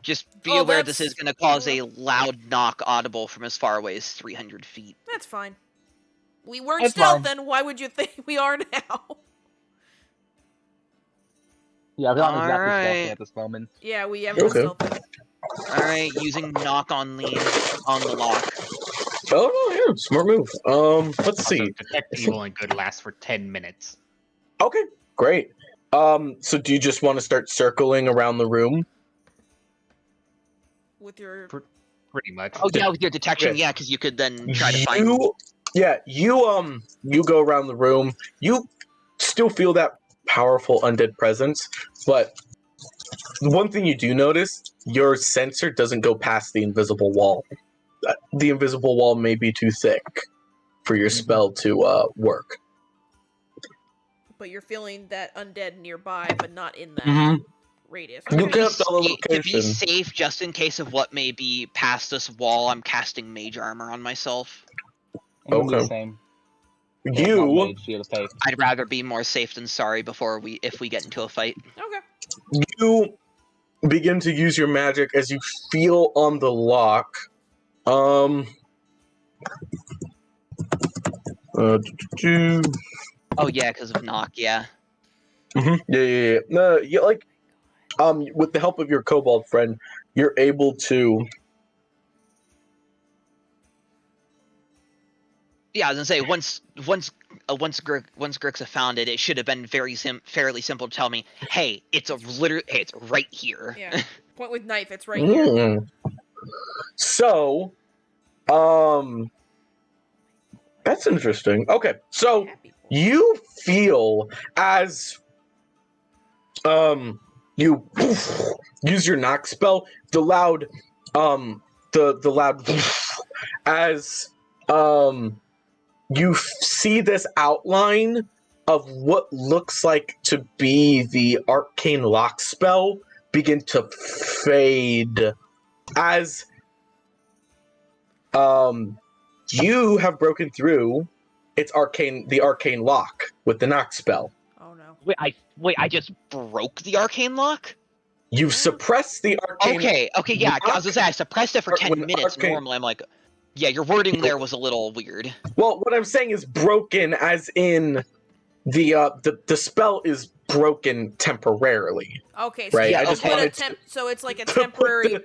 [SPEAKER 5] Just be
[SPEAKER 3] Oh,
[SPEAKER 5] aware this
[SPEAKER 3] that's-
[SPEAKER 5] is gonna cause a loud knock audible from as far away as 300 feet.
[SPEAKER 3] That's fine. We weren't
[SPEAKER 2] It's
[SPEAKER 3] stealth,
[SPEAKER 2] fine.
[SPEAKER 3] then why would you think we are now?
[SPEAKER 2] Yeah, we're not exactly
[SPEAKER 5] Alright.
[SPEAKER 2] stealthy at this moment.
[SPEAKER 3] Yeah, we haven't been
[SPEAKER 7] Okay.
[SPEAKER 3] stealthy.
[SPEAKER 5] All right, using knock on the lock.
[SPEAKER 7] Oh no, yeah, smart move. Let's
[SPEAKER 6] Also,
[SPEAKER 7] see.
[SPEAKER 6] Detect Evil and Good lasts for 10 minutes.
[SPEAKER 7] Okay, great. So do you just want to start circling around the room?
[SPEAKER 3] With your
[SPEAKER 6] Pretty much.
[SPEAKER 5] Oh yeah, with your detection,
[SPEAKER 7] Okay.
[SPEAKER 5] yeah, because you could then try to find.
[SPEAKER 7] You go around the room. You still feel that powerful undead presence, but the one thing you do notice, your sensor doesn't go past the invisible wall. The invisible wall may be too thick for your spell to work.
[SPEAKER 3] but you're feeling that undead nearby, but not in that radius.
[SPEAKER 7] You
[SPEAKER 3] Okay.
[SPEAKER 7] can't tell the
[SPEAKER 5] To be
[SPEAKER 7] location.
[SPEAKER 5] safe, just in case of what may be past this wall, I'm casting mage armor on myself.
[SPEAKER 2] I'm gonna do
[SPEAKER 7] Okay.
[SPEAKER 2] the same.
[SPEAKER 7] You
[SPEAKER 2] Mage, feel safe.
[SPEAKER 5] I'd rather be more safe than sorry if we get into a fight.
[SPEAKER 3] Okay.
[SPEAKER 7] you begin to use your magic as you feel on the lock. Do-
[SPEAKER 5] Oh yeah, because of knock. Yeah.
[SPEAKER 7] Yeah. No, you like, with the help of your kobold friend, you're able to.
[SPEAKER 5] Yeah, I was gonna say once Grixa found it, it should have been fairly simple to tell me, hey, it's it's right here.
[SPEAKER 3] Yeah. Point with knife. It's right here.
[SPEAKER 7] So, that's interesting. Okay, so
[SPEAKER 3] Happy boy.
[SPEAKER 7] you feel as you use your knock spell. The loud as you see this outline of what looks like to be the arcane lock spell begin to fade as you have broken through the arcane lock with the knock spell.
[SPEAKER 3] Oh no.
[SPEAKER 5] I just broke the arcane lock?
[SPEAKER 7] You've suppressed the arcane.
[SPEAKER 5] Okay, yeah. I was gonna say I suppressed it for 10
[SPEAKER 7] when
[SPEAKER 5] minutes.
[SPEAKER 7] arcane-
[SPEAKER 5] Normally, I'm like, yeah, your wording there was a little weird.
[SPEAKER 7] Well, what I'm saying is broken, as in the spell is broken temporarily.
[SPEAKER 3] Okay, so
[SPEAKER 7] Right,
[SPEAKER 3] you
[SPEAKER 5] I
[SPEAKER 3] put
[SPEAKER 5] just
[SPEAKER 3] a
[SPEAKER 7] wanted
[SPEAKER 3] so it's like a
[SPEAKER 7] to put
[SPEAKER 3] temporary.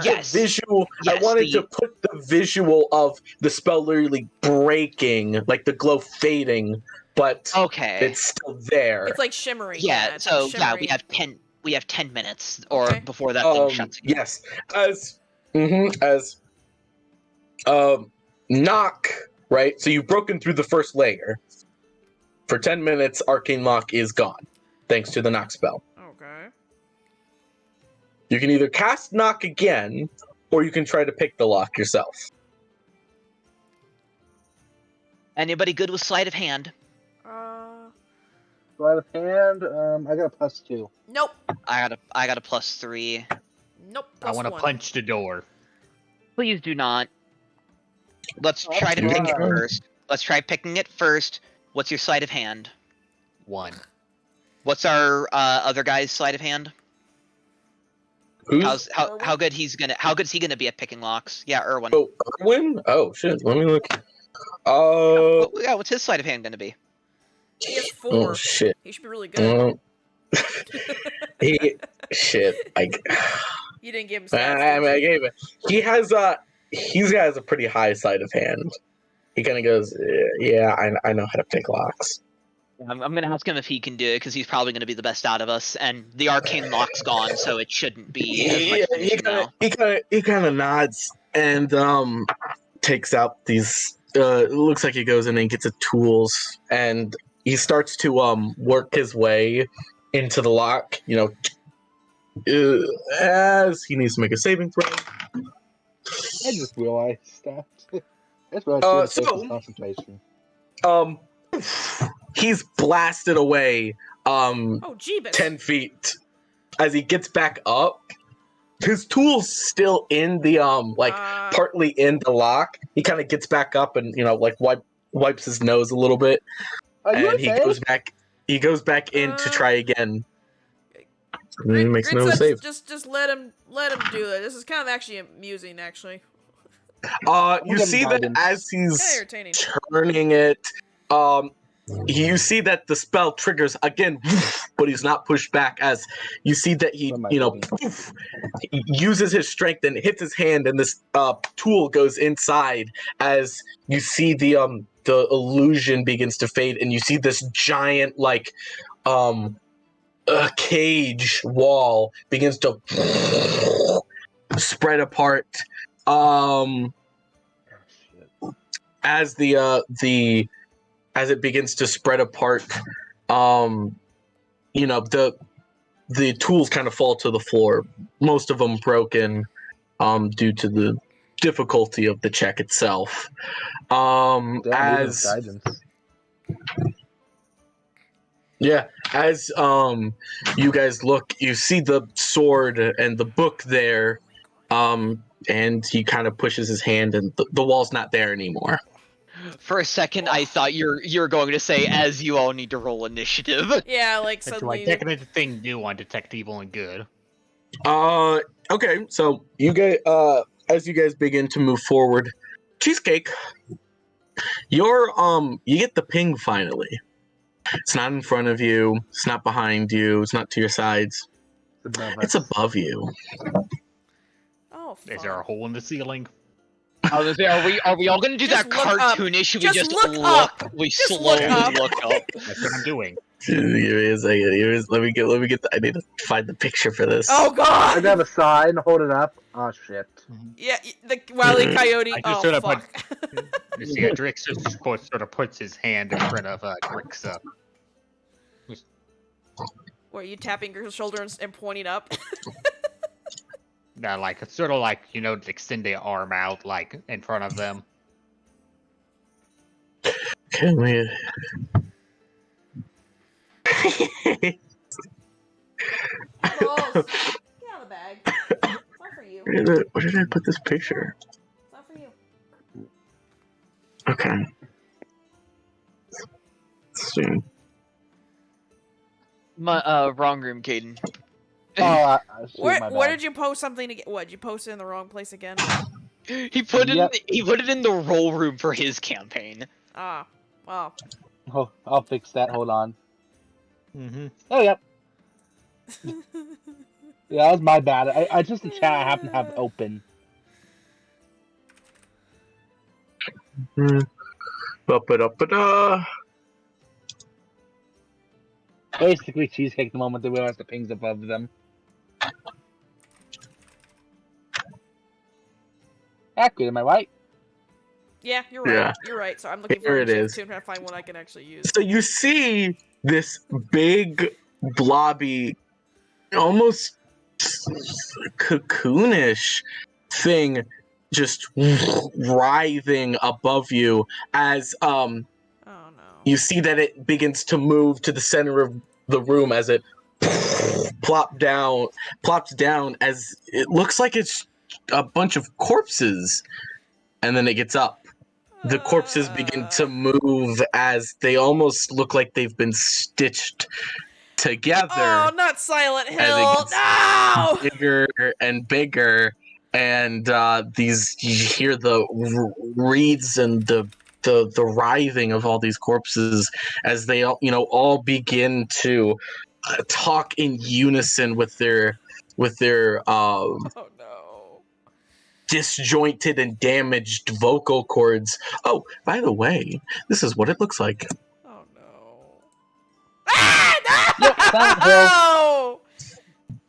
[SPEAKER 5] Yes.
[SPEAKER 7] Visual. I
[SPEAKER 5] Yes,
[SPEAKER 7] wanted to put the visual of the spell literally breaking, like the glow fading, but
[SPEAKER 5] Okay.
[SPEAKER 7] it's still there.
[SPEAKER 3] It's like shimmering.
[SPEAKER 5] Yeah.
[SPEAKER 3] It's
[SPEAKER 5] So yeah,
[SPEAKER 3] shimmery.
[SPEAKER 5] we have 10 minutes or
[SPEAKER 3] Okay.
[SPEAKER 5] before that thing shuts again.
[SPEAKER 7] Yes, as knock, right? So you've broken through the first layer. For 10 minutes, arcane lock is gone, thanks to the knock spell.
[SPEAKER 3] Okay.
[SPEAKER 7] You can either cast knock again, or you can try to pick the lock yourself.
[SPEAKER 5] Anybody good with sleight of hand?
[SPEAKER 2] Sleight of hand. I got a +2.
[SPEAKER 3] Nope.
[SPEAKER 5] I got a +3.
[SPEAKER 3] Nope.
[SPEAKER 6] I want to
[SPEAKER 3] +1.
[SPEAKER 6] punch the door.
[SPEAKER 5] Please do not. Let's
[SPEAKER 2] Oh,
[SPEAKER 5] try to pick it
[SPEAKER 2] fine.
[SPEAKER 5] first. Let's try picking it first. What's your sleight of hand?
[SPEAKER 6] 1.
[SPEAKER 5] What's our other guy's sleight of hand?
[SPEAKER 7] Who's
[SPEAKER 5] How good is he gonna be at picking locks? Yeah, Erwin.
[SPEAKER 7] Erwin? Oh shit! Let me look.
[SPEAKER 5] What's his sleight of hand gonna be?
[SPEAKER 3] He has 4.
[SPEAKER 7] Oh shit!
[SPEAKER 3] He should be really good.
[SPEAKER 7] Shit!
[SPEAKER 3] You didn't give him
[SPEAKER 7] I
[SPEAKER 3] stats.
[SPEAKER 7] mean, I gave it. He has a pretty high sleight of hand. He kind of goes, yeah, I know how to pick locks.
[SPEAKER 5] I'm gonna ask him if he can do it because he's probably gonna be the best out of us, and the arcane lock's gone, so it shouldn't be as much of an issue now.
[SPEAKER 7] He kind of nods and takes out these. It looks like he goes in and gets the tools, and he starts to work his way into the lock. You know, as he needs to make a saving throw.
[SPEAKER 2] I just realized that. That's what I should
[SPEAKER 7] so-
[SPEAKER 2] concentration.
[SPEAKER 7] He's blasted away
[SPEAKER 3] Oh, Jeebus.
[SPEAKER 7] 10 feet. As he gets back up, his tool's still in the partly in the lock. He kind of gets back up and wipes his nose a little bit,
[SPEAKER 2] Are you
[SPEAKER 7] and
[SPEAKER 2] okay?
[SPEAKER 7] he goes back in to try again. And he makes
[SPEAKER 3] Grit
[SPEAKER 7] another
[SPEAKER 3] says
[SPEAKER 7] save.
[SPEAKER 3] just let him do it. This is kind of actually amusing, actually.
[SPEAKER 7] You see that as
[SPEAKER 3] Kind of
[SPEAKER 7] he's
[SPEAKER 3] entertaining.
[SPEAKER 7] turning it, you see that the spell triggers again, but he's not pushed back. As you see that he, he uses his strength and hits his hand, and this tool goes inside. As you see the illusion begins to fade, and you see this giant cage wall begins to spread apart. As as it begins to spread apart, the tools kind of fall to the floor. Most of them broken, due to the difficulty of the check itself. As you guys look, you see the sword and the book there, and he kind of pushes his hand, and the wall's not there anymore.
[SPEAKER 5] For a second, I thought you're going to say, as you all need to roll initiative.
[SPEAKER 3] Yeah, like
[SPEAKER 6] That's
[SPEAKER 3] suddenly.
[SPEAKER 6] like technically the thing do on Detect Evil and Good.
[SPEAKER 7] Okay, so you guys, as you guys begin to move forward, Cheesecake, you get the ping finally. It's not in front of you. It's not behind you. It's not to your sides. It's above you.
[SPEAKER 3] Oh, fuck.
[SPEAKER 6] Is there a hole in the ceiling?
[SPEAKER 5] I was gonna say, are we all gonna do
[SPEAKER 3] Just
[SPEAKER 5] that
[SPEAKER 3] look up.
[SPEAKER 5] cartoonish? Should
[SPEAKER 3] Just
[SPEAKER 5] we just
[SPEAKER 3] look up.
[SPEAKER 5] We
[SPEAKER 3] Just
[SPEAKER 5] slowly
[SPEAKER 3] look up.
[SPEAKER 5] look up.
[SPEAKER 6] That's what I'm doing.
[SPEAKER 7] Let me get. I need to find the picture for this.
[SPEAKER 3] Oh,
[SPEAKER 2] I
[SPEAKER 3] God!
[SPEAKER 2] grab a sign, hold it up. Oh shit.
[SPEAKER 3] Yeah, the Wile E. Coyote.
[SPEAKER 6] I just
[SPEAKER 3] Oh,
[SPEAKER 6] sort of
[SPEAKER 3] fuck.
[SPEAKER 6] You see, Drix just sort of puts his hand in front of Drix.
[SPEAKER 3] Where you tapping your shoulder and pointing up?
[SPEAKER 6] Yeah, like it's sort of like extend their arm out like in front of them.
[SPEAKER 7] Okay, wait.
[SPEAKER 3] Close. Get out of the bag. It's not for you.
[SPEAKER 7] Where did I put this picture?
[SPEAKER 3] It's not for you.
[SPEAKER 7] Okay. Let's see.
[SPEAKER 5] My wrong room, Caden.
[SPEAKER 2] Shoot,
[SPEAKER 3] Where
[SPEAKER 2] my
[SPEAKER 3] where
[SPEAKER 2] bad.
[SPEAKER 3] did you post something again? What, did you post it in the wrong place again?
[SPEAKER 5] He put
[SPEAKER 2] Yep.
[SPEAKER 5] it in the roll room for his campaign.
[SPEAKER 3] Ah, wow.
[SPEAKER 2] Oh, I'll fix that. Hold on.
[SPEAKER 6] Mm-hmm.
[SPEAKER 2] Oh, yep. Yeah, that was my bad. I just the chat I happen to have open.
[SPEAKER 7] Ba-ba-da-ba-da.
[SPEAKER 2] Basically, cheesecake the moment they realize the ping's above them. Accurate, am I right?
[SPEAKER 3] Yeah, you're right.
[SPEAKER 7] Yeah.
[SPEAKER 3] You're right. So I'm looking
[SPEAKER 7] Here
[SPEAKER 3] for
[SPEAKER 7] it
[SPEAKER 3] it
[SPEAKER 7] is.
[SPEAKER 3] too, trying to find one I can actually use.
[SPEAKER 7] So you see this big, blobby, almost cocoonish thing just writhing above you as
[SPEAKER 3] Oh no.
[SPEAKER 7] you see that it begins to move to the center of the room as it plops down as it looks like it's a bunch of corpses, and then it gets up. The corpses begin to move as they almost look like they've been stitched together.
[SPEAKER 3] Oh, not Silent
[SPEAKER 7] As it
[SPEAKER 3] Hill!
[SPEAKER 7] gets
[SPEAKER 3] No!
[SPEAKER 7] bigger and bigger, and these you hear the reeds and the writhing of all these corpses as they all begin to talk in unison with their
[SPEAKER 3] Oh no.
[SPEAKER 7] disjointed and damaged vocal cords. Oh, by the way, this is what it looks like.
[SPEAKER 3] Oh no. Ah! No!
[SPEAKER 2] Yep, Silent Hill.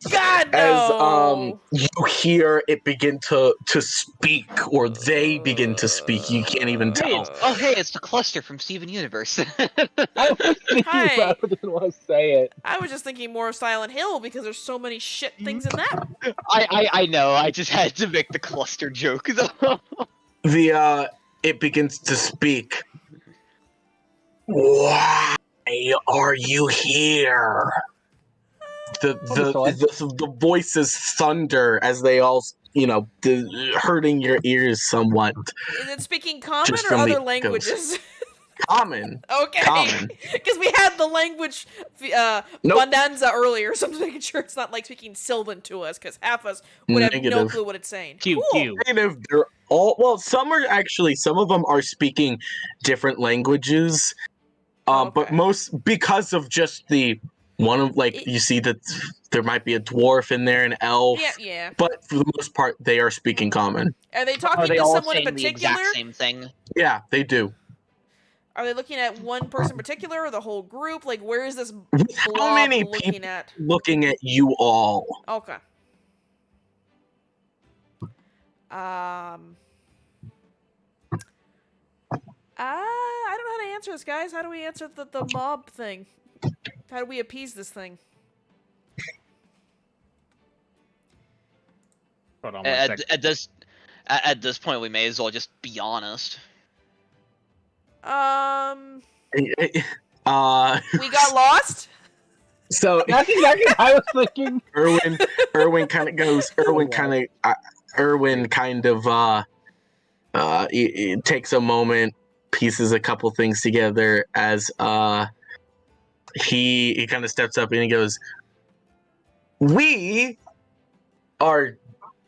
[SPEAKER 3] God
[SPEAKER 7] As
[SPEAKER 3] no!
[SPEAKER 7] you hear it begin to speak, or they begin to speak, you can't even tell.
[SPEAKER 5] Hey, it's the cluster from Steven Universe.
[SPEAKER 2] I was thinking
[SPEAKER 3] Hi.
[SPEAKER 2] about it, but didn't want to say it.
[SPEAKER 3] I was just thinking more of Silent Hill because there's so many shit things in that.
[SPEAKER 5] I know. I just had to make the cluster joke.
[SPEAKER 7] It begins to speak. Why are you here? The voices thunder as they all hurting your ears somewhat.
[SPEAKER 3] Is it speaking common
[SPEAKER 7] Just
[SPEAKER 3] or
[SPEAKER 7] from the
[SPEAKER 3] other languages?
[SPEAKER 7] Common.
[SPEAKER 3] Okay.
[SPEAKER 7] Common.
[SPEAKER 3] Because we had the language
[SPEAKER 7] Nope.
[SPEAKER 3] bonanza earlier, so I'm just making sure it's not like speaking Sylvan to us, because half us would have no
[SPEAKER 7] Negative.
[SPEAKER 3] clue what it's saying.
[SPEAKER 6] Q
[SPEAKER 3] Cool.
[SPEAKER 6] Q.
[SPEAKER 7] They're all some of them are speaking different languages.
[SPEAKER 3] Okay.
[SPEAKER 7] But most because of just the one of you see that there might be a dwarf in there, an elf.
[SPEAKER 3] Yeah.
[SPEAKER 7] But for the most part, they are speaking common.
[SPEAKER 3] Are they
[SPEAKER 5] Are
[SPEAKER 3] talking
[SPEAKER 5] they
[SPEAKER 3] to
[SPEAKER 5] all
[SPEAKER 3] someone in
[SPEAKER 5] saying the
[SPEAKER 3] particular?
[SPEAKER 5] exact same thing?
[SPEAKER 7] Yeah, they do.
[SPEAKER 3] Are they looking at one person in particular or the whole group? Like, where is this
[SPEAKER 7] How
[SPEAKER 3] blob
[SPEAKER 7] many
[SPEAKER 3] looking
[SPEAKER 7] people
[SPEAKER 3] at?
[SPEAKER 7] looking at you all?
[SPEAKER 3] Okay. I don't know how to answer this, guys. How do we answer the mob thing? How do we appease this thing?
[SPEAKER 6] Hold on one sec.
[SPEAKER 5] At this point, we may as well just be honest.
[SPEAKER 3] We got lost?
[SPEAKER 7] So
[SPEAKER 2] That's exactly what I was thinking.
[SPEAKER 7] Erwin kind of goes. Erwin kind of it takes a moment, pieces a couple things together as he kind of steps up and he goes, "We are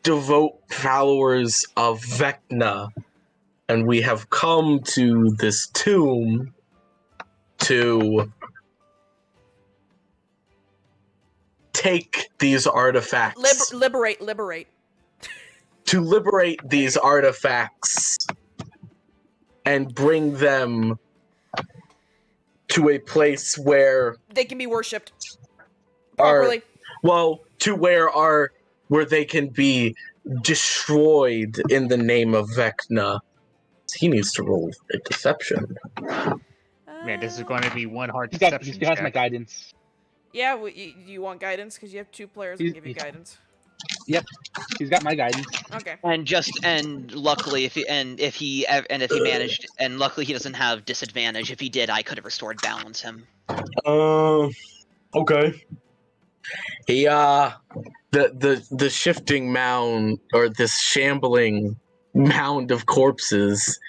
[SPEAKER 7] devout followers of Vecna, and we have come to this tomb to take these artifacts,
[SPEAKER 3] Liberate.
[SPEAKER 7] to liberate these artifacts and bring them to a place where
[SPEAKER 3] They can be worshipped
[SPEAKER 7] our
[SPEAKER 3] properly.
[SPEAKER 7] to where they can be destroyed in the name of Vecna." He needs to roll a deception.
[SPEAKER 6] Man, this is going to be one hard
[SPEAKER 2] He
[SPEAKER 6] deception
[SPEAKER 2] has my
[SPEAKER 6] check.
[SPEAKER 2] guidance.
[SPEAKER 3] Yeah, you want guidance? Because you have 2 players who can give you guidance.
[SPEAKER 2] He's got my guidance.
[SPEAKER 3] Okay.
[SPEAKER 5] And luckily if he managed, and luckily he doesn't have disadvantage. If he did, I could have restored balance him.
[SPEAKER 7] Okay. He the shifting mound, or this shambling mound of corpses,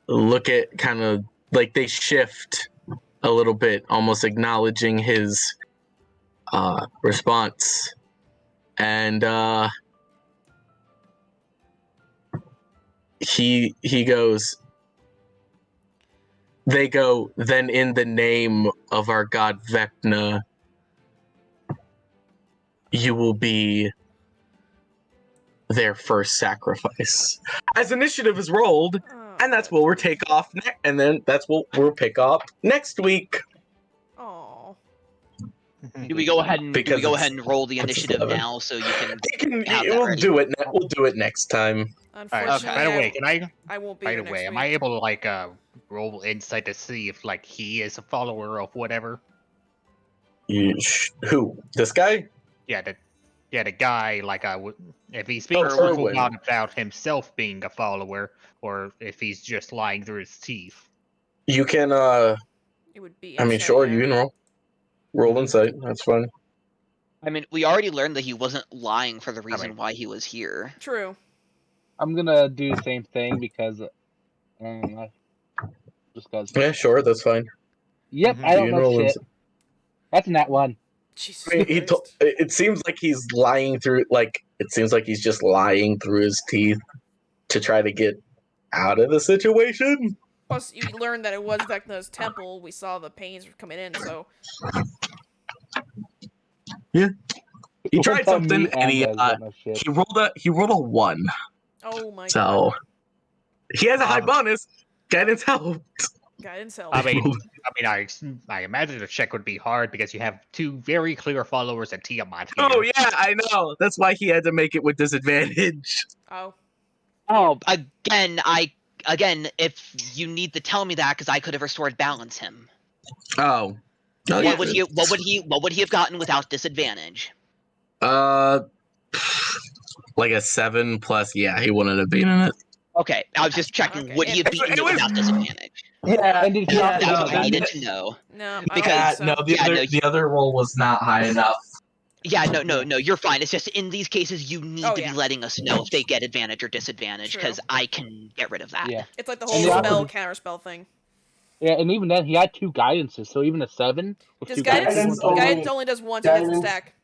[SPEAKER 7] look at kind of like they shift a little bit, almost acknowledging his response, and he goes. They go, then in the name of our god Vecna, you will be their first sacrifice. As initiative is rolled, and that's what we'll take off and then that's what we'll pick up next week.
[SPEAKER 3] Oh.
[SPEAKER 5] Do we go ahead and roll the
[SPEAKER 7] it's a
[SPEAKER 5] initiative
[SPEAKER 7] 7.
[SPEAKER 5] now so you can have that
[SPEAKER 7] We'll
[SPEAKER 5] ready?
[SPEAKER 7] do it. We'll do it next time.
[SPEAKER 3] Unfortunately,
[SPEAKER 6] By the way,
[SPEAKER 3] I won't be
[SPEAKER 6] By
[SPEAKER 3] here
[SPEAKER 6] the
[SPEAKER 3] next
[SPEAKER 6] way,
[SPEAKER 3] week.
[SPEAKER 6] am I able to like roll insight to see if like he is a follower of whatever?
[SPEAKER 7] Who? This guy?
[SPEAKER 6] Yeah, the guy like if he's being
[SPEAKER 7] Oh,
[SPEAKER 6] truthful
[SPEAKER 7] Erwin.
[SPEAKER 6] about himself being a follower, or if he's just lying through his teeth.
[SPEAKER 7] You can.
[SPEAKER 3] It would be.
[SPEAKER 7] I mean,
[SPEAKER 3] insight,
[SPEAKER 7] sure.
[SPEAKER 3] yeah.
[SPEAKER 7] You can roll insight. That's fine.
[SPEAKER 5] I mean, we already learned that he wasn't lying for the reason why he was here.
[SPEAKER 3] True.
[SPEAKER 2] I'm gonna do the same thing because, just cause.
[SPEAKER 7] Yeah, sure. That's fine.
[SPEAKER 2] Yep,
[SPEAKER 6] Mhm.
[SPEAKER 2] I don't
[SPEAKER 7] You
[SPEAKER 2] know
[SPEAKER 7] roll
[SPEAKER 2] shit.
[SPEAKER 7] insight.
[SPEAKER 2] That's not one.
[SPEAKER 3] Jesus
[SPEAKER 7] I mean,
[SPEAKER 3] Christ.
[SPEAKER 7] it seems like he's lying through. Like it seems like he's just lying through his teeth to try to get out of the situation.
[SPEAKER 3] Plus, you learned that it was Vecna's temple. We saw the pains coming in, so.
[SPEAKER 7] Yeah. He
[SPEAKER 2] One
[SPEAKER 7] tried
[SPEAKER 2] time
[SPEAKER 7] something
[SPEAKER 2] me
[SPEAKER 7] and
[SPEAKER 2] Des don't know shit.
[SPEAKER 7] he rolled a 1.
[SPEAKER 3] Oh my god.
[SPEAKER 7] So he has a high bonus. Guidance helped.
[SPEAKER 3] Guidance help.
[SPEAKER 6] I I imagine the check would be hard because you have 2 very clear followers at Tiamat here.
[SPEAKER 7] Oh yeah, I know. That's why he had to make it with disadvantage.
[SPEAKER 3] Oh.
[SPEAKER 5] Oh, again, if you need to tell me that, because I could have restored balance him.
[SPEAKER 7] Oh. No,
[SPEAKER 5] What would he have gotten without disadvantage?
[SPEAKER 7] Like a 7 plus. Yeah, he wouldn't have been in it.
[SPEAKER 5] Okay, I was just checking.
[SPEAKER 3] Okay.
[SPEAKER 5] Would he have beaten
[SPEAKER 7] It
[SPEAKER 5] it
[SPEAKER 7] was-
[SPEAKER 5] without disadvantage?
[SPEAKER 7] Yeah,
[SPEAKER 2] And did he not
[SPEAKER 5] That's
[SPEAKER 2] get
[SPEAKER 5] what I
[SPEAKER 2] that?
[SPEAKER 5] needed to know.
[SPEAKER 3] No, I
[SPEAKER 5] Because-
[SPEAKER 3] don't think so.
[SPEAKER 5] no,
[SPEAKER 1] the other roll was not high enough.
[SPEAKER 5] Yeah, no, you're fine. It's just in these cases you need
[SPEAKER 3] Oh,
[SPEAKER 5] to
[SPEAKER 3] yeah.
[SPEAKER 5] be letting us know if they get advantage or disadvantage,
[SPEAKER 3] True.
[SPEAKER 5] because I can get rid of that.
[SPEAKER 2] Yeah.
[SPEAKER 3] It's like the
[SPEAKER 2] And
[SPEAKER 3] whole
[SPEAKER 2] the
[SPEAKER 3] spell
[SPEAKER 2] opposite-
[SPEAKER 3] counterspell thing.
[SPEAKER 2] Yeah, and even then, he had 2 guidances, so even a 7 with
[SPEAKER 3] Does
[SPEAKER 2] 2
[SPEAKER 3] guidance,
[SPEAKER 2] guidances.
[SPEAKER 3] guidance only does once, it doesn't stack.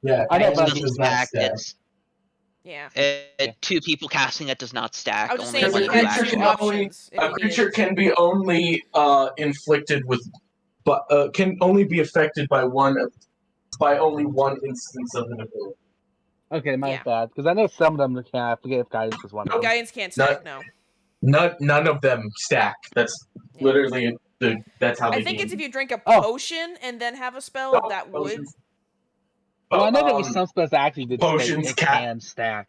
[SPEAKER 1] Yeah,
[SPEAKER 2] I know,
[SPEAKER 5] It
[SPEAKER 2] but
[SPEAKER 5] doesn't stack. It's
[SPEAKER 3] Yeah.
[SPEAKER 5] 2 people casting it does not stack.
[SPEAKER 3] I was just
[SPEAKER 5] Only
[SPEAKER 3] saying,
[SPEAKER 5] one
[SPEAKER 3] you
[SPEAKER 5] of
[SPEAKER 3] had
[SPEAKER 5] you
[SPEAKER 1] creature
[SPEAKER 3] two
[SPEAKER 5] actually.
[SPEAKER 1] can only-
[SPEAKER 3] options. If
[SPEAKER 1] a
[SPEAKER 3] you
[SPEAKER 1] creature
[SPEAKER 3] needed.
[SPEAKER 1] can be only inflicted with, but can only be affected by only one instance of an ability.
[SPEAKER 2] Okay, my
[SPEAKER 3] Yeah.
[SPEAKER 2] bad. Because I know some of them can't. I forget if guidance was one of them.
[SPEAKER 3] Guidance can't stack, no.
[SPEAKER 1] None of them stack. That's
[SPEAKER 3] Yeah.
[SPEAKER 1] literally that's how they
[SPEAKER 3] I think
[SPEAKER 1] game.
[SPEAKER 3] it's if you drink a
[SPEAKER 2] Oh.
[SPEAKER 3] potion and then have a spell,
[SPEAKER 1] Oh,
[SPEAKER 3] that would.
[SPEAKER 1] potions.
[SPEAKER 2] Well, I know there was
[SPEAKER 1] Um,
[SPEAKER 2] some spells that actually did
[SPEAKER 1] potions
[SPEAKER 2] say it
[SPEAKER 1] cat-
[SPEAKER 2] can stack.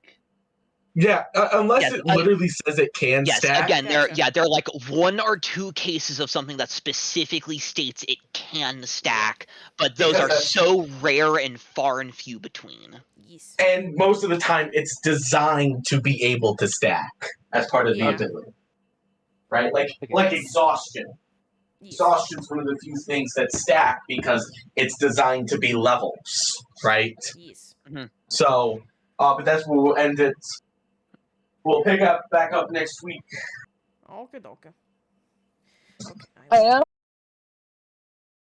[SPEAKER 1] Yeah, unless
[SPEAKER 5] Yes,
[SPEAKER 1] it literally says it can
[SPEAKER 5] Yes,
[SPEAKER 1] stack.
[SPEAKER 5] again,
[SPEAKER 3] Gotcha.
[SPEAKER 5] there are like 1 or 2 cases of something that specifically states it can stack, but those
[SPEAKER 1] Because
[SPEAKER 5] are
[SPEAKER 1] that's-
[SPEAKER 5] so rare and far and few between.
[SPEAKER 3] Yes.
[SPEAKER 1] And most of the time, it's designed to be able to stack as part of
[SPEAKER 3] Yeah.
[SPEAKER 1] the ability, right? Like
[SPEAKER 2] Okay.
[SPEAKER 1] exhaustion.
[SPEAKER 3] Yes.
[SPEAKER 1] Exhaustion's one of the few things that stack because it's designed to be levels, right?
[SPEAKER 3] Yes.
[SPEAKER 1] So, but that's where we'll end it. We'll pick up back up next week.
[SPEAKER 3] Okay, okay. Okay.
[SPEAKER 2] I am